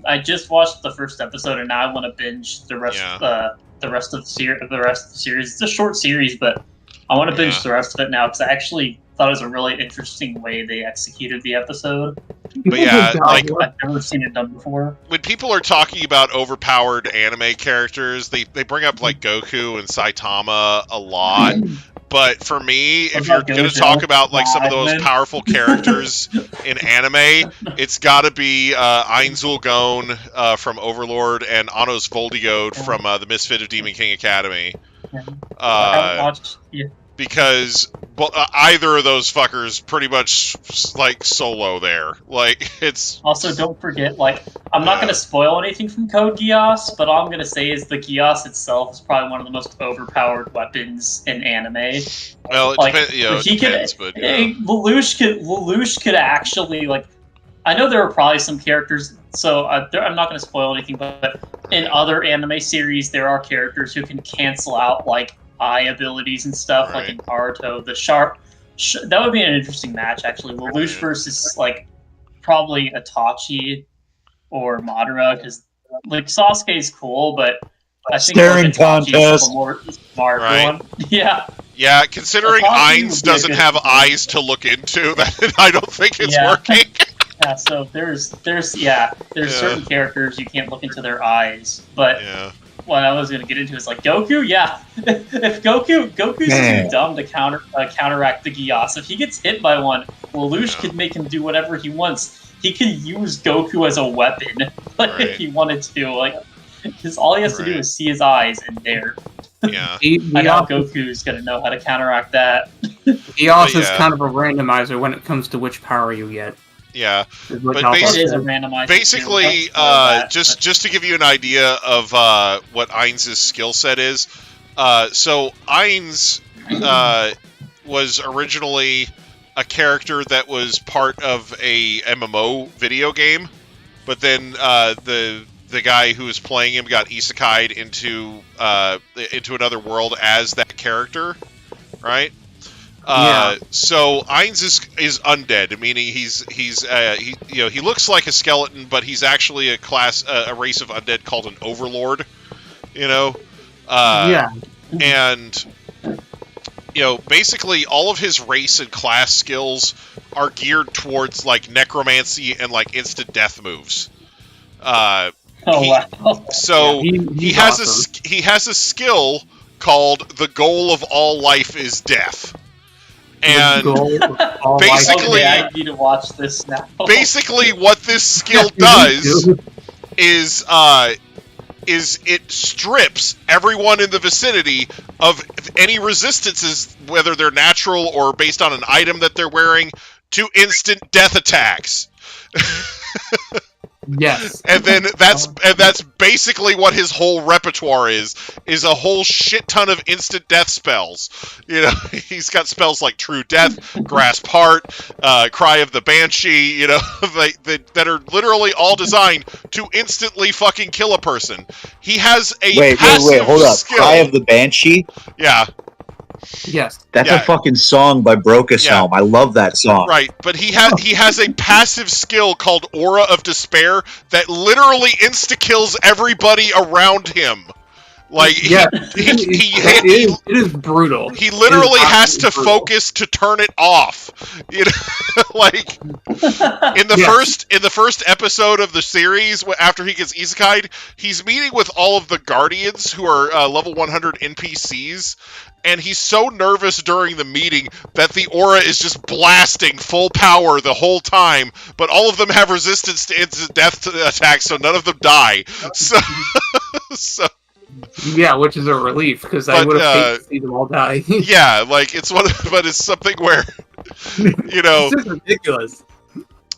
E: I just watched the first episode, and now I want to binge the rest. The rest of the series. It's a short series, but I want to binge the rest of it now because I actually thought it was a really interesting way they executed the episode.
B: But yeah, like,
E: I've never seen it done before.
B: When people are talking about overpowered anime characters, they bring up like Goku and Saitama a lot. But for me, if you're going to talk about like some of those powerful characters in anime, it's got to be Ainzul Gon from Overlord and Anos Voldigode from the Misfit of Demon King Academy.
E: I haven't watched...
B: Because either of those fuckers pretty much like solo there. Like, it's... Also,
E: don't forget, like, I'm not going to spoil anything from Code Geass, but all I'm going to say is the Geass itself is probably one of the most overpowered weapons in anime.
B: Well, it depends, but...
E: Lelouch could actually, like... I know there are probably some characters, so I'm not going to spoil anything, but in other anime series, there are characters who can cancel out, like, eye abilities and stuff, like in Naruto. The sharp... that would be an interesting match, actually. Lelouch versus, like, probably Itachi or Madara, because, like, Sasuke's cool, but I think Itachi's the more smart one. Yeah.
B: Yeah, considering Ainz doesn't have eyes to look into, I don't think it's working.
E: Yeah, so there's certain characters you can't look into their eyes, but what I was going to get into is like Goku. Yeah, if Goku's too dumb to counteract the Geass, if he gets hit by one, Lelouch could make him do whatever he wants. He could use Goku as a weapon, if he wanted to. Like, because all he has to do is see his eyes and there.
B: Yeah,
E: I know Goku's going to know how to counteract that.
F: Geass is kind of a randomizer when it comes to which power you get.
B: Yeah, but
E: basically,
B: just to give you an idea of what Ainz's skill set is, so Ainz was originally a character that was part of a MMO video game, but then the guy who was playing him got isekai'd into another world as that character, right? So Ainz is undead, meaning he looks like a skeleton, but he's actually a race of undead called an overlord. And basically all of his race and class skills are geared towards like necromancy and like instant death moves.
E: Wow!
B: So he has awesome. He has a skill called the goal of all life is death. And basically,
E: I need to watch this now.
B: Basically, what this skill does is it strips everyone in the vicinity of any resistances, whether they're natural or based on an item that they're wearing, to instant death attacks.
F: Yes.
B: And then that's basically what his whole repertoire is a whole shit ton of instant death spells. He's got spells like True Death, Grasp Heart, Cry of the Banshee, that are literally all designed to instantly fucking kill a person. He has a passive
C: hold up.
B: skill.
C: Cry of the Banshee?
B: Yeah.
F: Yes.
C: That's a fucking song by Brocus Helm. I love that song.
B: Right, but he has a passive skill called Aura of Despair that literally insta-kills everybody around him. Like,
F: Yeah,
B: it
F: is brutal.
B: He literally
F: It is
B: has to
F: brutal.
B: focus to turn it off. You know, like in the first episode of the series, after he gets isekai'd, he's meeting with all of the guardians who are level 100 NPCs, and he's so nervous during the meeting that the aura is just blasting full power the whole time, but all of them have resistance to instant death attacks, so none of them die. So.
F: Yeah, which is a relief because I would have hated to see them all die.
B: Yeah, like it's but it's something where you know,
F: it's just ridiculous.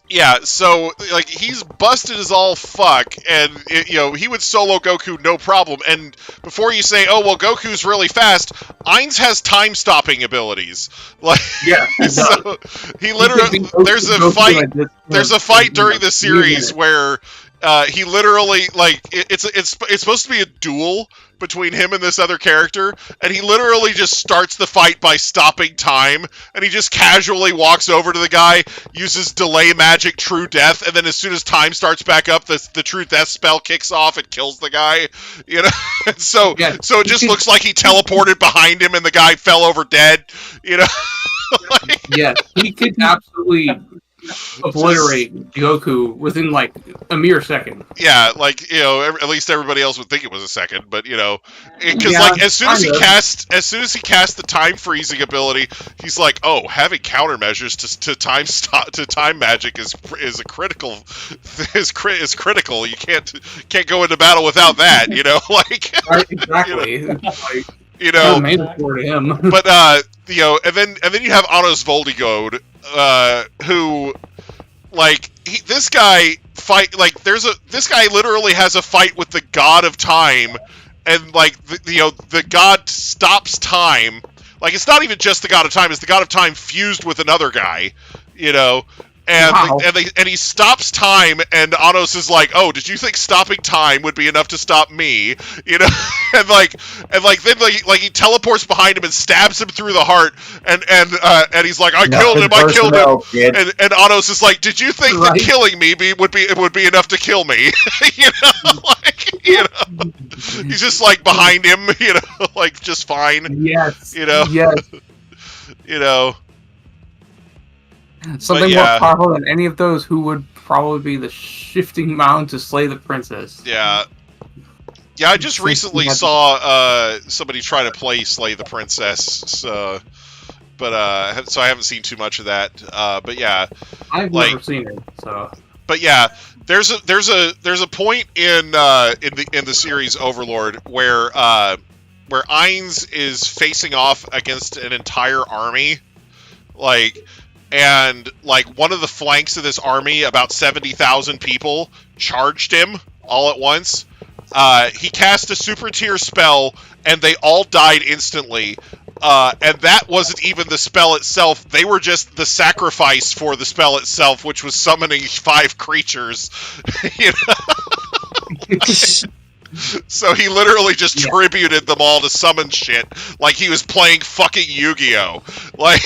B: Yeah, so like he's busted as all fuck, and you know he would solo Goku no problem. And before you say, "Oh well, Goku's really fast," Ainz has time stopping abilities. Like,
F: yeah,
B: so he literally there's a fight during the series where. He literally, like, it's supposed to be a duel between him and this other character, and he literally just starts the fight by stopping time, and he just casually walks over to the guy, uses delay magic true death, and then as soon as time starts back up, the true death spell kicks off and kills the guy, you know? And so it just looks like he teleported behind him and the guy fell over dead, you know?
F: Yeah, he could absolutely obliterate Goku within like a mere second.
B: Yeah, like, you know, at least everybody else would think it was a second, but you know, because like as soon as he cast the time freezing ability, he's like, oh, having countermeasures to time magic is a critical is critical. You can't go into battle without that, you know, like
F: right, exactly.
B: You know,
F: for him.
B: But you know, and then you have Anos Voldigode, who, like, this guy literally has a fight with the god of time, and like the god stops time. Like, it's not even just the god of time; it's the god of time fused with another guy, you know. And
F: wow.
B: and he stops time, and Anos is like, "Oh, did you think stopping time would be enough to stop me?" You know, and then he teleports behind him and stabs him through the heart, and he's like, "I killed him," and Anos is like, "Did you think that killing me would be enough to kill me?" You know, like, you know, he's just like behind him, you know, like just fine.
F: Yes.
B: You know.
F: Yes.
B: You know.
F: Something more powerful than any of those, who would probably be the shifting mound to slay the princess.
B: Yeah. Yeah, I just recently saw somebody try to play Slay the Princess, so I haven't seen too much of that. But yeah,
F: I've never seen it. So,
B: but yeah, there's a point in the series Overlord where Ainz is facing off against an entire army, like. And, like, one of the flanks of this army, about 70,000 people, charged him all at once. He cast a super tier spell, and they all died instantly. And that wasn't even the spell itself. They were just the sacrifice for the spell itself, which was summoning 5 creatures. You know? So he literally just tributed them all to summon shit, like he was playing fucking Yu-Gi-Oh! Like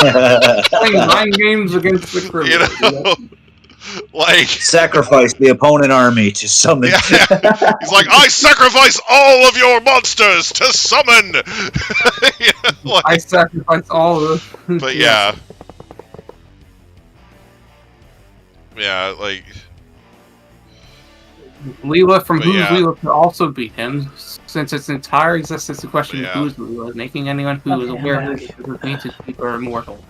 F: playing mind games against the crew.
B: You know? Like
C: sacrifice the opponent army to summon.
B: Yeah. He's like, I sacrifice all of your monsters to summon. You know, like,
F: I sacrifice all of them.
B: But yeah, like.
F: Leela from Who's Leela could also beat him, since its entire existence is a question of who's Leela, making anyone who is aware of it is or immortal.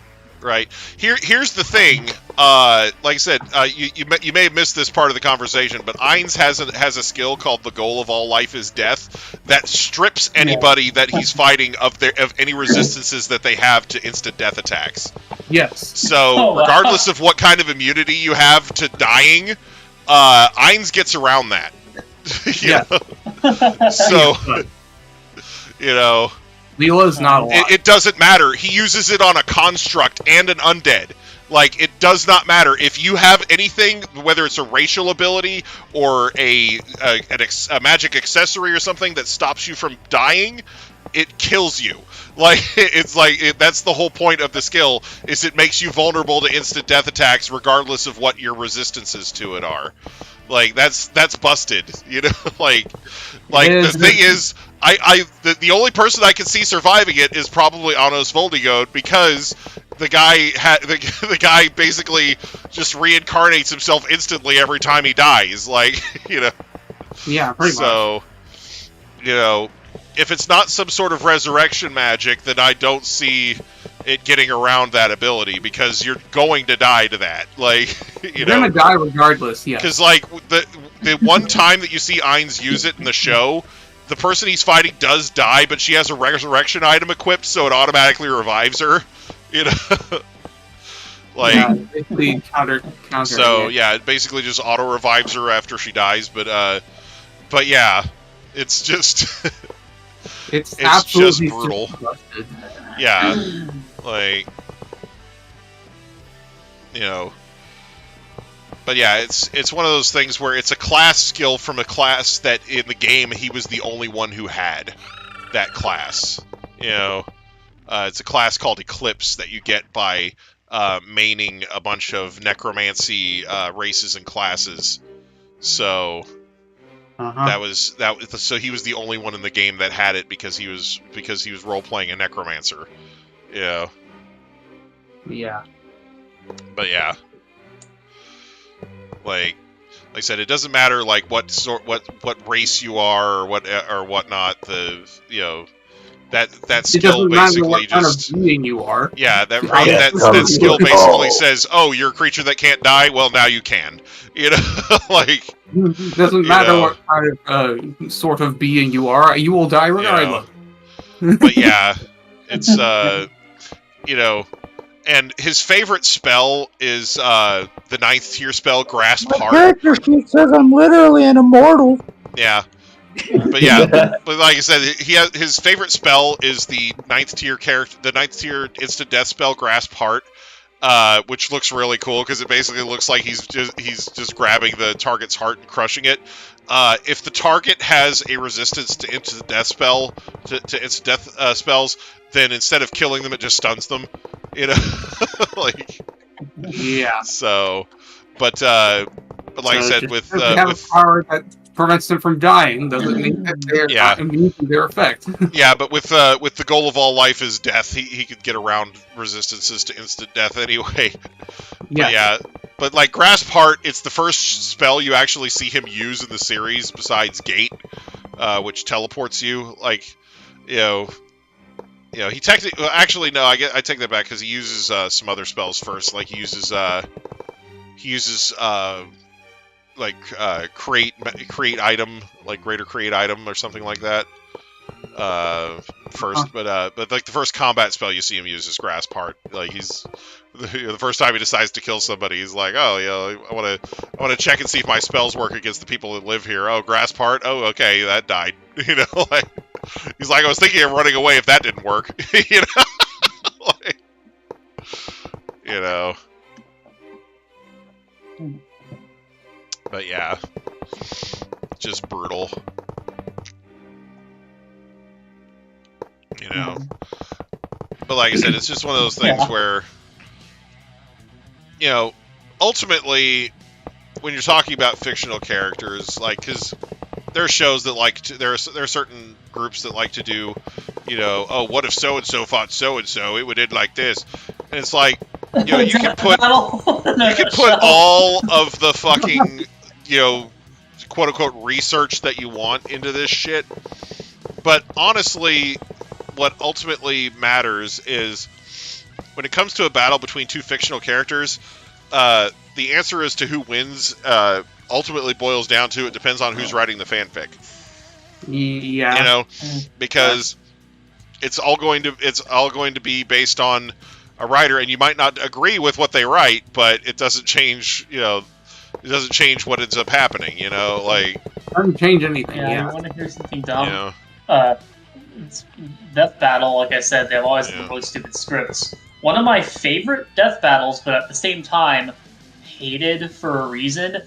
B: Right. Here's the thing. Like I said, you may have missed this part of the conversation, but Ainz has a skill called the goal of all life is death that strips anybody that he's fighting of any resistances that they have to instant death attacks.
F: Yes.
B: So regardless of what kind of immunity you have to dying, Ainz gets around that. You know? So, you know,
F: Leela's not alive.
B: It doesn't matter. He uses it on a construct and an undead. Like, it does not matter. If you have anything, whether it's a racial ability or a magic accessory or something that stops you from dying, it kills you. Like, it's like, that's the whole point of the skill, is it makes you vulnerable to instant death attacks regardless of what your resistances to it are. Like that's busted, you know. like the thing is, the only person I can see surviving it is probably Anos Voldigode, because the guy the guy basically just reincarnates himself instantly every time he dies. Like, you know.
F: Yeah, pretty much.
B: So, you know, if it's not some sort of resurrection magic, then I don't see it getting around that ability, because you're going to die to that. Like, you're
F: gonna die regardless. Yeah.
B: Because like the one time that you see Ainz use it in the show, the person he's fighting does die, but she has a resurrection item equipped, so it automatically revives her. You know. Like,
F: yeah, basically counter.
B: So yeah, it basically just auto revives her after she dies. But yeah, it's just
F: it's
B: just brutal. Yeah, like, you know. But yeah, it's one of those things where it's a class skill from a class that in the game he was the only one who had that class. You know, it's a class called Eclipse that you get by maining a bunch of necromancy races and classes. So so he was the only one in the game that had it, because he was role playing a necromancer. You know.
F: Yeah.
B: But yeah. Like I said, it doesn't matter like what race you are or whatnot. The, you know, that skill basically just,
F: kind of being you are.
B: Yeah, that skill basically says, oh, you're a creature that can't die. Well, now you can. You know, like,
F: doesn't matter what kind of sort of being you are. You will die regardless.
B: But yeah, it's you know. And his favorite spell is the 9th tier spell, Grasp Heart.
G: My character sheet says I'm literally an immortal.
B: Yeah. But yeah, but like I said, his favorite spell is the 9th tier instant death spell, Grasp Heart, which looks really cool, because it basically looks like he's just grabbing the target's heart and crushing it. If the target has a resistance to instant death spell, to instant death spells, then instead of killing them, it just stuns them. You know, like,
F: yeah.
B: So, but like I said, with
F: power that prevents them from dying, doesn't mean that they're not immune to their effect.
B: Yeah, but with the goal of all life is death, he could get around resistances to instant death anyway.
F: Yeah.
B: But like Grasp Heart, it's the first spell you actually see him use in the series besides Gate, which teleports you. Like, you know, he technically... Actually, no, I take that back, because he uses some other spells first. Like, he uses create item, like greater create item or something like that. First, but like the first combat spell you see him use is Grasp Heart. Like, he's the first time he decides to kill somebody, he's like, oh, you know, I want to check and see if my spells work against the people that live here. Oh, Grasp Heart. Oh, okay, that died. You know, like, he's like, I was thinking of running away if that didn't work. You know, like, you know. But yeah, just brutal. You know. But like I said, it's just one of those things where, you know, ultimately, when you're talking about fictional characters, like, because there are shows that like to, there are certain groups that like to do, you know, oh, what if so and so fought so and so, it would end like this, and it's like, you know, you can put all of the fucking, you know, quote unquote research that you want into this shit, but honestly, what ultimately matters is when it comes to a battle between two fictional characters, the answer as to who wins ultimately boils down to, it depends on who's writing the fanfic.
F: Yeah.
B: You know, because it's all going to be based on a writer, and you might not agree with what they write, but it doesn't change, you know, it doesn't change what ends up happening, you know, like...
F: It doesn't change anything,
E: yeah. I want to hear something dumb.
B: You know?
E: Death Battle, like I said, they've always been really stupid scripts. One of my favorite death battles, but at the same time hated for a reason,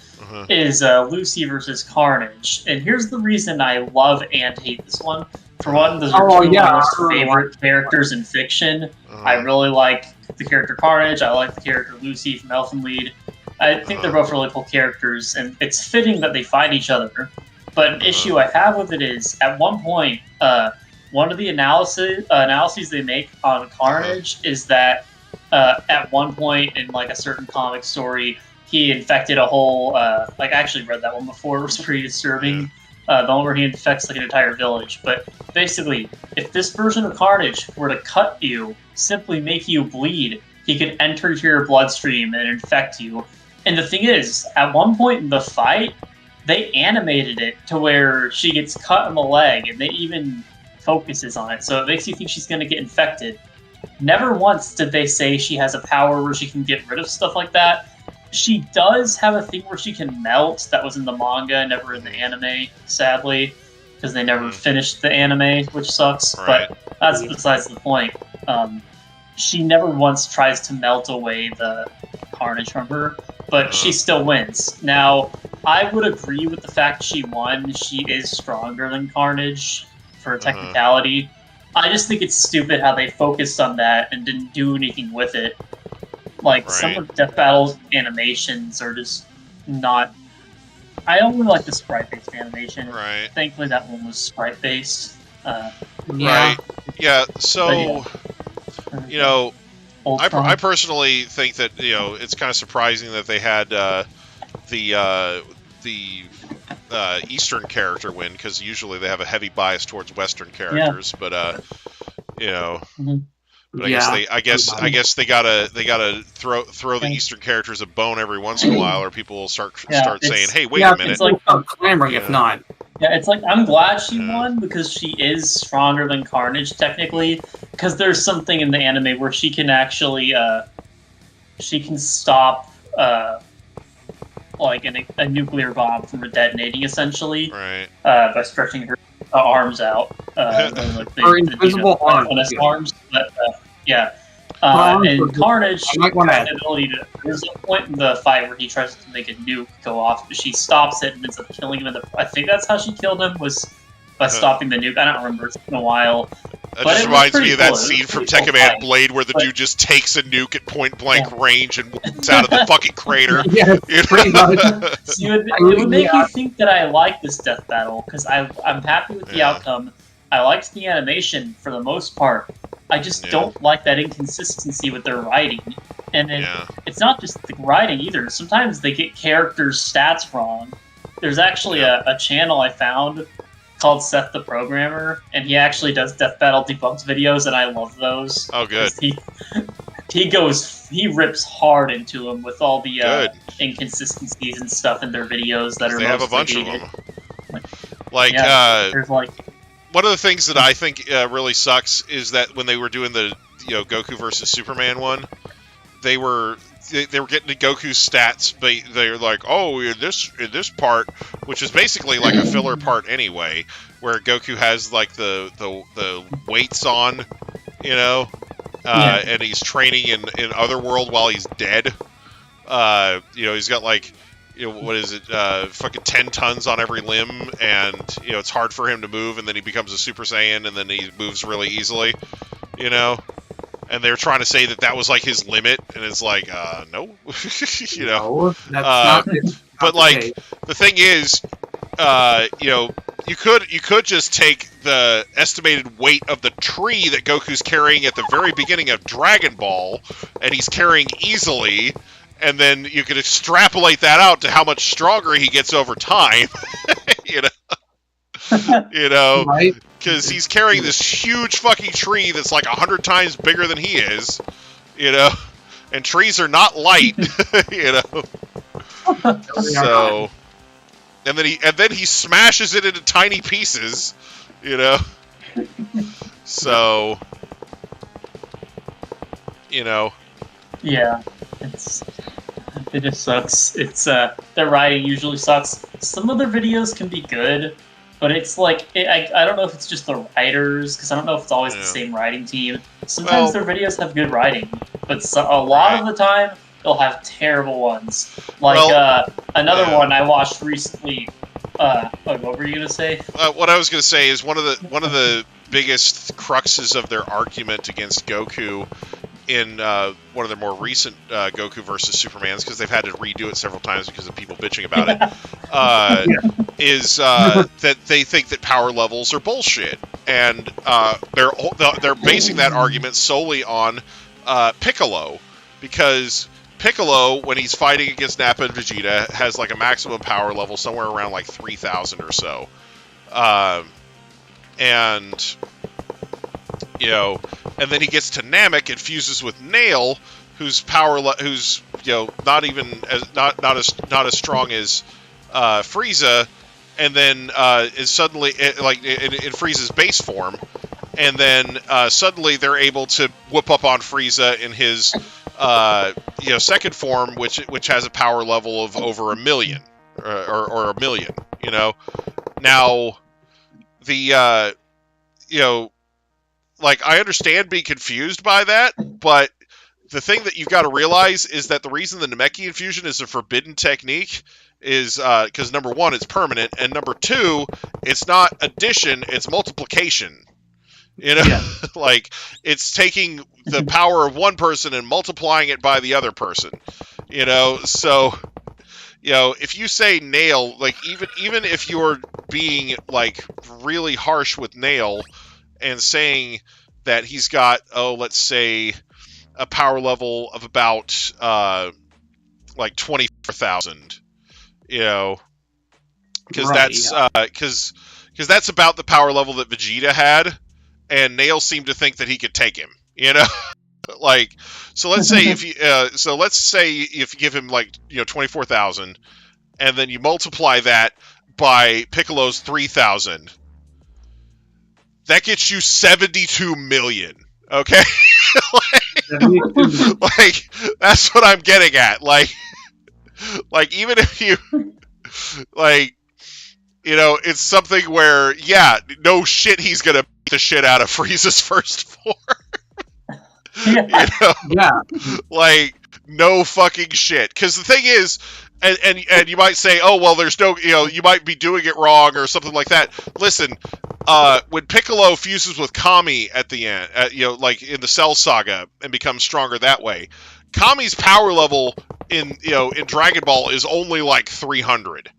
E: is Lucy versus Carnage. And here's the reason I love and hate this one. For one, those are two of my most favorite characters in fiction. I really like the character Carnage. I like the character Lucy from Elfenlied. I think they're both really cool characters, and it's fitting that they find each other. But an issue I have with it is, at one point, one of the analyses they make on Carnage is that at one point in like a certain comic story, he infected a whole. Like I actually read that one before; it was pretty disturbing. The one where he infects like an entire village. But basically, if this version of Carnage were to cut you, simply make you bleed, he could enter into your bloodstream and infect you. And the thing is, at one point in the fight, they animated it to where she gets cut in the leg, and they even focuses on it, so it makes you think she's going to get infected. Never once did they say she has a power where she can get rid of stuff like that. She does have a thing where she can melt. That was in the manga, never in the anime, sadly, because they never finished the anime, which sucks.
B: Right.
E: But that's besides the point. She never once tries to melt away the Carnage from her, but she still wins. Now, I would agree with the fact she won. She is stronger than Carnage for a technicality. I just think it's stupid how they focused on that and didn't do anything with it. Like, some of Death Battle's animations are just not... I don't really like the sprite-based animation.
B: Right.
E: Thankfully, that one was sprite-based.
B: Right. Yeah, so... You know, I personally think that, you know, it's kind of surprising that they had the Eastern character win, because usually they have a heavy bias towards Western characters. But you know, but I guess they gotta throw the Eastern characters a bone every once in a while, or people will start saying, "Hey, wait a minute!"
E: It's like
F: clamoring if not.
E: Yeah, it's like, I'm glad she won, because she is stronger than Carnage, technically, because there's something in the anime where she can actually, she can stop, like, a nuclear bomb from detonating, essentially, by stretching her arms out.
F: Her invisible
E: arms. But, yeah. And Carnage has the ability to... There's a point in the fight where he tries to make a nuke go off, but she stops it and ends up killing him. I think that's how she killed him, was by stopping the nuke. I don't remember. It's been a while.
B: That just reminds me of that scene from Tekken Man Blade where the dude just takes a nuke at point-blank range and walks out of the fucking crater.
E: Pretty much. It would make you think that I like this death battle, because I'm happy with the outcome. I liked the animation for the most part. I just don't like that inconsistency with their writing. And it's not just the writing either. Sometimes they get characters' stats wrong. There's actually a channel I found called Seth the Programmer, and he actually does Death Battle debunked videos, and I love those.
B: Oh, good.
E: He rips hard into them with all the inconsistencies and stuff in their videos that are
B: they have a bunch
E: hated.
B: of them. Like,
E: there's like...
B: One of the things that I think really sucks is that when they were doing the Goku versus Superman one, they were getting to Goku's stats, but they're like, oh, in this part, which is basically like a filler part anyway, where Goku has like the weights on, and he's training in Otherworld while he's dead. He's got like, what is it, fucking 10 tons on every limb, and, it's hard for him to move, and then he becomes a Super Saiyan, and then he moves really easily, And they're trying to say that was, like, his limit, and it's like, no.
F: No, that's not
B: but, like, the thing is, you could just take the estimated weight of the tree that Goku's carrying at the very beginning of Dragon Ball, and he's carrying easily, and then you could extrapolate that out to how much stronger he gets over time,
F: Right?
B: Because he's carrying this huge fucking tree that's like 100 times bigger than he is, and trees are not light, So, and then he smashes it into tiny pieces, So,
E: Yeah, it just sucks. It's their writing usually sucks. Some of their videos can be good, but it's like I don't know if it's just the writers, because I don't know if it's always the same writing team. Sometimes their videos have good writing, but a lot of the time they'll have terrible ones. Like another one I watched recently. What were you gonna say?
B: What I was gonna say is one of the biggest cruxes of their argument against Goku in one of their more recent Goku versus Supermans, because they've had to redo it several times because of people bitching about it, is that they think that power levels are bullshit, and they're basing that argument solely on Piccolo, because Piccolo, when he's fighting against Nappa and Vegeta, has like a maximum power level somewhere around like 3,000 or so, and and then he gets to Namek and fuses with Nail, whose who's not as strong as Frieza, and then is suddenly like in Frieza's base form, and then suddenly they're able to whoop up on Frieza in his second form, which has a power level of over 1 million or 1 million. Now the like, I understand being confused by that, but the thing that you've got to realize is that the reason the Namekian fusion is a forbidden technique is because, number one, it's permanent, and number two, it's not addition, it's multiplication. Like, it's taking the power of one person and multiplying it by the other person. So, if you say Nail, like, even if you're being, like, really harsh with Nail, and saying that he's got, let's say, a power level of about like 24,000, because that's about the power level that Vegeta had, and Nail seemed to think that he could take him. Like, so let's say if you give him like 24,000, and then you multiply that by Piccolo's 3,000. That gets you 72 million, okay? like, that's what I'm getting at. Like even if you, like, it's something where, yeah, no shit, he's gonna beat the shit out of Frieza's first form.
E: Yeah.
B: Like, no fucking shit. Because the thing is, and you might say, oh, well, there's no, you might be doing it wrong or something like that. Listen, when Piccolo fuses with Kami at the end, like in the Cell Saga, and becomes stronger that way, Kami's power level in Dragon Ball is only like 300.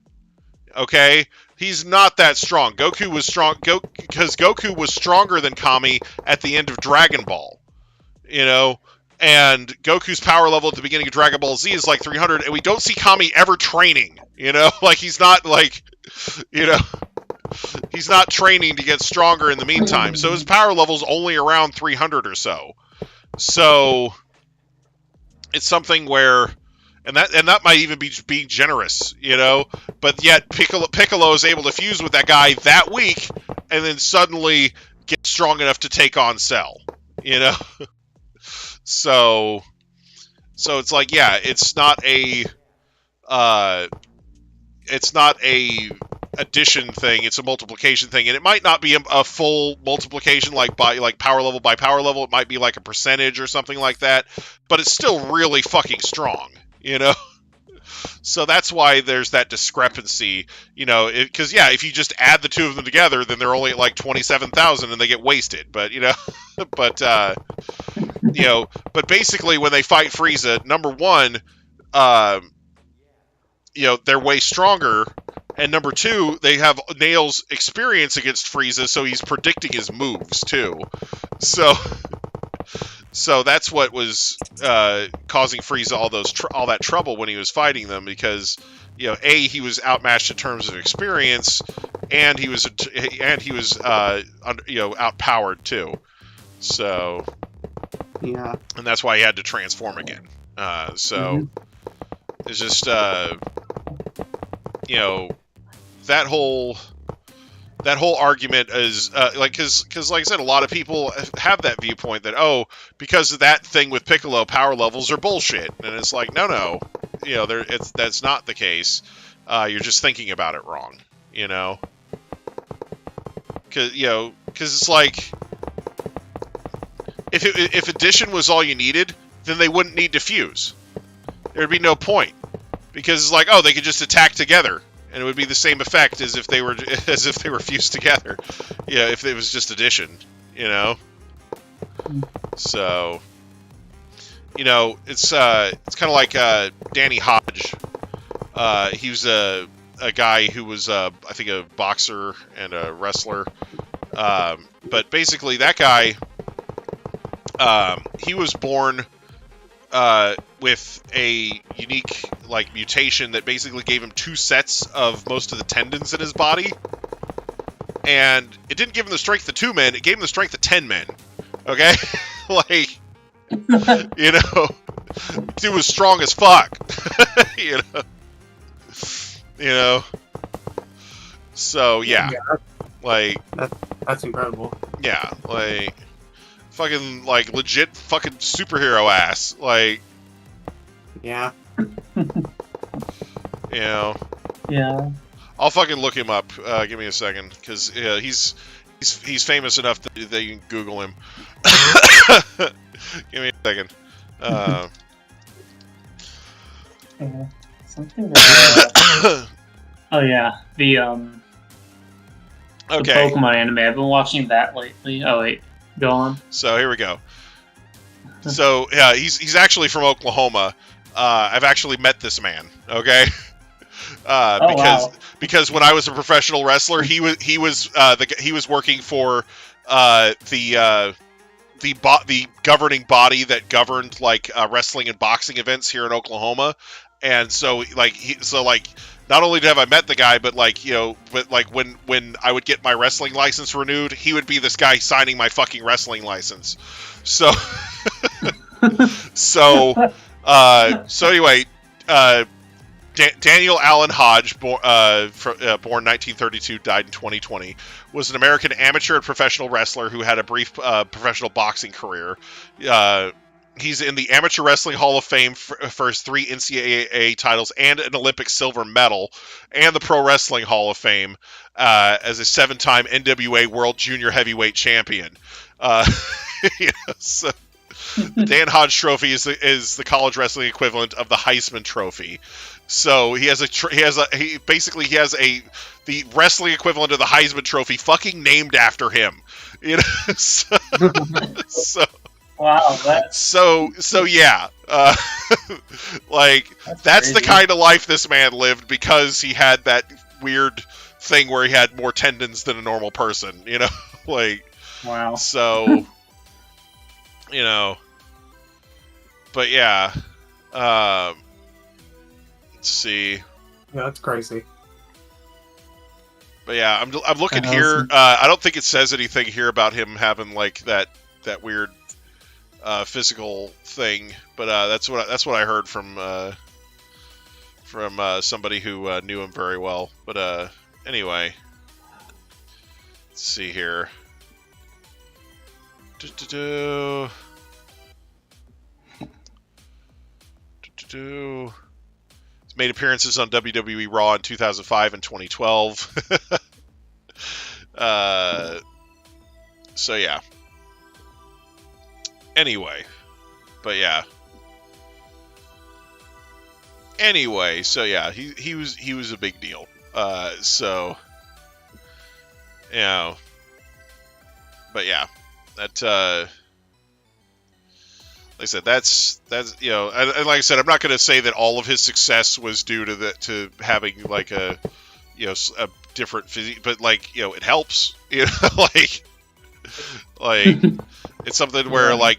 B: Okay? He's not that strong. Goku was strong, because Goku was stronger than Kami at the end of Dragon Ball. And Goku's power level at the beginning of Dragon Ball Z is like 300, and we don't see Kami ever training, like, he's not, like, he's not training to get stronger in the meantime, so his power level's only around 300 or so. So, it's something where, and that might even be being generous, but yet Piccolo is able to fuse with that guy that week, and then suddenly get strong enough to take on Cell, So it's like, yeah, it's not a addition thing, it's a multiplication thing, and it might not be a full multiplication like by like power level by power level. It might be like a percentage or something like that, but it's still really fucking strong, So that's why there's that discrepancy, because if you just add the two of them together, then they're only at like 27,000 and they get wasted. But but basically when they fight Frieza, number one, they're way stronger, and number two, they have Nail's experience against Frieza, so he's predicting his moves too. So that's what was causing Frieza all that trouble when he was fighting them, because he was outmatched in terms of experience, and he was outpowered too. So
F: yeah,
B: and that's why he had to transform again. It's just that whole argument is because like I said, a lot of people have that viewpoint that, because of that thing with Piccolo, power levels are bullshit, and it's like, no, that's not the case. You're just thinking about it wrong, because it's like, if addition was all you needed, then they wouldn't need to fuse. There'd be no point, because it's like, they could just attack together, and it would be the same effect as if they were fused together. If it was just addition, So, you know, it's kind of like Danny Hodge. He was a guy who was, I think, a boxer and a wrestler. But basically, that guy, he was born with a unique, like, mutation that basically gave him 2 sets of most of the tendons in his body. And it didn't give him the strength of 2 men, it gave him the strength of 10 men. Okay? Like, you know, dude was strong as fuck. You know? So, yeah. Like,
F: that's incredible.
B: Yeah, like, fucking, like, legit fucking superhero ass. Like,
F: yeah.
B: You know.
E: Yeah.
B: I'll fucking look him up. Give me a second, because he's famous enough that you can Google him. Give me a second.
E: Something that, oh yeah, the
B: Okay.
E: the Pokemon anime. I've been watching that lately. Oh wait, go on.
B: So here we go. So yeah, he's actually from Oklahoma. I've actually met this man. Okay. Because when I was a professional wrestler, he was working for the governing body that governed like wrestling and boxing events here in Oklahoma, and so not only have I met the guy, but when I would get my wrestling license renewed, he would be this guy signing my fucking wrestling license. So anyway. Daniel Allen Hodge, born 1932, died in 2020, was an American amateur and professional wrestler who had a brief professional boxing career. He's in the Amateur Wrestling Hall of Fame for his 3 NCAA titles and an Olympic silver medal, and the Pro Wrestling Hall of Fame as a 7-time NWA World Junior Heavyweight Champion. So the Dan Hodge Trophy is the college wrestling equivalent of the Heisman Trophy. So he has the wrestling equivalent of the Heisman Trophy, fucking named after him. You know, so
E: wow,
B: so yeah, like that's the kind of life this man lived, because he had that weird thing where he had more tendons than a normal person. You know, like
E: wow.
B: So you know, but yeah. Let's see.
F: Yeah, that's crazy.
B: But yeah, I'm looking here. I don't think it says anything here about him having like that weird physical thing. But that's what I heard from somebody who knew him very well. But anyway, let's see here. He's made appearances on WWE Raw in 2005 and 2012. So yeah. Anyway, but yeah. Anyway, so yeah, he was a big deal. So you know, but yeah, that. Like I said, that's you know, and like I said, I'm not going to say that all of his success was due to having like a a different physique, but like it helps, like it's something where they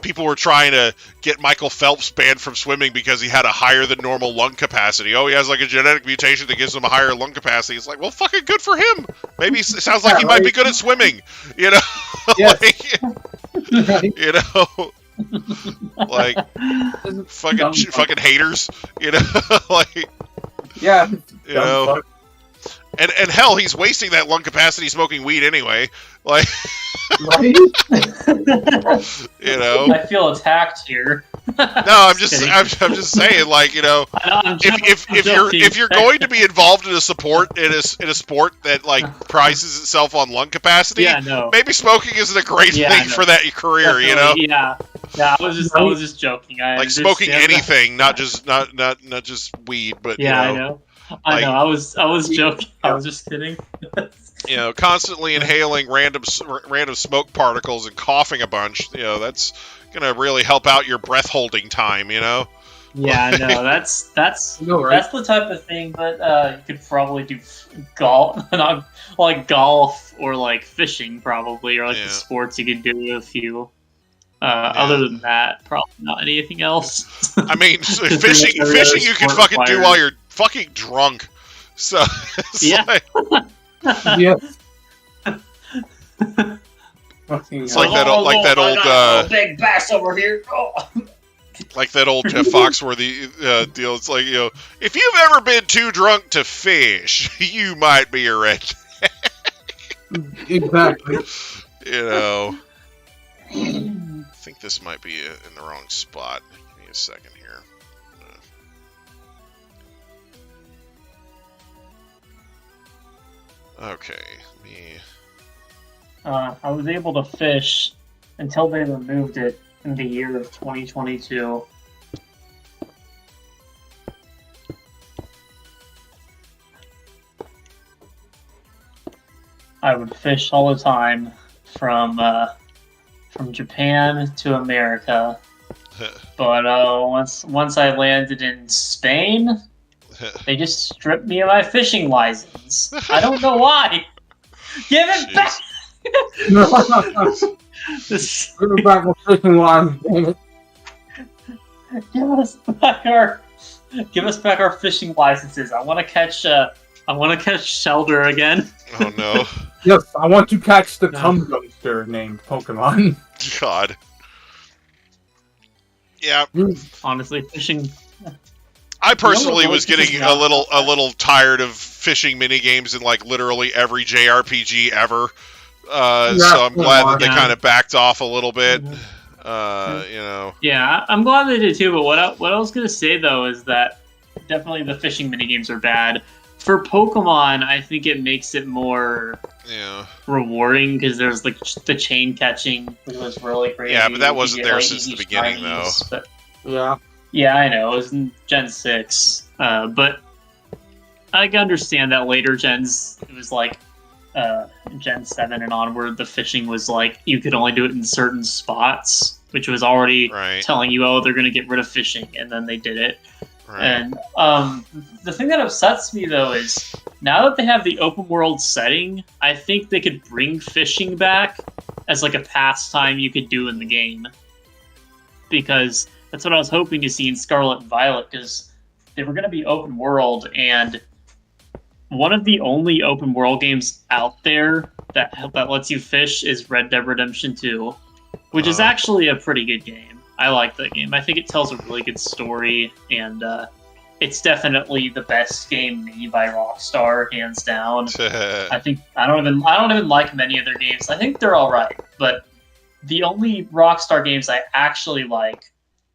B: people were trying to get Michael Phelps banned from swimming because he had a higher than normal lung capacity. Oh, he has like a genetic mutation that gives him a higher lung capacity. It's like, well, fucking good for him. Maybe it sounds like he might be good at swimming.
F: Yes.
B: Like, like fucking haters. Like
F: yeah.
B: And hell, he's wasting that lung capacity smoking weed anyway. Like,
F: right?
E: I feel attacked here.
B: No, I'm just saying, like, if you're going to be involved in a sport that like prizes itself on lung capacity, maybe smoking isn't a great thing for that career.
E: Definitely, Yeah, I was just joking.
B: Like smoking anything, not just weed, but
E: I know. I know. I was joking. I was just kidding.
B: Constantly inhaling random smoke particles and coughing a bunch. That's gonna really help out your breath holding time.
E: Yeah, no, that's
F: right?
E: that's the type of thing that you could probably do golf, not like golf or like fishing, probably, or like the sports you could do a few. Other than that, probably not anything else.
B: I mean, fishing you can fucking do while you're fucking drunk. So
E: yeah.
F: Yes.
B: It's like that old
E: big bass over here. Oh.
B: Like that old Jeff Foxworthy deal. It's like, if you've ever been too drunk to fish, you might be a redneck.
F: Exactly.
B: I think this might be in the wrong spot. Give me a second here. Okay,
E: I was able to fish until they removed it in the year of 2022. I would fish all the time from Japan to America, but once I landed in Spain, they just stripped me of my fishing license. I don't know why. Give it back.
F: Give it back my fishing line, damn it.
E: Give us back our fishing licenses. I want to catch Shelder again.
B: Oh no.
F: Yes, I want to catch the cum dumpster named Pokemon.
B: God. Yeah.
E: Honestly, fishing.
B: I personally was getting a little tired of fishing mini games in like literally every JRPG ever. So I'm glad that they kind of backed off a little bit.
E: Yeah, I'm glad they did too. But what I was gonna say though is that definitely the fishing mini games are bad. For Pokemon, I think it makes it more rewarding because there's like the chain catching, which was really great.
B: Yeah, but that wasn't there since the beginning, though.
E: But,
F: yeah,
E: I know it was in Gen 6, but I can understand that later gens it was like Gen 7 and onward. The fishing was like you could only do it in certain spots, which was already telling you, oh, they're going to get rid of fishing, and then they did it.
B: Right.
E: And the thing that upsets me, though, is now that they have the open world setting, I think they could bring fishing back as like a pastime you could do in the game. Because that's what I was hoping to see in Scarlet and Violet, because they were going to be open world, and one of the only open world games out there that lets you fish is Red Dead Redemption 2, which is actually a pretty good game. I like that game. I think it tells a really good story, and it's definitely the best game made by Rockstar, hands down. I think I don't even like many of their games. I think they're all right, but the only Rockstar games I actually like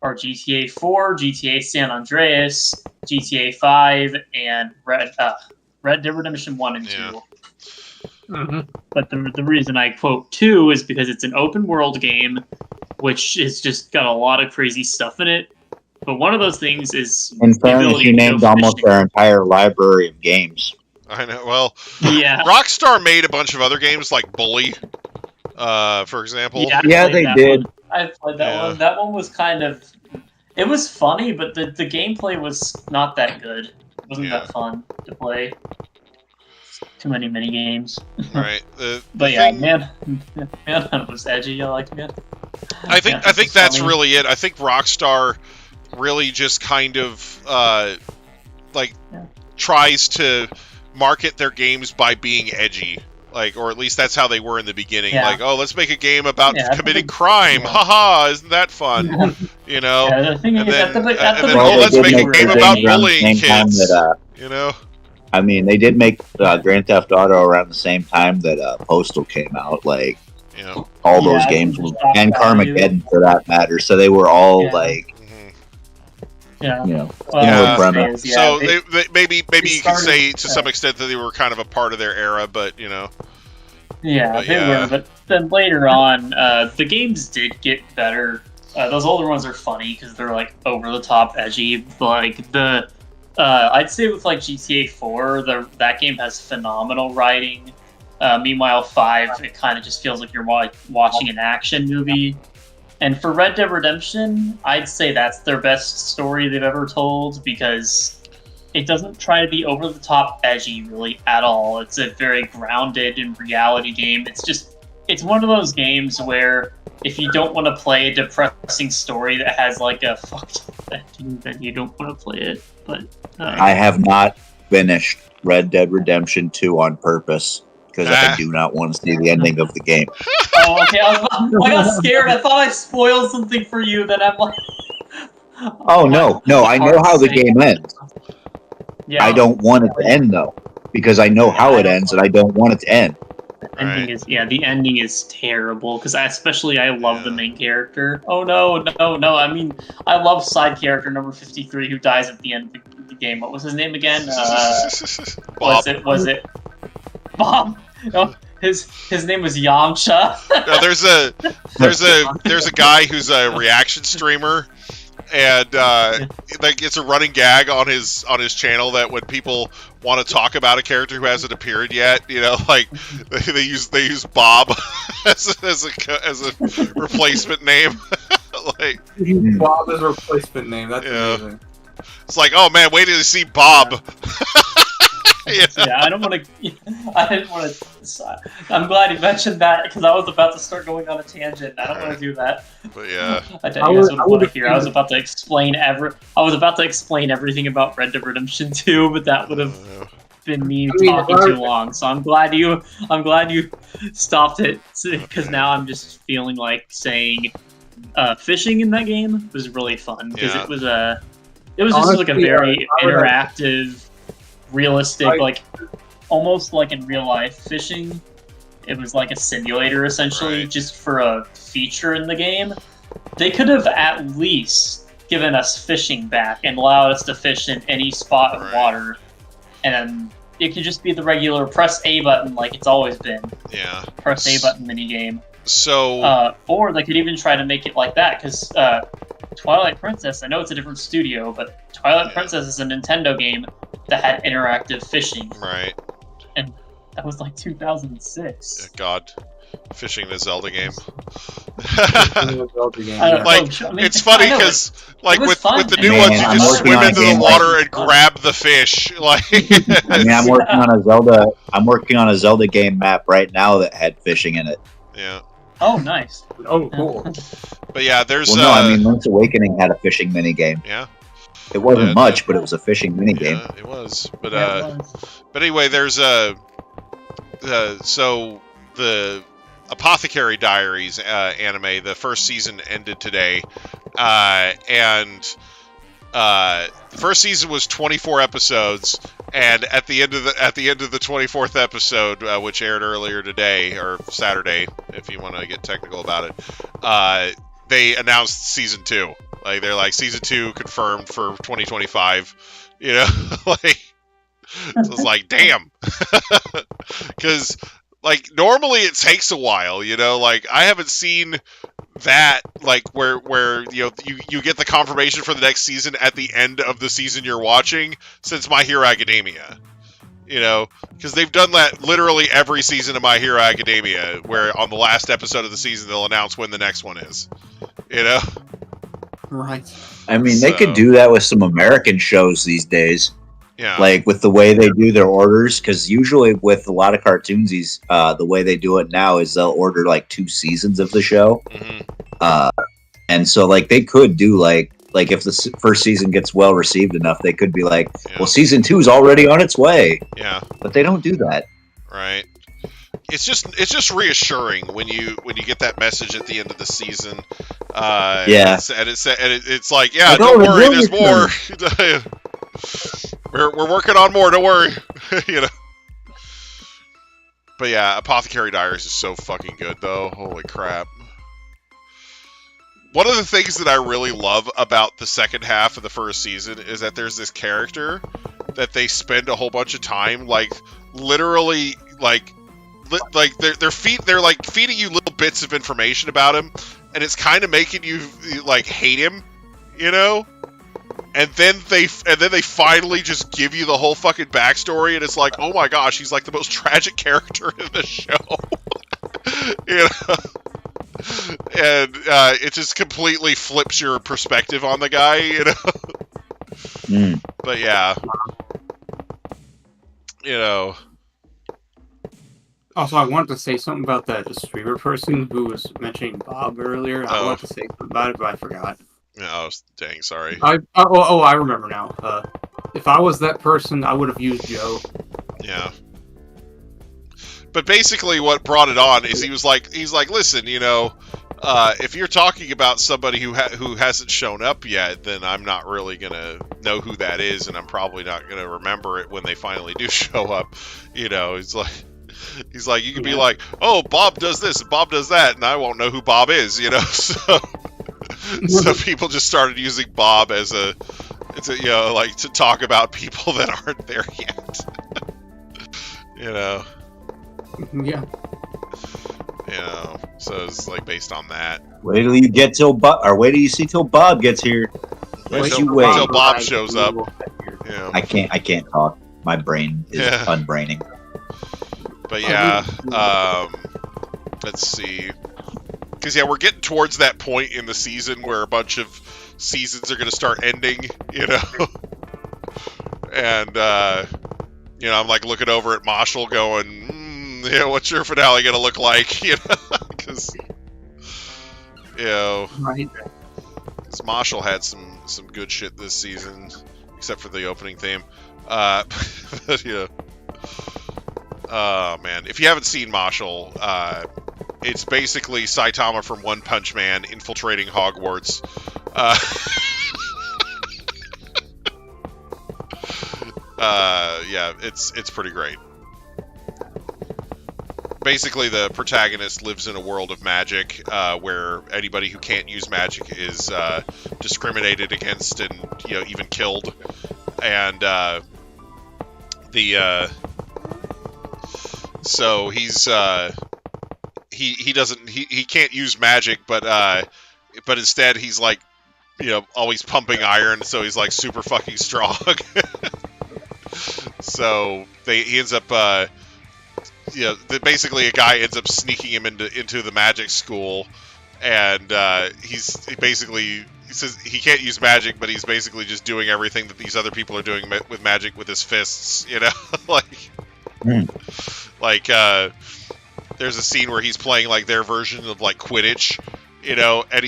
E: are GTA 4, GTA San Andreas, GTA 5, and Red Dead Redemption 1 and 2.
F: Mm-hmm.
E: But the reason I quote 2 is because it's an open world game, which has just got a lot of crazy stuff in it. But one of those things is...
C: In fairness, you named almost their entire library of games.
B: I know, well...
E: Yeah.
B: Rockstar made a bunch of other games, like Bully, for example.
C: Yeah, they did.
E: I played that one. That one was kind of... It was funny, but the gameplay was not that good. It wasn't that fun to play. Too many mini games.
B: Right.
E: But yeah, man, it was edgy. I liked it.
B: I think that's funny. Really it. I think Rockstar really just kind of tries to market their games by being edgy. Like, or at least that's how they were in the beginning.
E: Yeah.
B: Like, oh, let's make a game about committing crime. Haha, isn't that fun? You know?
E: Yeah, the thing is,
B: let's make a game about bullying kids. You know?
C: I mean, they did make Grand Theft Auto around the same time that Postal came out. Like, all those games, and Carmageddon for that matter. So they were all like, similar premise.
B: So they, maybe you could say to some extent that they were kind of a part of their era, but
E: Yeah, they were. But then later on, the games did get better. Those older ones are funny because they're like over the top, edgy. Like the I'd say with like GTA 4, that game has phenomenal writing. Meanwhile, 5, it kind of just feels like you're watching an action movie. And for Red Dead Redemption, I'd say that's their best story they've ever told, because it doesn't try to be over the top edgy really at all. It's a very grounded in reality game. It's one of those games where if you don't want to play a depressing story that has like a fucked up ending, then you don't want to play it. But
C: I have not finished Red Dead Redemption 2 on purpose because I do not want to see the ending of the game.
E: Oh, okay. I got scared. I thought I spoiled something for you. Then I'm like,
C: oh no, I know how the game ends.
E: Yeah.
C: I don't want it to end though, because I know how it ends, and I don't want it to end.
E: The ending is terrible because I love the main character. Oh no! I mean, I love side character number 53 who dies at the end of the game. What was his name again?
B: Bob.
E: Was it Bob? No, his name was Yamcha.
B: No, there's a guy who's a reaction streamer, and like it's a running gag on his channel that when people want to talk about a character who hasn't appeared yet, like they use Bob as a replacement name. Like
F: Bob as a replacement name. That's amazing.
B: It's like, oh man, wait till you see Bob.
E: Yeah, I didn't want to. I'm glad you mentioned that because I was about to start going on a tangent. I don't want to do that.
B: But yeah,
E: I bet you guys would want to hear. I was about to explain everything about Red Dead Redemption 2, but that would have been me talking too long. So I'm glad you stopped it because now I'm just feeling like saying fishing in that game was really fun because it was just like a very interactive, realistic, like almost like in real life fishing. It was like a simulator essentially, just for a feature in the game. They could have at least given us fishing back and allowed us to fish in any spot of water, and it could just be the regular press A button like it's always been.
B: Yeah.
E: Press A button minigame.
B: So.
E: Or they could even try to make it like that because Twilight Princess. I know it's a different studio, but Twilight Princess is a Nintendo game that had interactive fishing.
B: Right.
E: And that was like 2006.
B: God, fishing in a Zelda game. It's funny because, like, with the new ones, you just swim into the water and grab the fish. Like,
C: I mean, I'm working on a Zelda game map right now that had fishing in it.
B: Yeah.
E: Oh, nice.
F: Oh, cool.
B: But yeah, there's.
C: Well, no, I mean, Link's Awakening had a fishing minigame.
B: Yeah.
C: It wasn't much, but it was a fishing minigame.
B: Yeah, it was. But anyway, there's so the Apothecary Diaries anime, the first season ended today, and the first season was 24 episodes, and at the end of the 24th episode, which aired earlier today or Saturday, if you want to get technical about it, they announced season 2. Like they're like season 2 confirmed for 2025. Like. So it's like, damn. Because, like, normally it takes a while, like, I haven't seen that, like, where you get the confirmation for the next season at the end of the season you're watching since My Hero Academia. Because they've done that literally every season of My Hero Academia, where on the last episode of the season they'll announce when the next one is.
F: Right.
C: I mean, they could do that with some American shows these days.
B: Yeah.
C: Like with the way they do their orders, because usually with a lot of cartoonsies, the way they do it now is they'll order like 2 seasons of the show, and so like they could do like if the first season gets well received enough, they could be like, well, season 2 is already on its way.
B: Yeah.
C: But they don't do that.
B: Right. It's just reassuring when you get that message at the end of the season.
C: Yeah.
B: And it's like, yeah, don't worry, there's more. We're working on more, don't worry. But yeah, Apothecary Diaries is so fucking good though. Holy crap. One of the things that I really love about the second half of the first season is that there's this character that they spend a whole bunch of time, like, literally, like they're like feeding you little bits of information about him, and it's kind of making you like hate him, And then they finally just give you the whole fucking backstory, and it's like, oh my gosh, he's like the most tragic character in the show. You know? And it just completely flips your perspective on the guy, you know? But yeah. You know.
F: Also, I wanted to say something about that streamer person who was mentioning Bob earlier. I wanted to say something about it, but I forgot.
B: Oh, dang, sorry.
F: I remember now. If I was that person, I would have used Joe.
B: Yeah. But basically what brought it on is he's like, listen, you know, if you're talking about somebody who hasn't shown up yet, then I'm not really going to know who that is, and I'm probably not going to remember it when they finally do show up. You know, he's like, you can be like, oh, Bob does this and Bob does that, and I won't know who Bob is, you know? So people just started using Bob as you know, like, to talk about people that aren't there yet. You know?
F: Yeah.
B: You know, so it's like based on that.
C: Wait till you get wait till you see till Bob gets here.
B: Until Bob shows up. Yeah.
C: I can't talk. My brain is unbraining.
B: But yeah, let's see. Because yeah, we're getting towards that point in the season where a bunch of seasons are going to start ending, you know. And you know, I'm like looking over at Marshall, going, "Yeah, what's your finale going to look like?" You know, because you know,
F: right.
B: Because Marshall had some good shit this season, except for the opening theme. But yeah. Oh man, if you haven't seen Marshall, it's basically Saitama from One Punch Man infiltrating Hogwarts. Yeah, it's pretty great. Basically, the protagonist lives in a world of magic, where anybody who can't use magic is discriminated against and, you know, even killed. And so he's he can't use magic, but instead he's like, you know, always pumping iron, so he's like super fucking strong. So he ends up you know, basically a guy ends up sneaking him into the magic school, and he says he can't use magic, but he's basically just doing everything that these other people are doing with magic with his fists, you know. Like there's a scene where he's playing like their version of like Quidditch, you know, and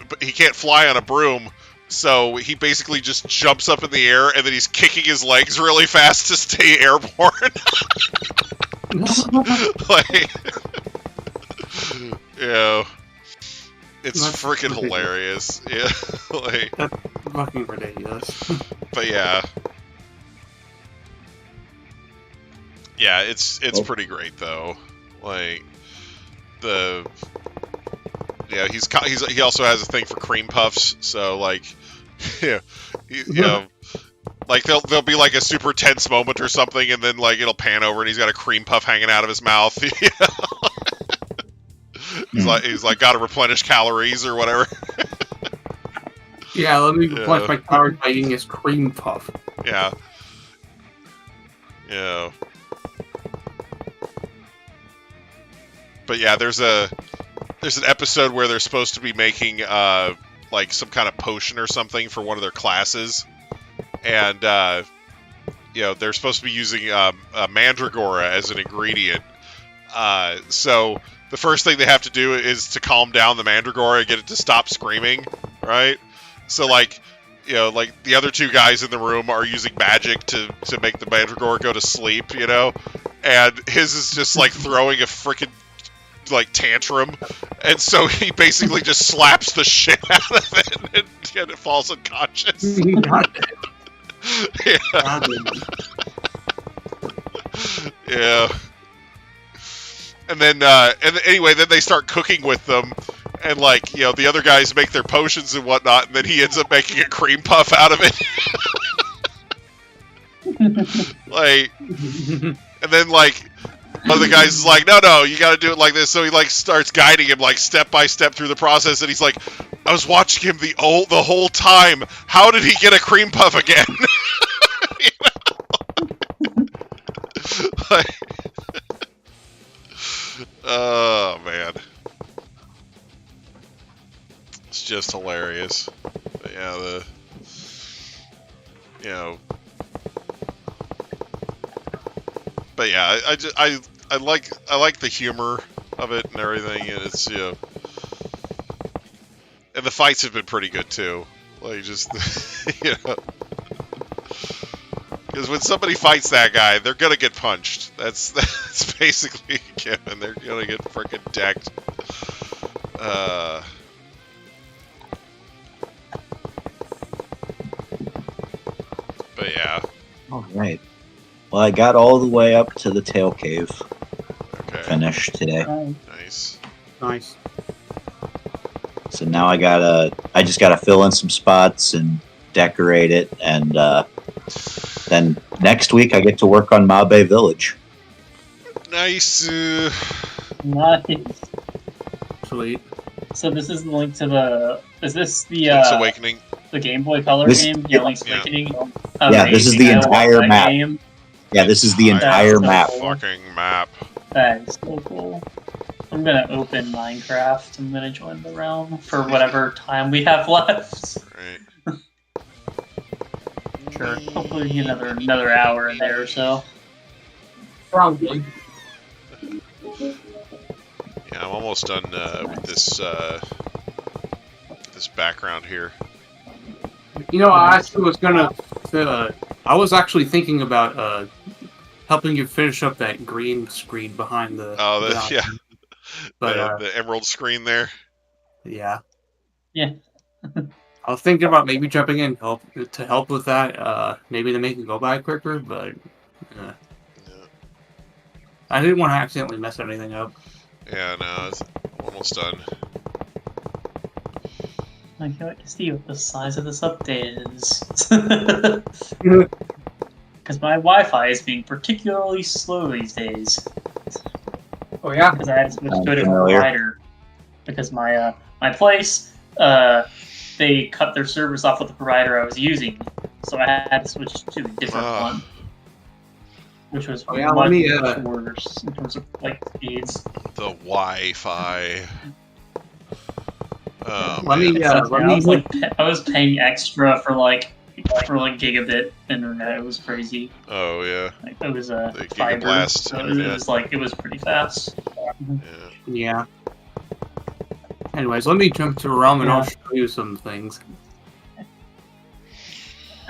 B: but he can't fly on a broom, so he basically just jumps up in the air and then he's kicking his legs really fast to stay airborne. Like, you know, it's freaking hilarious. Yeah, like,
F: that's fucking ridiculous.
B: But yeah, it's pretty great though. Like he also has a thing for cream puffs, so like, yeah, you know. Like, there'll be, like, a super tense moment or something, and then, like, it'll pan over, and he's got a cream puff hanging out of his mouth. You know? He's like, gotta replenish calories or whatever.
F: Yeah, let me replenish my calories by eating his cream puff.
B: Yeah. Yeah. But yeah, there's an episode where they're supposed to be making, like, some kind of potion or something for one of their classes. And, you know, they're supposed to be using mandragora as an ingredient. So the first thing they have to do is to calm down the mandragora and get it to stop screaming, right? So, like, you know, like, the other two guys in the room are using magic to make the mandragora go to sleep, you know? And his is just, like, throwing a freaking, like, tantrum. And so he basically just slaps the shit out of it and it falls unconscious. Yeah. Yeah. And then anyway, then they start cooking with them, and like, you know, the other guys make their potions and whatnot, and then he ends up making a cream puff out of it. Like, and then like, one of the guys is like, no, you got to do it like this. So he like starts guiding him like step by step through the process, and he's like, I was watching him the whole time. How did he get a cream puff again? Like, oh man, it's just hilarious. But yeah, but yeah, I like the humor of it and everything, and it's and the fights have been pretty good too. Like just because when somebody fights that guy, they're gonna get punched. That's basically a given. They're gonna get freaking decked. But yeah.
C: All right. Well, I got all the way up to the tail cave.
B: Okay.
C: Finished today.
B: Nice.
F: Nice.
C: So now I just gotta fill in some spots and decorate it, and then next week I get to work on Mabe Village.
B: Nice.
E: Nice.
F: Sweet.
E: So this is the link to the. Is this the
B: Link's Awakening.
E: the Game Boy Color game? Yeah, Link's Awakening.
C: Yeah, this is the
E: Amazing. I love
C: entire
E: that
C: map.
E: game.
C: Yeah, this is the
B: Entire
C: entire
E: so
C: map.
E: cool.
B: Fucking map.
E: That is so cool. I'm gonna open Minecraft. I'm gonna join the realm for whatever time we have left.
B: Right.
E: Sure. Hopefully another hour in there or so.
F: Probably.
B: Yeah, I'm almost done with this this background here.
F: You know, I actually was gonna. I was actually thinking about helping you finish up that green screen behind the.
B: Oh, yeah.
F: But
B: The emerald screen there.
F: yeah.
E: Yeah.
F: I was thinking about maybe jumping in to help with that. Maybe to make it go by quicker, but
B: Yeah.
F: I didn't want to accidentally mess anything up.
B: Yeah, no, it's almost done.
E: I can't wait to see what the size of this update is. Because my Wi-Fi is being particularly slow these days.
F: Oh yeah.
E: Because I had to switch to a different
C: Familiar.
E: provider. Because my my place, they cut their service off with the provider I was using, so I had to switch to a different one, which was
F: Oh, yeah,
E: much
F: let me,
E: worse in terms of like speeds.
B: The Wi-Fi. Oh,
F: Let
B: man.
F: me.
E: I was paying extra for like gigabit internet. It was crazy.
B: Oh, yeah.
E: Like, it was
B: The
E: fiber,
B: Gigablast
E: so
B: internet.
E: it was pretty fast.
B: Yeah.
F: Yeah. Anyways, let me jump to a realm and
E: Yeah.
F: I'll show you some things.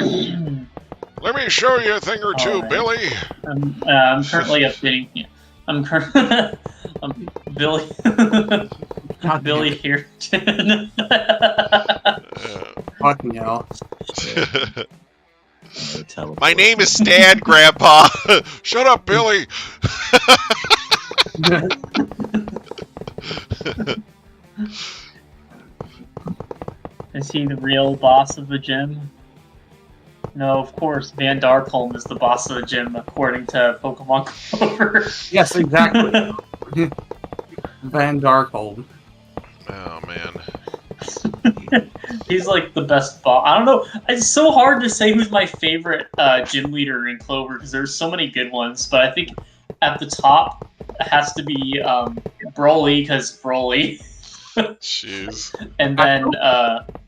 B: Let me show you a thing or two,
E: Alright.
B: Billy.
E: I'm currently updating. Yeah, I'm Billy. Billy Harrington.
F: Fucking hell.
B: My name is Stan, Grandpa. Shut up, Billy.
E: Is he the real boss of the gym? No, of course, Van Darkholm is the boss of the gym, according to Pokemon Clover.
F: Yes, exactly. Van Darkhold.
B: Oh, man.
E: He's like the best boss. I don't know. It's so hard to say who's my favorite gym leader in Clover because there's so many good ones. But I think at the top it has to be Broly because Broly.
B: Jeez.
E: And then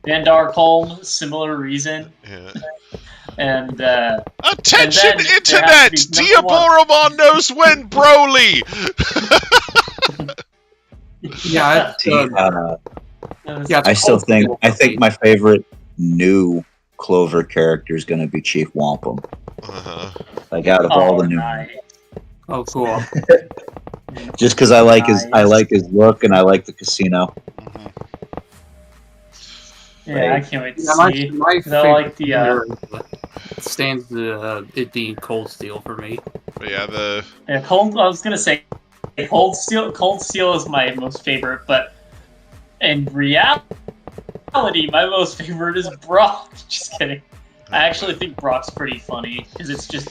E: Van Darkholm, similar reason.
B: Yeah.
E: And
B: Attention,
E: and then there
B: Internet!
E: has to be number
B: Diaboromon knows when, Broly!
F: Yeah, it's, yeah.
C: I still think my favorite new Clover character is going to be Chief Wampum.
B: Uh-huh.
C: Like out of all the new,
E: nice.
F: Oh, cool.
C: just because I like his look and I like the casino.
B: Mhm.
E: Yeah, I can't wait to
F: Yeah,
E: see.
F: my
E: 'Cause I like the
F: stands it being Cold Steel for me.
B: But yeah,
E: Cold. I was gonna say Cold Steel. Cold Steel is my most favorite, but in reality, my most favorite is Brock. Just kidding. I actually think Brock's pretty funny because it's just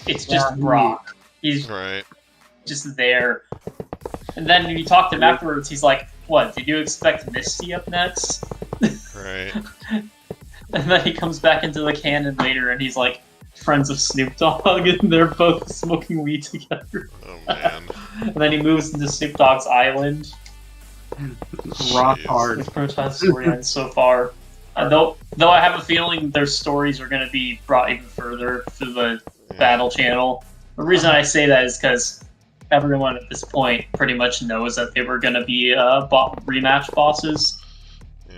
E: Brock. He's
B: right.
E: just there. And then when you talk to him afterwards, he's like, "What? Did you expect Misty up next?"
B: Right.
E: And then he comes back into the canon later, and he's like friends of Snoop Dogg, and they're both smoking weed together.
B: Oh man.
E: And then he moves into Snoop Dogg's island.
F: Rock
B: Jeez.
F: hard.
E: It's pretty much how the story ends so far. Though I have a feeling their stories are going to be brought even further through the Battle Channel. The reason I say that is because everyone at this point pretty much knows that they were going to be rematch bosses.
B: Yeah.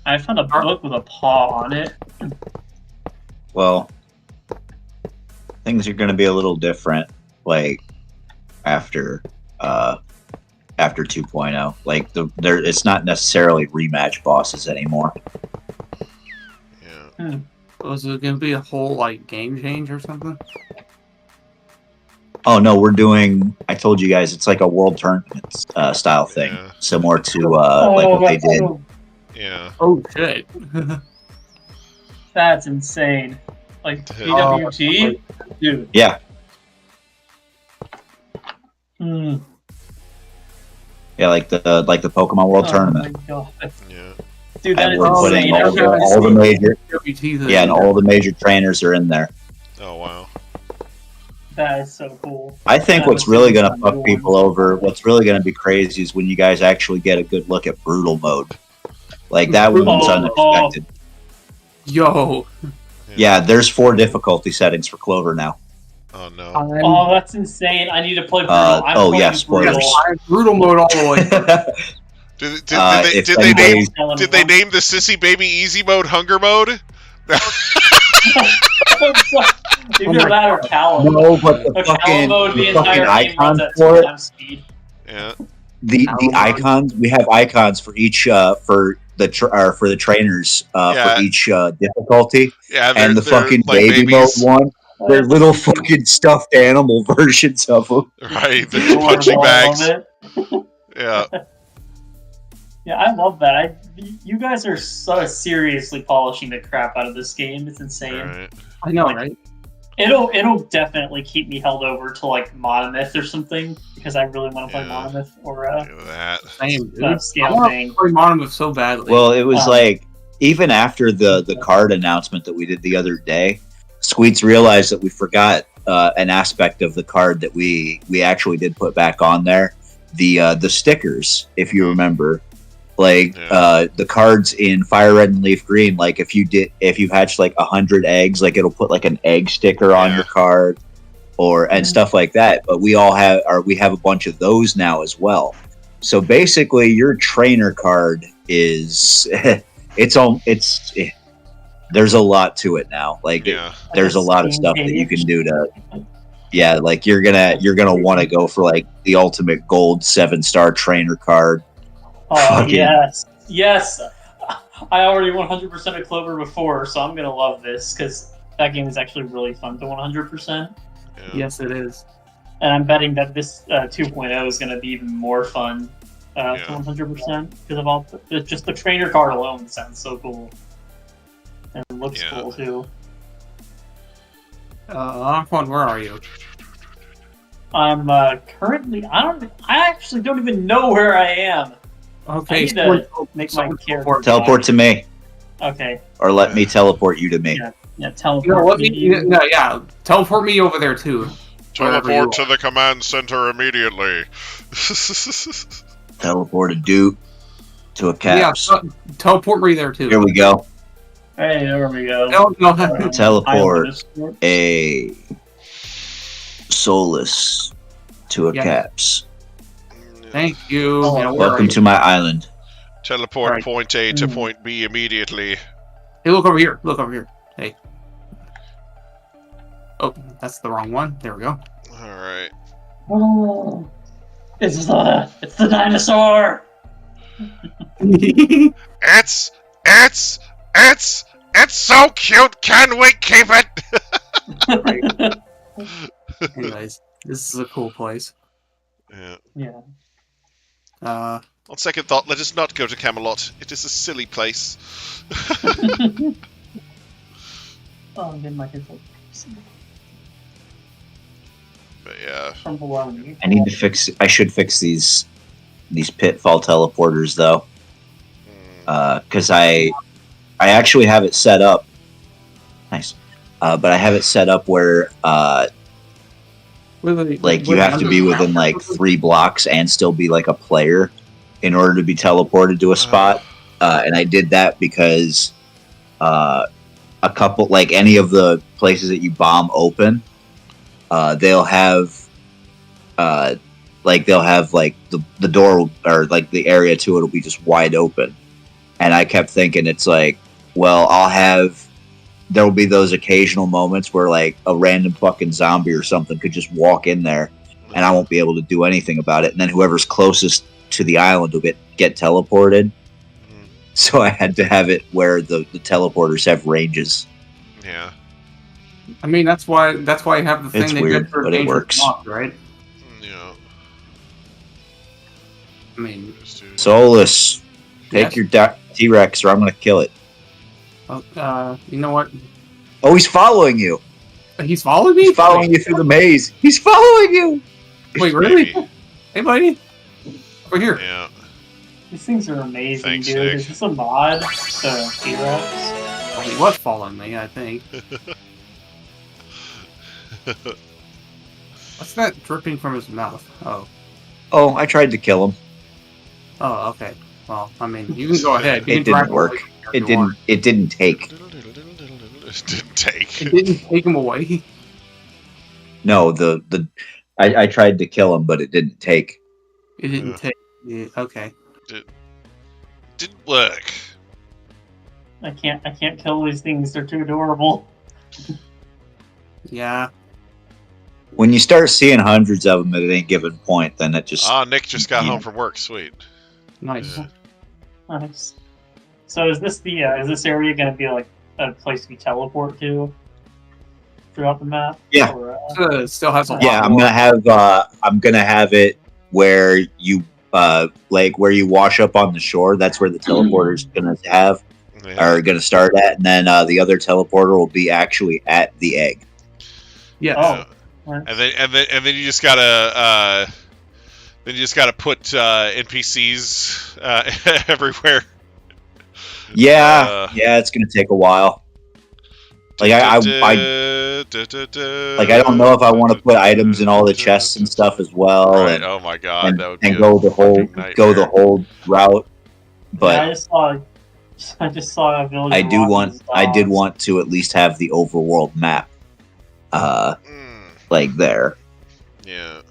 E: I found a book with a paw on it.
C: Well, things are going to be a little different, like after 2.0. Like it's not necessarily rematch bosses anymore.
B: Yeah.
F: Was it going to be a whole like game change or something?
C: Oh no, we're doing. I told you guys, it's like a world tournament style thing,
B: Yeah.
C: similar to like what they did.
B: Yeah.
F: Oh shit!
E: That's insane. Like PWT? Dude.
C: Yeah,
E: Hmm.
C: yeah, like the Pokemon World
E: Oh
C: Tournament.
E: my god.
B: Yeah.
E: Dude, that
C: And
E: is
C: we're putting
E: insane.
C: all the major,
F: WT
C: yeah, and all the major trainers are in there.
B: Oh wow.
E: That is so cool.
C: I think
E: That
C: what's
E: was
C: really
E: really
C: going to
E: fun.
C: fuck people over, what's really going to be crazy, is when you guys actually get a good look at brutal mode. Like that one's unexpected.
F: Yo,
C: Yeah, there's 4 difficulty settings for Clover now.
B: Oh no.
E: Oh, that's insane. I need to play Brutal. I'm
C: oh,
E: playing
C: yeah,
E: Brutal.
C: spoilers.
F: brutal mode all the way.
C: If
B: Did they
C: anybody's-
B: name the sissy baby easy mode hunger mode?
E: Either that or Callum.
C: No, but
E: A Callum mode, the entire game runs
C: icons
E: at
C: for
E: 2
C: it,
E: times speed.
B: Yeah.
C: the icons, we have icons for each for the trainers
B: Yeah.
C: for each difficulty,
B: Yeah.
C: and the
B: they're
C: fucking
B: like
C: baby
B: babies.
C: mode one. They're little fucking stuffed animal versions of them.
B: Right. The
E: Adorable,
B: punching
E: I
B: bags.
E: love it.
B: Yeah.
E: Yeah, I love that. You guys are so seriously polishing the crap out of this game. It's insane.
B: Right.
F: I know, right?
E: It'll definitely keep me held over to like Monomyth or something because I really want to play
B: Yeah.
E: Monomyth or
B: Look at that.
F: Same, dude.
E: that
F: I
E: scale
F: want
E: thing.
F: to play Monomyth so badly.
C: Well, it was
E: Um,
C: like even after the card announcement that we did the other day, Squeets realized that we forgot an aspect of the card that we actually did put back on there. The stickers, if you remember. Like the cards in Fire Red and Leaf Green, like if you hatch like 100 eggs, like it'll put like an egg sticker on your card, and stuff like that. But we have a bunch of those now as well. So basically, your trainer card is there's a lot to it now. Like there's a lot of stuff that you can do to. Yeah, like you're gonna want to go for like the ultimate gold 7-star trainer card.
E: Oh yes. I already 100% of Clover before, so I'm gonna love this because that game is actually really fun to 100%.
F: Yes, it is.
E: And I'm betting that this 2.0 is gonna be even more fun to 100% because of all just the trainer card alone sounds so cool and it looks cool too.
F: Aquan, where are you?
E: I'm currently I actually don't even know where I am.
F: Okay,
E: I need to make my character
C: Teleport to me,
E: Okay.
C: or let me teleport you to me.
E: Yeah, teleport.
F: Teleport me over there too.
B: Teleport to the command center immediately.
C: Teleport a dude to a caps.
F: Yeah, teleport me there too.
C: Here we go.
E: Hey, there we go.
F: No.
C: Teleport a Solus to a caps.
F: Thank you.
C: Welcome to my island.
B: Teleport point A to point B immediately.
F: Hey, look over here. Look over here. Hey. Oh, that's the wrong one. There we go.
B: All right.
E: Oh, it's the dinosaur.
B: It's so cute. Can we keep it?
F: Anyways, this is a cool place.
E: Yeah.
B: On second thought, let us not go to Camelot. It is a silly place.
E: Oh, I'm getting my headphones.
B: But yeah.
E: From below me.
C: I should fix these pitfall teleporters though. because I actually have it set up. Nice, but I have it set up where like you have to be within like 3 blocks and still be like a player in order to be teleported to a spot. And I did that because a couple, like any of the places that you bomb open, they'll have like the door or like the area to it will be just wide open. And I kept thinking, it's like, well, there will be those occasional moments where like a random fucking zombie or something could just walk in there and I won't be able to do anything about it. And then whoever's closest to the island will get teleported. So I had to have it where the teleporters have ranges.
B: Yeah.
F: I mean, that's why you have the thing.
C: It's
F: that
C: weird, but it works.
F: Locked, right?
B: Yeah.
F: I mean,
C: Solus, take your T-Rex or I'm going to kill it.
F: You know what?
C: Oh, he's following you.
F: He's following me?
C: He's following you through the maze. He's following you.
F: Wait, really? Hey, buddy. Over here.
B: Yeah.
E: These things are amazing,
B: Thanks,
E: dude.
B: Nick.
E: Is this a mod? The T-Rex?
F: Well, he was following me, I think. What's that dripping from his mouth?
C: Oh, I tried to kill him.
F: Oh, okay. Well, I mean, you can go ahead. You
C: It
F: can
C: didn't
F: drag
C: work.
F: him away if you want.
C: It didn't take.
B: It didn't take.
F: It didn't take him away.
C: No, I tried to kill him, but it didn't take.
F: It didn't take. Yeah, okay.
B: Didn't work.
E: I can't kill these things. They're too adorable.
F: Yeah.
C: When you start seeing hundreds of them at any given point, then it just.
B: Nick just got home from work. Sweet.
F: Nice.
B: Yeah.
E: Nice. So is this area going to be like a place we teleport to throughout the map?
C: Yeah.
E: Or,
F: It still has a lot.
C: Yeah, I'm gonna have it where you like where you wash up on the shore. That's where the teleporter's gonna are gonna start at, and then the other teleporter will be actually at the egg.
F: Yeah.
E: Oh.
B: And then you just gotta put NPCs everywhere.
C: Yeah, it's gonna take a while. Like I don't know if I want to put items in all the chests and stuff as well.
B: Right.
C: And,
B: Oh my god, that would
C: and
B: be
C: go the whole route. But
E: yeah, I just saw a village.
C: I did want to at least have the overworld map. Like there.
B: Yeah.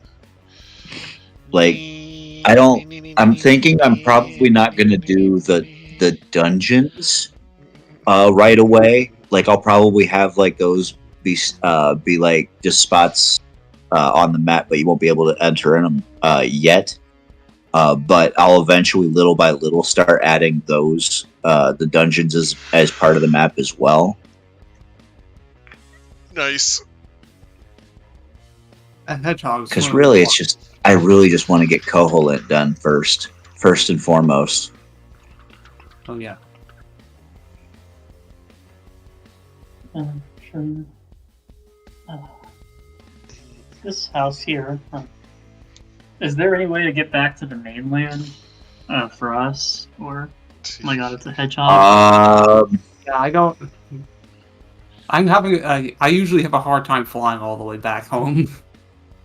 C: Like I'm thinking I'm probably not gonna do the dungeons right away. Like I'll probably have like those be like just spots on the map, but you won't be able to enter in them yet. But I'll eventually, little by little, start adding those the dungeons as part of the map as well.
B: Nice.
F: Hedgehogs.
C: Because really, I really just want to get Koholint done first and foremost.
F: Oh yeah.
E: Sure. This house here. Is there any way to get back to the mainland for us? Or, oh my god, it's a hedgehog.
F: Yeah, I don't. I usually have a hard time flying all the way back home.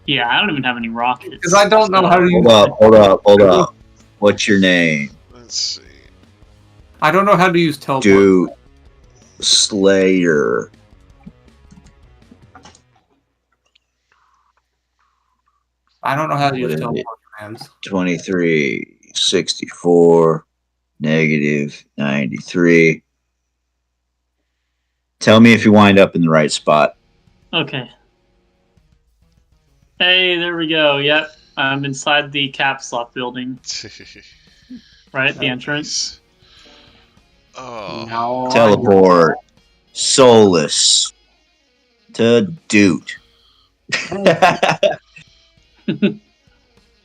E: Yeah, I don't even have any rockets.
F: Because I don't know how to use.
C: Hold up. What's your name?
B: Let's see.
F: I don't know how to use teleport.
C: Dude, Slayer.
F: I don't know how to use
C: What is
F: teleport commands.
C: 23, 64, negative 93. Tell me if you wind up in the right spot.
E: Okay. Hey, there we go. Yep, I'm inside the caps lock building. Right at the entrance.
B: Oh.
F: No,
C: Teleport. Solus. To Doot.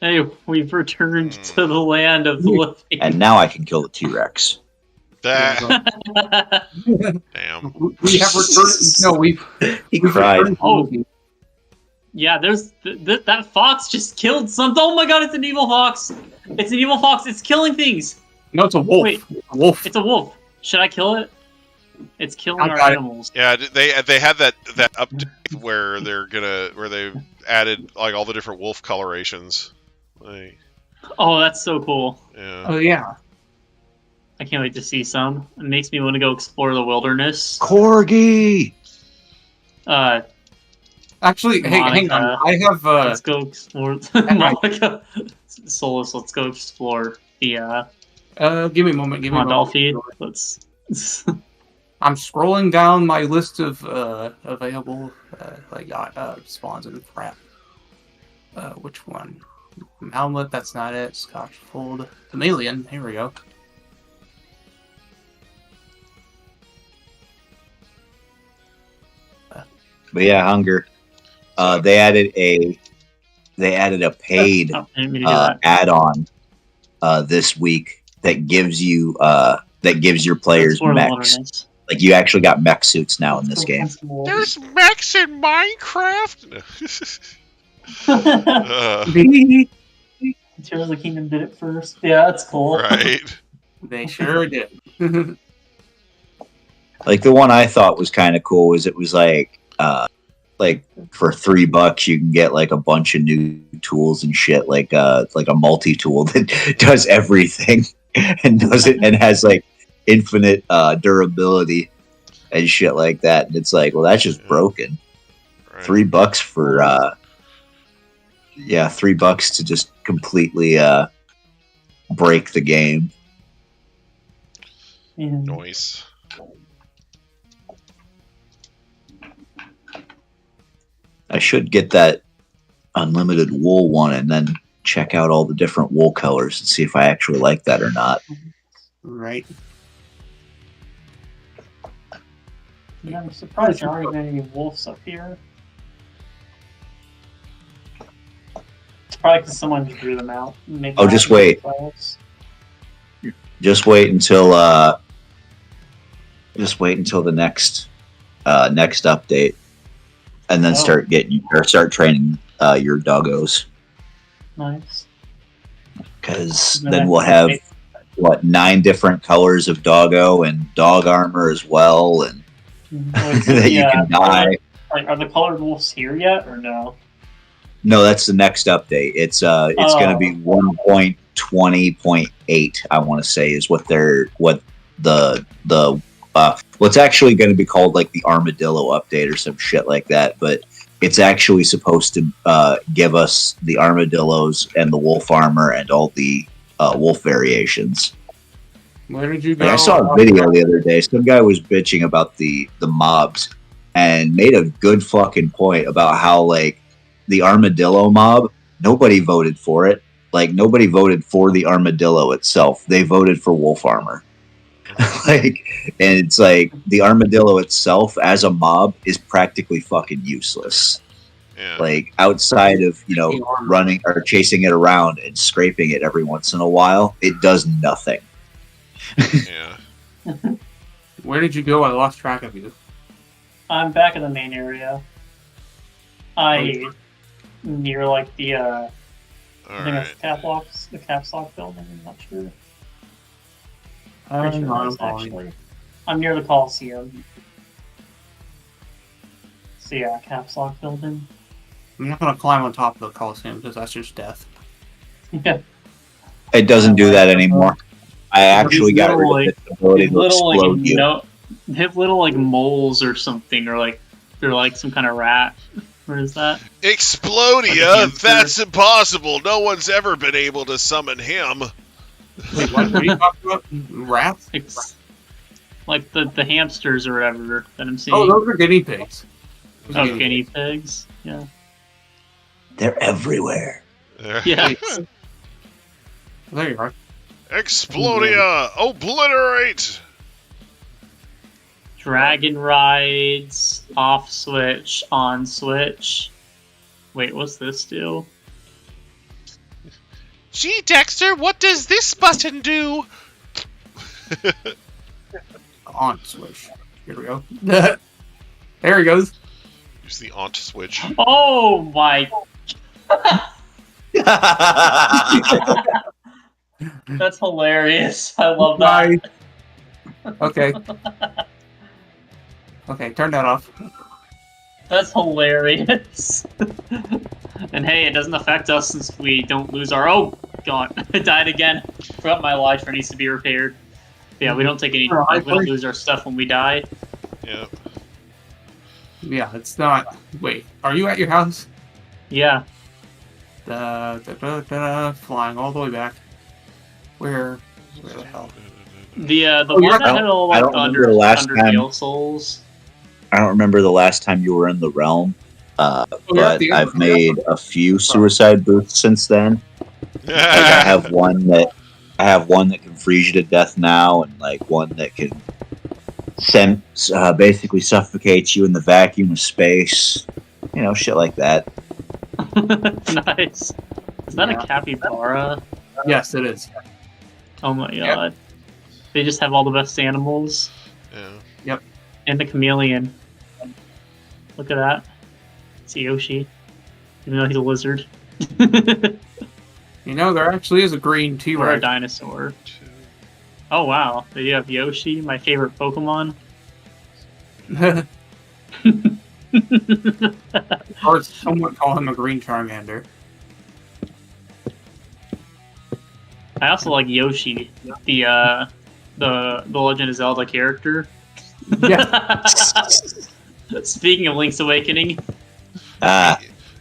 E: Hey, we've returned to the land of the living.
C: And now I can kill the T-Rex.
B: That. Damn.
F: We have returned. No, we've.
C: He cried.
F: returned-
E: Oh. Yeah, there's that fox just killed something. Oh my god, it's an evil fox! It's an evil fox. It's killing things.
F: No, it's a wolf.
E: Wait.
F: A wolf.
E: It's a wolf. Should I kill it? It's killing
F: I
E: our
F: got it.
E: animals.
B: Yeah, they had that update where they added like all the different wolf colorations. Like,
E: Oh, that's so cool.
B: yeah.
F: Oh yeah.
E: I can't wait to see some. It makes me want to go explore the wilderness.
C: Corgi.
F: Actually, hey, hang on.
E: Monica.
F: I have
E: Let's go explore. Monica, Solus, let's go explore the
F: give me a moment. Give me a moment.
E: Mondolfi. Let's.
F: I'm scrolling down my list of available spawns and crap. Which one? Mallet, that's not it. Scotch Fold. Chameleon, here we go.
C: But yeah, hunger. They added a paid
E: Oh, I didn't mean to do that.
C: add-on this week that gives you your players
E: Explore the
C: mechs.
E: wilderness.
C: Like you actually got mech suits now in this game.
B: There's mechs in Minecraft.
E: Tears of the Kingdom did it first. Yeah, that's cool.
B: Right.
F: They sure did.
C: Like the one I thought was kind of cool was it was like for $3 you can get like a bunch of new tools and shit, like a multi-tool that does everything and has like infinite durability and shit like that. And it's like, well, that's just broken.
B: Right.
C: $3 for $3 to just completely break the game.
E: Yeah.
B: Noise.
C: I should get that unlimited wool one and then check out all the different wool colors and see if I actually like that or not.
F: Right.
E: Yeah, I'm surprised there aren't any wolves up here. It's probably because someone just drew them out. And made
C: Oh,
E: them
C: just
E: out
C: wait.
E: themselves.
C: Just wait until the next update, and then
E: Oh.
C: start training your doggos,
E: Nice.
C: because
E: And
C: then
E: I
C: we'll have 9 different colors of doggo and dog armor as well, and that you can dye.
E: Are the colored wolves here yet, or no?
C: No, that's the next update. It's going to be 1.20.8. I want to say is what's actually going to be called like the armadillo update or some shit like that. But it's actually supposed to give us the armadillos and the wolf armor and all the wolf variations.
F: Where did you go?
C: Like, I saw a video the other day. Some guy was bitching about the mobs and made a good fucking point about how like the armadillo mob, nobody voted for it. Like nobody voted for the armadillo itself. They voted for wolf armor. And it's like the armadillo itself as a mob is practically fucking useless.
B: Yeah.
C: Like outside of, running or chasing it around and scraping it every once in a while, it does nothing.
B: Yeah.
F: Where did you go? I lost track of you.
E: I'm back in the main area. Near like the
B: All
E: I think
B: right.
E: it's the caps lock building. I'm not sure.
F: I'm
E: Pretty sure
F: not
E: it is,
F: following.
E: actually. I'm near the Coliseum. So yeah, caps lock building.
F: I'm not gonna climb on top of the Coliseum because that's just death.
E: Yeah.
C: It doesn't do that anymore. I actually got
E: little,
C: rid of its ability to
E: Little
C: explode you.
E: they have little like moles or something, or like they're like some kind of rat. What is that? Like a
B: Explodia?
E: hamster.
B: That's impossible. No one's ever been able to summon him.
F: Wait, what are you talking about? Rats?
E: It's like the hamsters or whatever that I'm seeing.
F: Oh, those are guinea pigs. Those are
E: guinea pigs. Yeah.
C: They're everywhere.
E: Yeah.
F: There you are.
B: Explodia! Obliterate!
E: Dragon rides, off switch, on switch. Wait, what's this do?
B: Gee, Dexter, what does this button do?
F: On switch. Here we go. There he goes.
B: Use the aunt switch.
E: Oh my! That's hilarious. I love that.
F: Okay. Okay, turn that off.
E: That's hilarious. And hey, it doesn't affect us since we don't lose our... Oh, God. I died again. Forgot my elytra needs to be repaired. Yeah, we don't take any... we don't lose our stuff when we die.
B: Yeah.
F: Yeah, it's not... Wait, are you at your house?
E: Yeah.
F: Flying all the way back. Where the hell?
E: The one that had all like Undertale souls.
C: I don't remember the last time you were in the realm, but I've made a few suicide booths since then. Like I have one that can freeze you to death now, and like one that can basically suffocate you in the vacuum of space. You know, shit like that.
E: Nice. Is that a capybara?
F: Yes, it is.
E: Oh my god. Yep. They just have all the best animals.
B: Yeah.
F: Yep.
E: And the chameleon. Look at that. It's Yoshi. Even though he's a lizard.
F: You know, there actually is a green T-Rex.
E: Or a dinosaur. Oh wow. There you have Yoshi, my favorite Pokemon.
F: Or someone call him a green Charmander.
E: I also like Yoshi, the Legend of Zelda character.
F: Yeah.
E: Speaking of Link's Awakening.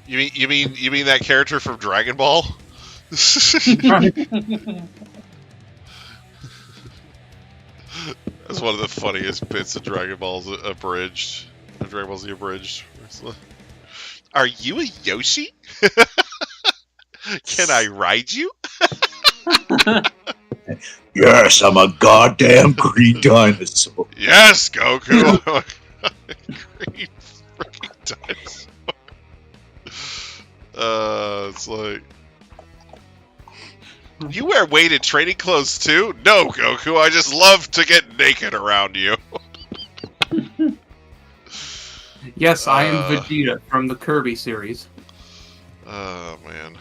B: You mean that character from Dragon Ball? That's one of the funniest bits of Dragon Ball Z Abridged. Are you a Yoshi? Can I ride you?
C: Yes, I'm a goddamn green dinosaur.
B: Yes, Goku. Green freaking dinosaur. It's like, you wear weighted training clothes too? No, Goku. I just love to get naked around you.
F: Yes, I am Vegeta from the Kirby series.
B: Oh man.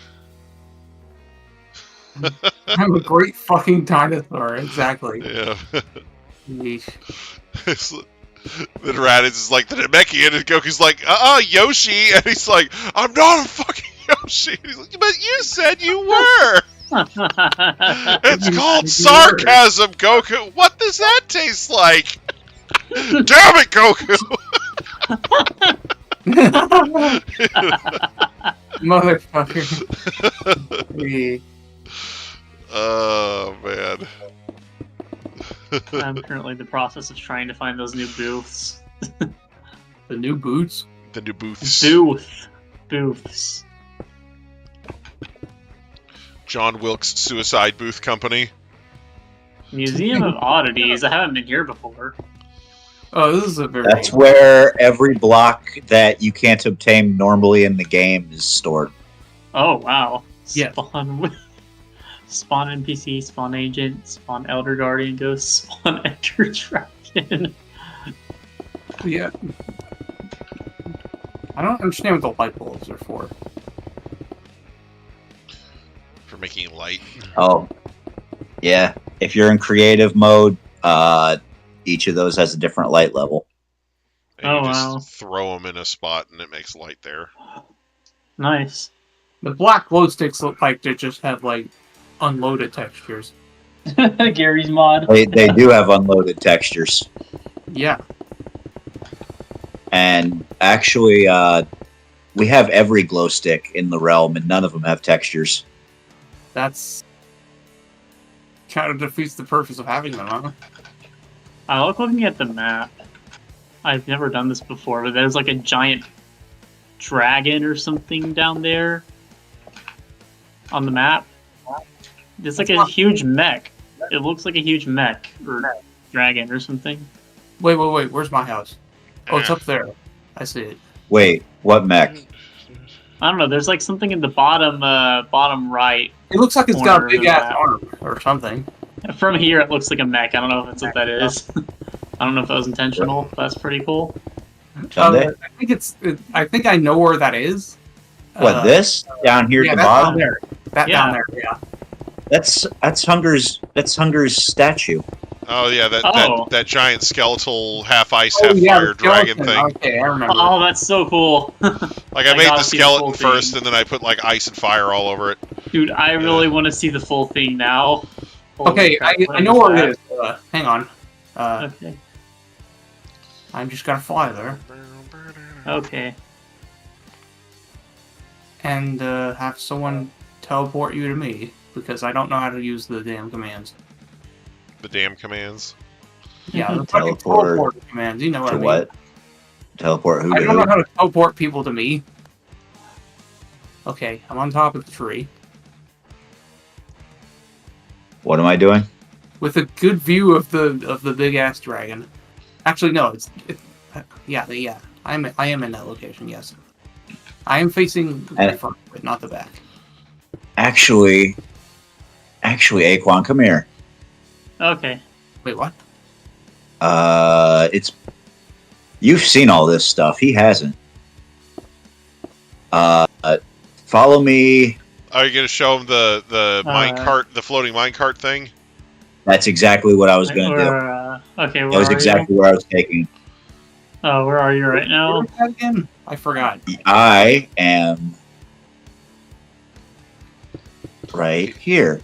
F: I'm a great fucking dinosaur, exactly.
B: Yeah.
F: Yeesh.
B: Then Raditz is like the Namekian, and Goku's like, Yoshi, and he's like, I'm not a fucking Yoshi. And he's like, but you said you were. It's called sarcasm, Goku. What does that taste like? Damn it, Goku.
F: Motherfucker.
B: Oh, man.
E: I'm currently in the process of trying to find those new booths.
F: The new boots?
B: The new booths.
E: Booths.
B: John Wilkes Suicide Booth Company.
E: Museum of Oddities. I haven't been here before.
F: Oh, this is a very...
C: That's where every block that you can't obtain normally in the game is stored.
E: Oh, wow.
F: Yeah.
E: Spawn NPC, spawn agent, spawn Elder Guardian Ghost, spawn Enter Dragon.
F: Yeah. I don't understand what the light bulbs are for.
B: For making light.
C: Oh. Yeah. If you're in creative mode, each of those has a different light level.
B: And you just throw them in a spot and it makes light there.
E: Nice.
F: The black glow sticks look like they just have, like, unloaded textures.
E: Gary's mod.
C: They do have unloaded textures.
F: Yeah.
C: And actually, we have every glow stick in the realm, and none of them have textures.
F: That's... kind of defeats the purpose of having them, huh?
E: I like looking at the map. I've never done this before, but there's like a giant dragon or something down there on the map. It's like a huge mech. It looks like a huge mech or dragon or something.
F: Wait. Where's my house? Oh, it's up there. I see it.
C: Wait, what mech?
E: I don't know. There's like something in the bottom right.
F: It looks like it's got a big ass arm or something.
E: From here, it looks like a mech. I don't know if that's what that is. I don't know if that was intentional. But that's pretty cool.
F: I think I know where that is.
C: What, this? Down here at the bottom?
F: Down there. Down there, yeah.
C: That's Hunger's statue.
B: Oh yeah,
E: Oh.
B: that giant skeletal half ice,
F: Oh,
B: half
F: yeah,
B: fire
F: the
B: dragon
F: skeleton.
B: thing.
F: Okay, I remember.
E: Oh, that's so cool.
B: Like I
E: I
B: made
E: gotta
B: the
E: see the full
B: skeleton
E: thing.
B: first, and then I put like ice and fire all over it.
E: Dude, I really want to see the full thing now. Holy
F: Okay,
E: crap,
F: I know
E: what
F: where
E: is
F: it is. Hang on.
E: that? Okay.
F: I'm just gonna fly there
E: Okay.
F: and have someone teleport you to me because I don't know how to use the damn commands.
B: The damn commands.
F: Yeah, the fucking
C: Teleport
F: teleport commands. You know what
C: To
F: I mean?
C: what? Teleport who
F: I
C: to
F: don't know
C: who?
F: how to teleport people to me. Okay, I'm on top of the tree
C: What am I doing?
F: with a good view of the big ass dragon. Actually, no, yeah. I am in that location. Yes, I am facing the front, but not the back.
C: Actually, Aquan, come here.
E: Okay.
F: Wait, what?
C: It's you've seen all this stuff. He hasn't. Follow me.
B: Are you gonna show him the minecart, the floating minecart thing?
C: That's exactly what I was going to do.
E: Okay, where
C: That was
E: are
C: exactly where I was taking.
E: you? Oh, where are you right now?
F: Where was that again? I forgot.
C: I am right here.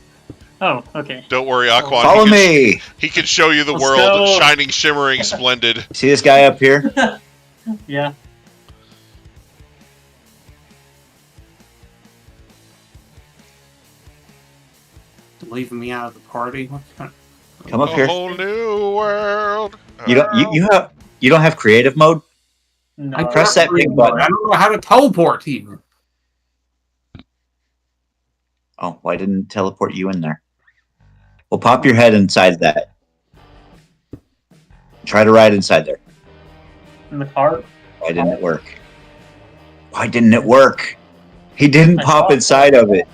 E: Oh, okay.
B: Don't worry, Aquan.
C: Follow me.
B: He can show you the
E: Let's
B: world,
E: go.
B: shining, shimmering, splendid.
C: See this guy up here?
E: Yeah.
F: Leaving me out of the party. What kind of...
C: Come up
B: A
C: here.
B: whole new world.
C: You don't have creative mode?
E: No.
C: I press that big button.
F: I don't know how to teleport to you.
C: Oh, why didn't it teleport you in there? Well, pop your head inside that. Try to ride inside there.
E: In the cart?
C: Why didn't it work? Why didn't it work? He didn't
E: I
C: pop
E: thought-
C: inside of it.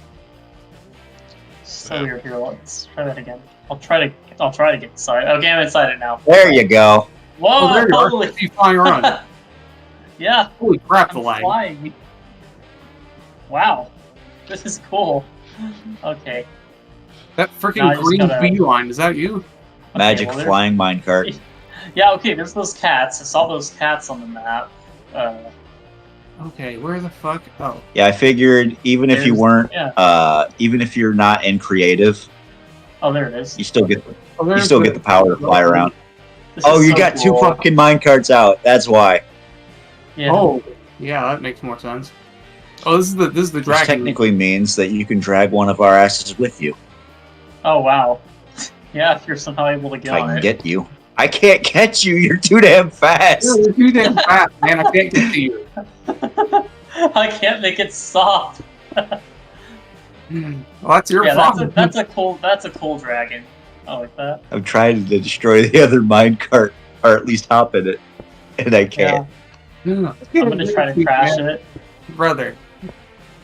E: So weird. Here, let's try that again. I'll try to get inside. Okay, I'm inside it now.
C: There you go.
E: Whoa!
F: Oh, there you are.
E: Holy!
F: You flying around.
E: Yeah,
F: Holy crap, the
E: I'm
F: lag.
E: flying. Wow, this is cool. Okay.
F: That
E: Now I
F: freaking
E: just
F: green
E: gotta-
F: beeline, is that you?
C: Magic
E: well, there-
C: flying minecart.
E: Yeah, okay, there's those cats. I saw those cats on the map.
F: Okay, where the fuck? Oh,
C: Yeah, I figured even if you
E: There's-
C: weren't,
E: yeah.
C: even if you're not in creative,
E: Oh, there it is.
C: you still get
F: oh
C: you
F: there's
C: still get the power to fly around.
E: This
C: Oh,
E: is
C: you
E: so
C: got two
E: cool.
C: fucking minecarts out. That's why.
E: Yeah.
F: Oh, yeah, that makes more sense. Oh, this is the
C: Which
F: dragon.
C: technically means that you can drag one of our asses with you.
E: Oh, wow. Yeah, if you're somehow able to
C: If
E: get
C: I
E: on
C: can
E: it.
C: get you. I can't catch you. You're too damn fast.
F: You're too damn fast, man. I can't get to you.
E: I can't make it stop.
F: Well, that's your
E: Yeah,
F: problem.
E: that's a cool dragon. I like that.
C: I'm trying to destroy the other minecart, or at least hop in it, and I can't.
E: I'm gonna try to crash it.
F: Brother.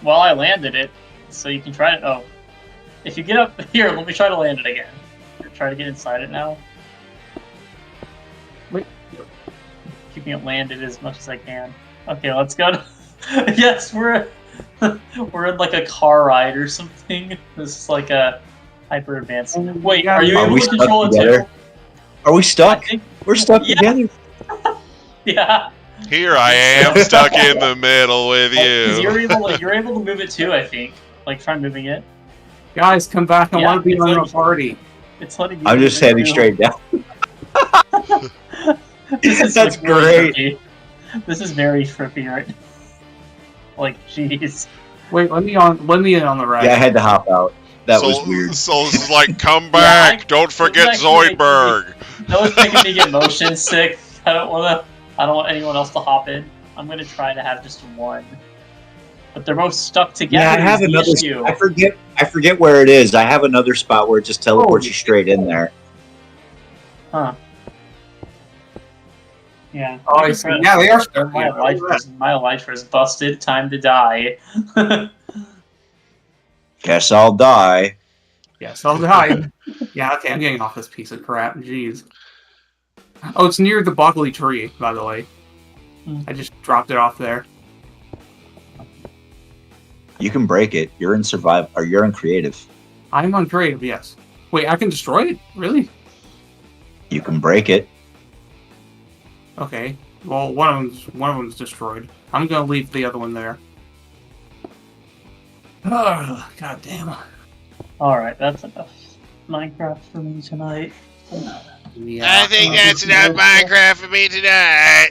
E: Well, I landed it, so you can try it. Oh, if you get up here, let me try to land it again. Try to get inside it now.
F: Wait.
E: Keeping it landed as much as I can. Okay, let's go. Yes, we're in like a car ride or something. This is like a hyper advanced. Wait, are you
C: Are
E: able
C: we
E: to
C: stuck
E: control it
C: together?
E: too?
C: Are we
E: I
C: stuck?
E: think,
C: We're stuck
E: Yeah.
C: together.
E: yeah.
B: Here I am, stuck in the middle with
E: 'Cause
B: you.
E: you're able to move it too. I think. Like try moving it.
F: Guys, come back. I
E: Yeah,
F: want to be
E: it's
F: on
E: like-
F: a party.
E: It's letting you.
C: I'm
E: move
C: just
E: it,
C: heading
E: too.
C: straight down.
E: This is
C: That's
E: like, really
C: great.
E: trippy. This is very trippy, right? Like, jeez.
F: Wait, let me in on the right.
C: Yeah, I had to hop out. That was
B: Soul-
C: weird.
B: Souls is like, come back! Don't forget
E: actually making
B: Zoidberg!
E: That was making me get motion sick. I don't want anyone else to hop in. I'm gonna try to have just one. But they're both stuck together.
C: Yeah, I have
E: is the
C: another.
E: issue.
C: I forget where it is. I have another spot where it just teleports
F: Oh.
C: you straight in there.
E: Huh. Yeah.
F: Oh, I see. Yeah, they are stuck.
E: My life is busted. Time to die.
C: Guess I'll die.
F: Yes, I'll die. Yeah, okay, I'm getting off this piece of crap. Jeez. Oh, it's near the boggly tree, by the way. I just dropped it off there.
C: You can break it. You're in survive, or you're in creative.
F: I'm on creative, yes. Wait, I can destroy it? Really?
C: You can break it.
F: Okay. Well, one of them's destroyed. I'm gonna leave the other one there. Oh, God damn.
E: Alright, that's enough Minecraft for me tonight.
F: Yeah.
B: I think that's enough Minecraft for me tonight.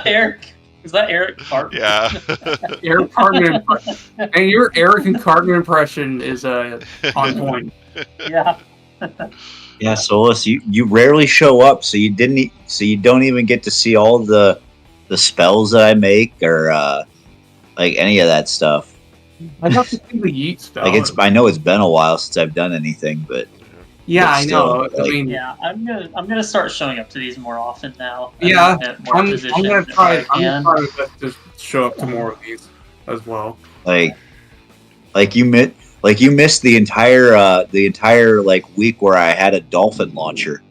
E: Eric. Is that Eric Cartman?
B: Yeah.
F: Eric Cartman and your Eric and Cartman impression is on point.
E: Yeah.
C: Yeah, Solus, you rarely show up, so you don't even get to see all the spells that I make or like any of that stuff.
F: I got to see the yeet spell.
C: Like I know it's been a while since I've done anything, but
F: yeah, I
C: still,
F: know.
C: like,
F: I mean,
E: Yeah, I'm gonna start showing up to these more often now.
F: Yeah,
E: More
F: I'm
E: positions
F: gonna
E: if
F: try.
E: I can.
F: I'm gonna try to show up to more of these as well.
C: like you missed the entire like week where I had a dolphin launcher.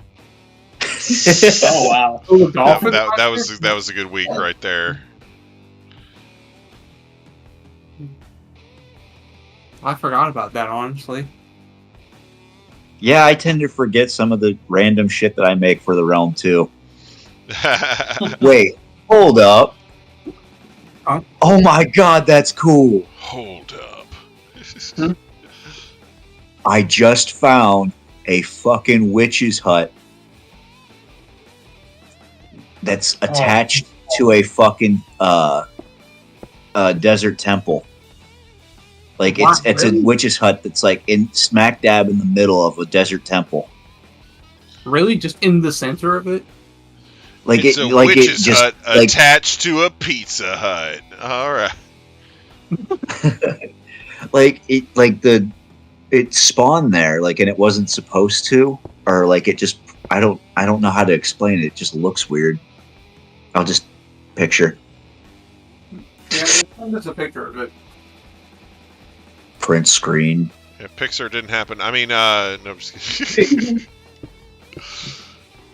E: Oh wow.
F: Oh, the dolphin.
B: That was a good week right there.
F: I forgot about that, honestly.
C: Yeah, I tend to forget some of the random shit that I make for the realm too. Wait, hold up.
F: Huh?
C: Oh my god, that's cool.
B: Hold up.
C: I just found a fucking witch's hut that's attached to a fucking desert temple. Like it's
F: really?
C: a witch's hut that's like in smack dab in the middle of a desert temple.
F: Really, just in the center of it?
C: Like
B: It's
C: it,
B: a
C: like it
B: witch's
C: just
B: hut
C: like
B: attached to a Pizza Hut. All right.
C: like it spawned there, like, and it wasn't supposed to, or like it just I don't know how to explain it. It just looks weird. I'll just picture
F: Yeah, there's a picture of it.
C: print screen.
B: Yeah, Pixar didn't happen. I mean, no, I'm just kidding.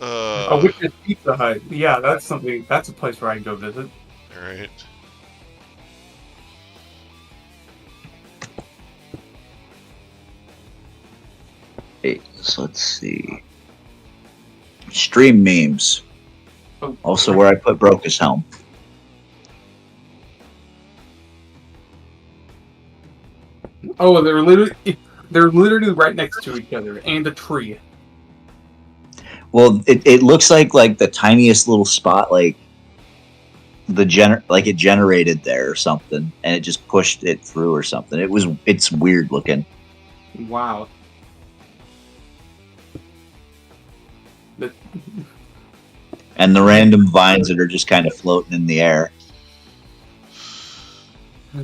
F: A Witch's Pizza Hut. Yeah, that's something. That's a place where I can go visit.
B: All right.
C: Hey, so let's see. Stream memes. Also, where I put Broca's helm.
F: Oh, they're literally right next to each other, and a tree.
C: Well, it looks like the tiniest little spot, like it generated there or something, and it just pushed it through or something. It's weird looking.
F: Wow.
C: And the random vines that are just kind of floating in the air.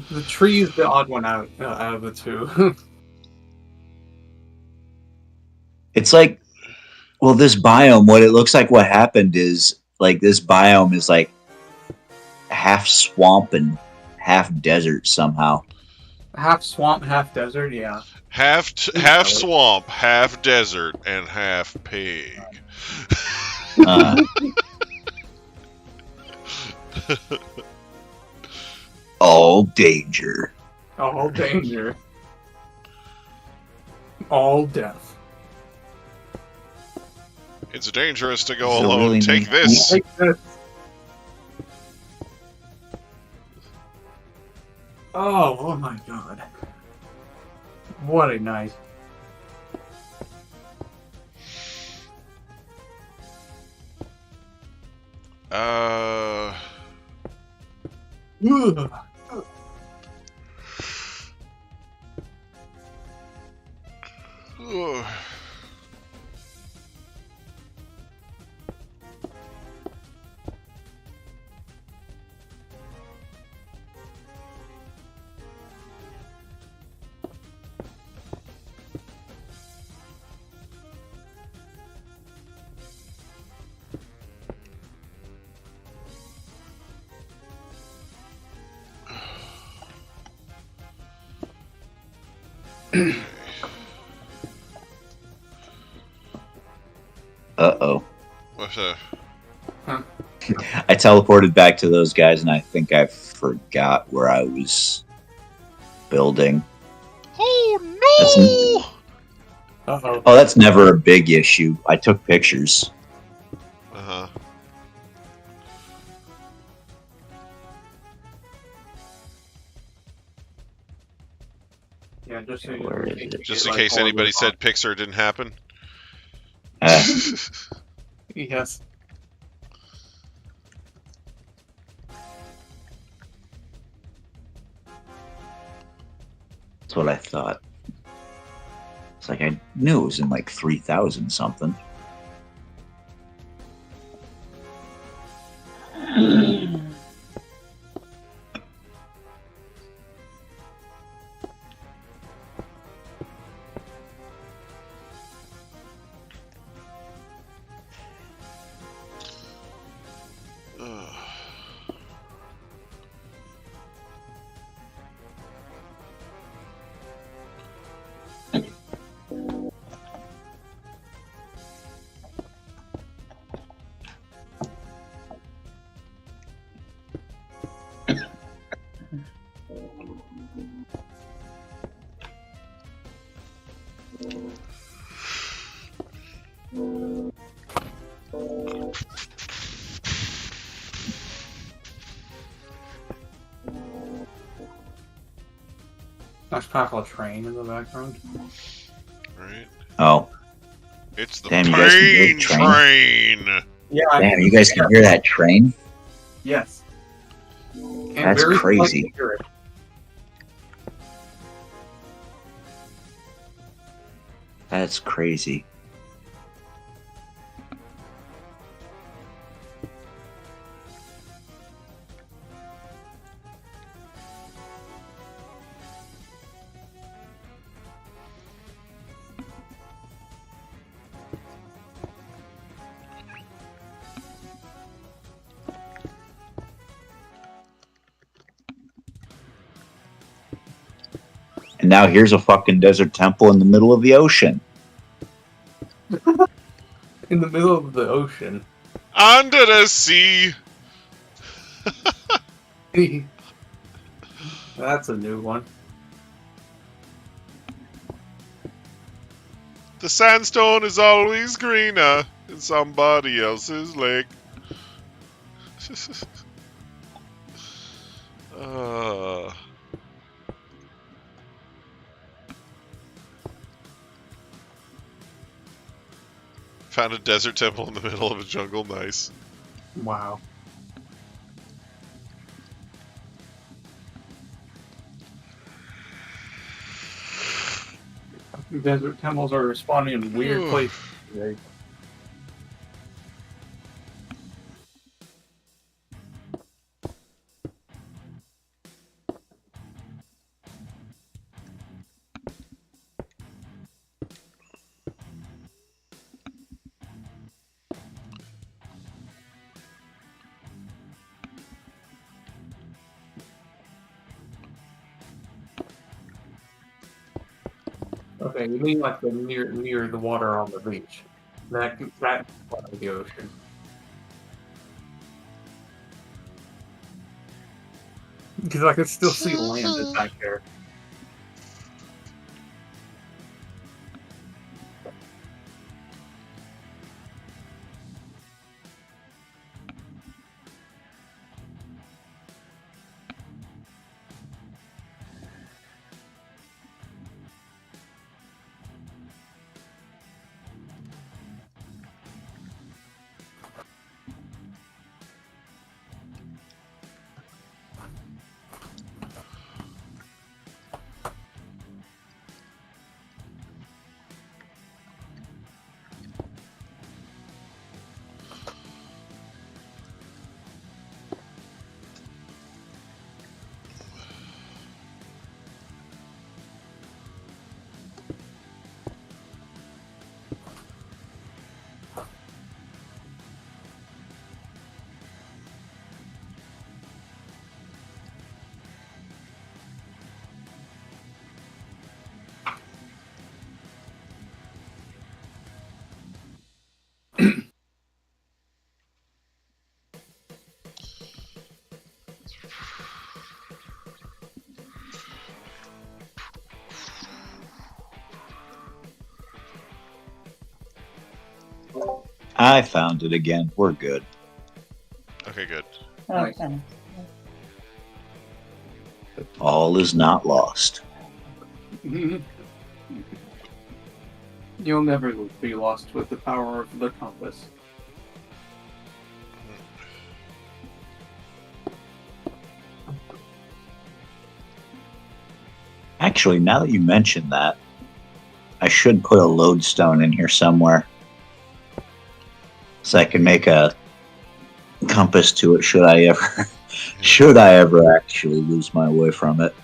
F: The tree is the odd one out of the two.
C: It's like, well, this biome, what it looks like what happened is, like, this biome is like half swamp and half desert somehow.
F: Half swamp, half desert, yeah.
B: Half swamp, half desert, and half pig.
C: All danger.
F: All danger. All death.
B: It's dangerous to go
C: Is it
B: alone.
C: really
B: Take
C: neat?
B: this.
F: Take this. Oh my god. What a night. Ugh.
B: Ugh.
C: Uh-oh.
B: What's that?
C: I teleported back to those guys, and I think I forgot where I was building.
B: Oh!
F: Uh-oh.
C: Oh, that's never a big issue. I took pictures.
B: Uh-huh.
F: Yeah, just so you
C: Where
F: know,
C: is it?
B: Just in case anybody said Pixar didn't happen.
F: Yes.
C: That's what I thought. It's like I knew it was in like 3,000 something.
B: Ugh.
F: Nice powerful train in the background.
B: Right.
C: Oh,
B: It's the
C: Damn, you guys can hear the
B: pain train.
F: Yeah,
C: damn! You guys can hear that train?
F: Yes. And
C: That's
F: very
C: crazy.
F: slightly hear it.
C: That's crazy. And now here's a fucking desert temple in the middle of the ocean.
F: In the middle of the ocean.
B: Under the sea.
F: That's a new one.
B: The sandstone is always greener in somebody else's lake. uh. Found a desert temple in the middle of a jungle. Nice.
F: Wow. Desert temples are responding in weird places today. Okay, you mean like the near the water on the beach? That part of the ocean. Because I could still see land back there.
C: I found it again. We're good.
B: Okay, good.
F: Nice.
E: Okay.
C: All is not lost.
F: You'll never be lost with the power of the compass.
C: Actually, now that you mention that, I should put a lodestone in here somewhere. So I can make a compass to it should I ever actually lose my way from it.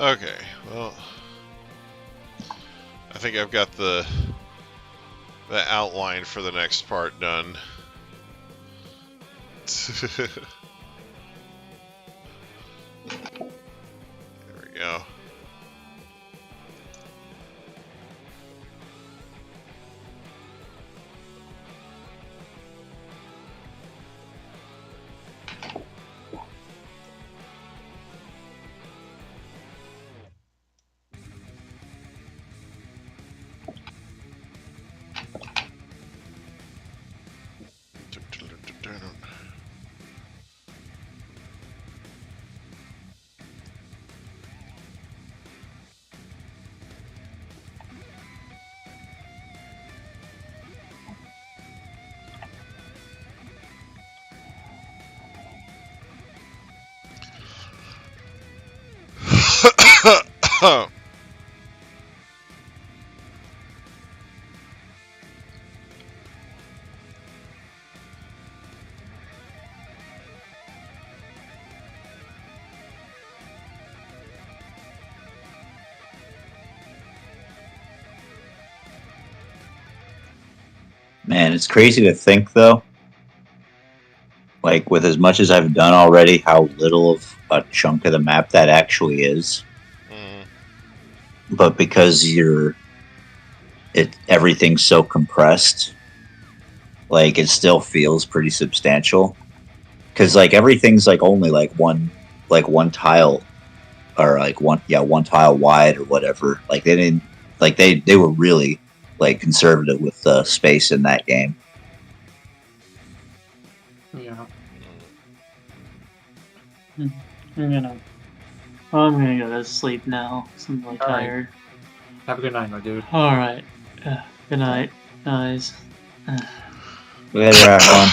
B: Okay, well, I think I've got the outline for the next part done. There we go.
C: Man, it's crazy to think, though, like, with as much as I've done already, how little of a chunk of the map that actually is. But because everything's so compressed, like, it still feels pretty substantial. Because, like, everything's, like, only, like, one tile, or, like, one tile wide or whatever. Like, they didn't, like, they were really, like, conservative with the space in that game.
F: Yeah.
E: I'm gonna go to sleep now. 'Cause I'm really
F: All right.
E: tired.
F: Have a good night, my dude.
E: All right. Good night, guys.
C: Later, everyone.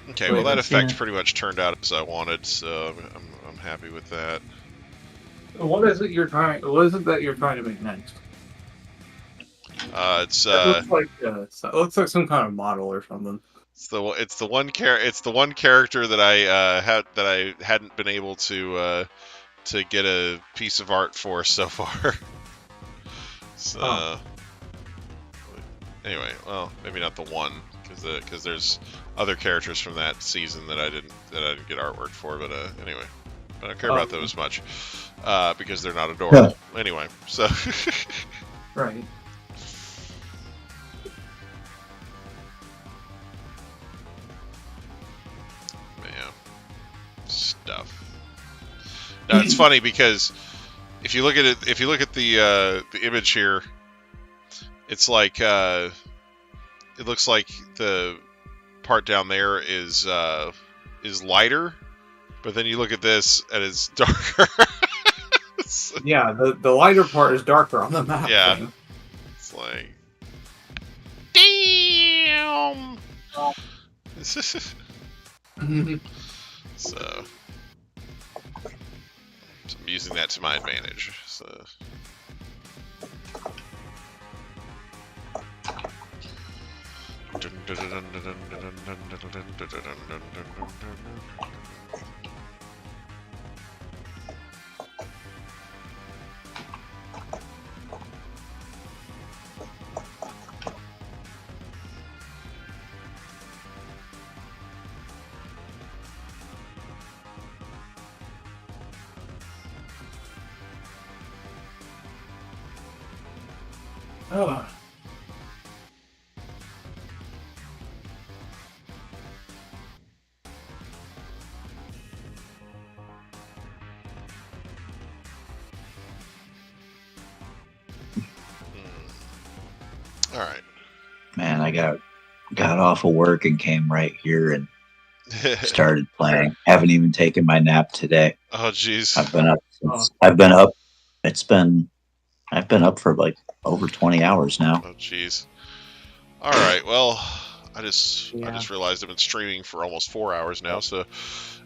B: Okay, well that
E: Yeah.
B: effect pretty much turned out as I wanted, so I'm happy with that.
F: What is it you're trying? What is it that you're trying to make next?
B: It
F: looks like some kind of model or something.
B: it's the one character that I hadn't been able to get a piece of art for so far. So anyway, well, maybe not the one because there's other characters from that season that I didn't get artwork for, but anyway, I don't care about those much because they're not adorable. Anyway, so
F: Right.
B: man, stuff. Now it's funny because if you look at it, if you look at the image here, it's like it looks like the part down there is lighter, but then you look at this and it's darker.
F: Yeah, the lighter part is darker on the map.
B: Yeah.
F: Thing.
B: It's like, damn. So I'm using that to my advantage. So.
F: Ugh.
B: All right.
C: Man, I got off of work and came right here and started playing. Haven't even taken my nap today.
B: Oh, jeez.
C: I've been up. I've been up. I've been up for like over 20 hours now.
B: Oh, jeez. All right. Well, I just
F: Yeah.
B: realized I've been streaming for almost 4 hours now. So,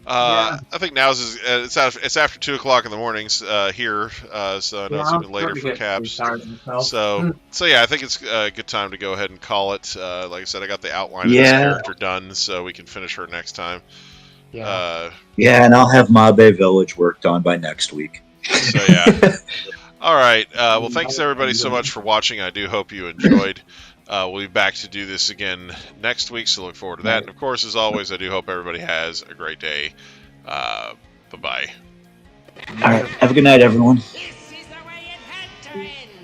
F: Yeah.
B: I think now it's after 2 o'clock in the mornings here. So I know it's
F: I'm
B: even later
F: starting to
B: for
F: get
B: Caps.
F: tired of myself.
B: So yeah, I think it's a good time to go ahead and call it. Like I said, I got the outline of this
C: Yeah.
B: character done, so we can finish her next time.
F: Yeah.
C: Yeah, and I'll have Mabe Village worked on by next week.
B: So yeah. All right. Well, thanks everybody so much for watching. I do hope you enjoyed. We'll be back to do this again next week, so look forward to that. And of course, as always, I do hope everybody has a great day. Bye-bye.
C: All right. Have a good night, everyone.
H: This is the way it had to end.